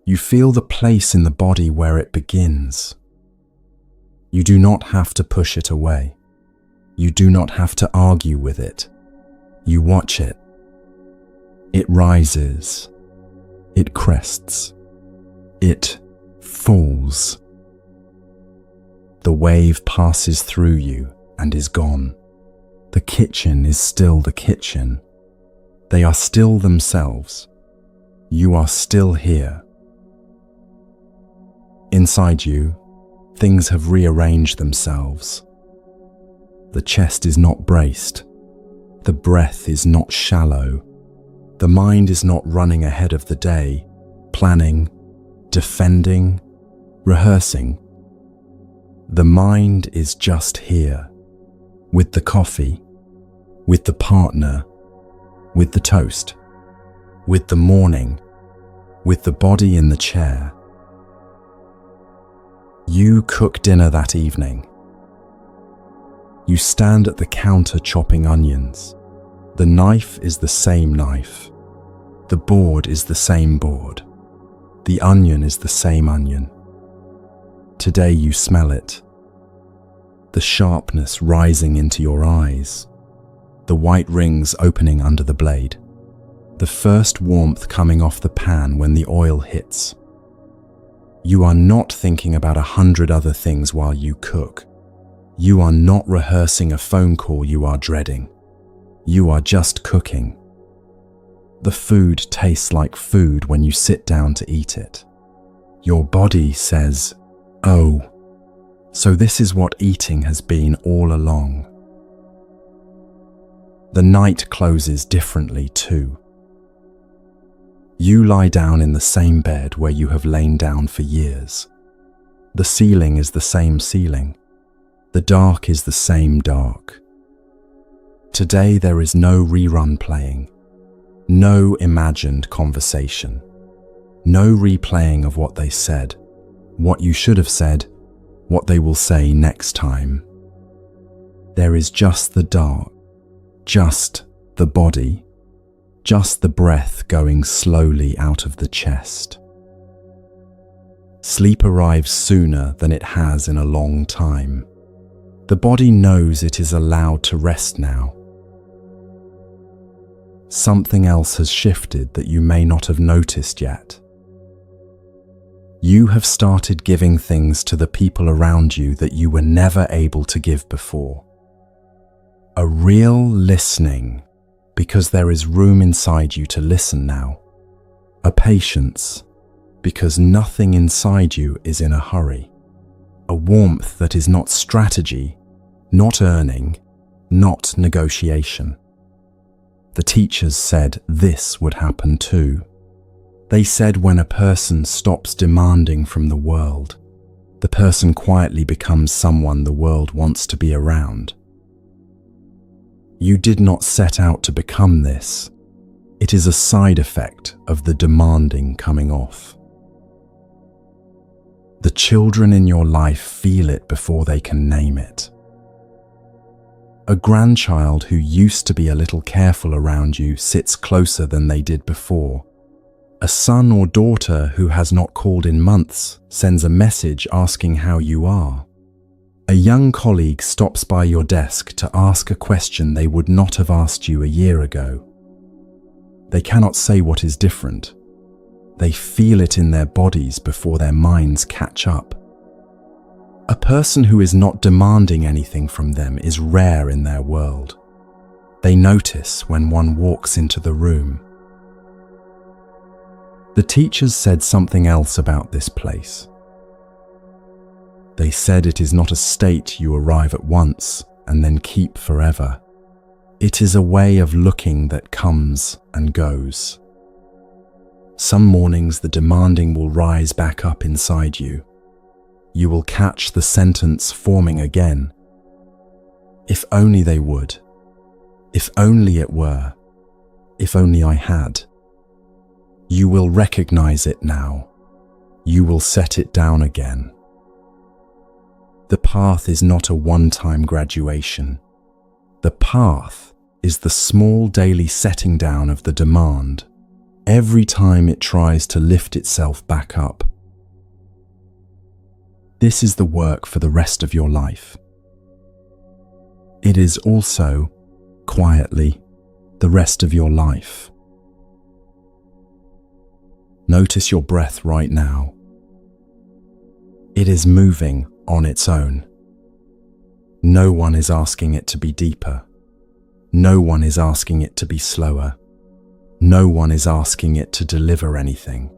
You feel the place in the body where it begins. You do not have to push it away. You do not have to argue with it. You watch it. It rises. It crests. It falls. The wave passes through you and is gone. The kitchen is still the kitchen. They are still themselves. You are still here. Inside you, things have rearranged themselves. The chest is not braced. The breath is not shallow. The mind is not running ahead of the day, planning, defending, rehearsing. The mind is just here, with the coffee, with the partner, with the toast, with the morning, with the body in the chair. You cook dinner that evening. You stand at the counter chopping onions. The knife is the same knife. The board is the same board. The onion is the same onion. Today you smell it. The sharpness rising into your eyes. The white rings opening under the blade. The first warmth coming off the pan when the oil hits. You are not thinking about 100 other things while you cook. You are not rehearsing a phone call you are dreading. You are just cooking. The food tastes like food when you sit down to eat it. Your body says, "Oh, so this is what eating has been all along." The night closes differently too. You lie down in the same bed where you have lain down for years. The ceiling is the same ceiling. The dark is the same dark. Today there is no rerun playing, no imagined conversation, no replaying of what they said, what you should have said, what they will say next time. There is just the dark, just the body, just the breath going slowly out of the chest. Sleep arrives sooner than it has in a long time. The body knows it is allowed to rest now. Something else has shifted that you may not have noticed yet. You have started giving things to the people around you that you were never able to give before. A real listening, because there is room inside you to listen now. A patience, because nothing inside you is in a hurry. A warmth that is not strategy, not earning, not negotiation. The teachers said this would happen too. They said when a person stops demanding from the world, the person quietly becomes someone the world wants to be around. You did not set out to become this. It is a side effect of the demanding coming off. The children in your life feel it before they can name it. A grandchild who used to be a little careful around you sits closer than they did before. A son or daughter who has not called in months sends a message asking how you are. A young colleague stops by your desk to ask a question they would not have asked you a year ago. They cannot say what is different. They feel it in their bodies before their minds catch up. A person who is not demanding anything from them is rare in their world. They notice when one walks into the room. The teachers said something else about this place. They said it is not a state you arrive at once and then keep forever. It is a way of looking that comes and goes. Some mornings the demanding will rise back up inside you. You will catch the sentence forming again. If only they would. If only it were. If only I had. You will recognize it now. You will set it down again. The path is not a one-time graduation. The path is the small daily setting down of the demand, every time it tries to lift itself back up. This is the work for the rest of your life. It is also, quietly, the rest of your life. Notice your breath right now. It is moving on its own. No one is asking it to be deeper. No one is asking it to be slower. No one is asking it to deliver anything.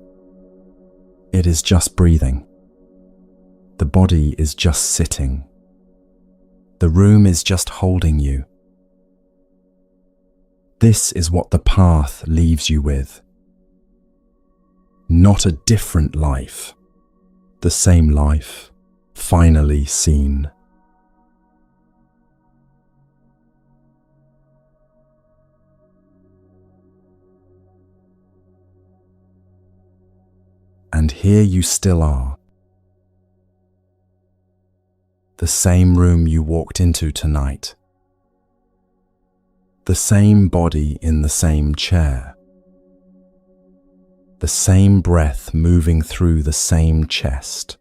It is just breathing. The body is just sitting. The room is just holding you. This is what the path leaves you with. Not a different life, the same life, finally seen. And here you still are. The same room you walked into tonight. The same body in the same chair. The same breath moving through the same chest.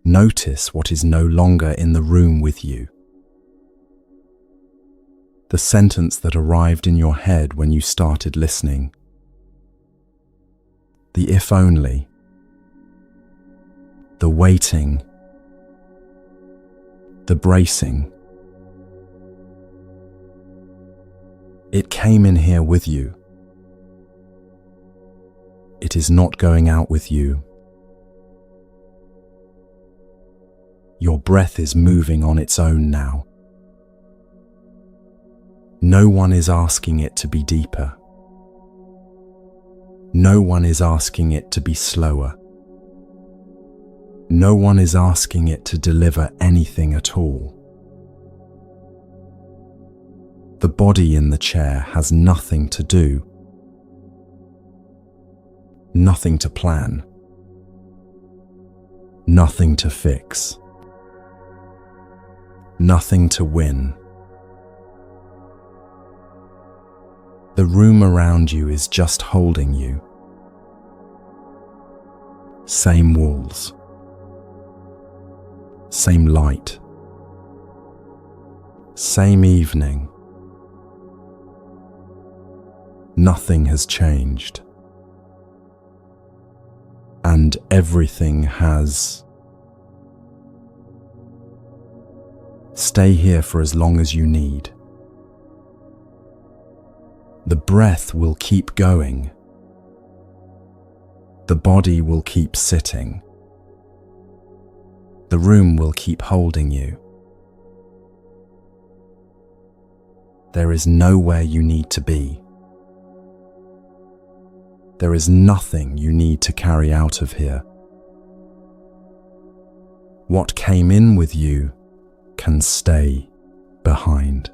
Notice what is no longer in the room with you. The sentence that arrived in your head when you started listening. The if only. The waiting. The bracing. It came in here with you. It is not going out with you. Your breath is moving on its own now. No one is asking it to be deeper. No one is asking it to be slower. No one is asking it to deliver anything at all. The body in the chair has nothing to do, nothing to plan, nothing to fix, nothing to win. The room around you is just holding you. Same walls. Same light. Same evening. Nothing has changed. And everything has. Stay here for as long as you need. The breath will keep going. The body will keep sitting. The room will keep holding you. There is nowhere you need to be. There is nothing you need to carry out of here. What came in with you can stay behind.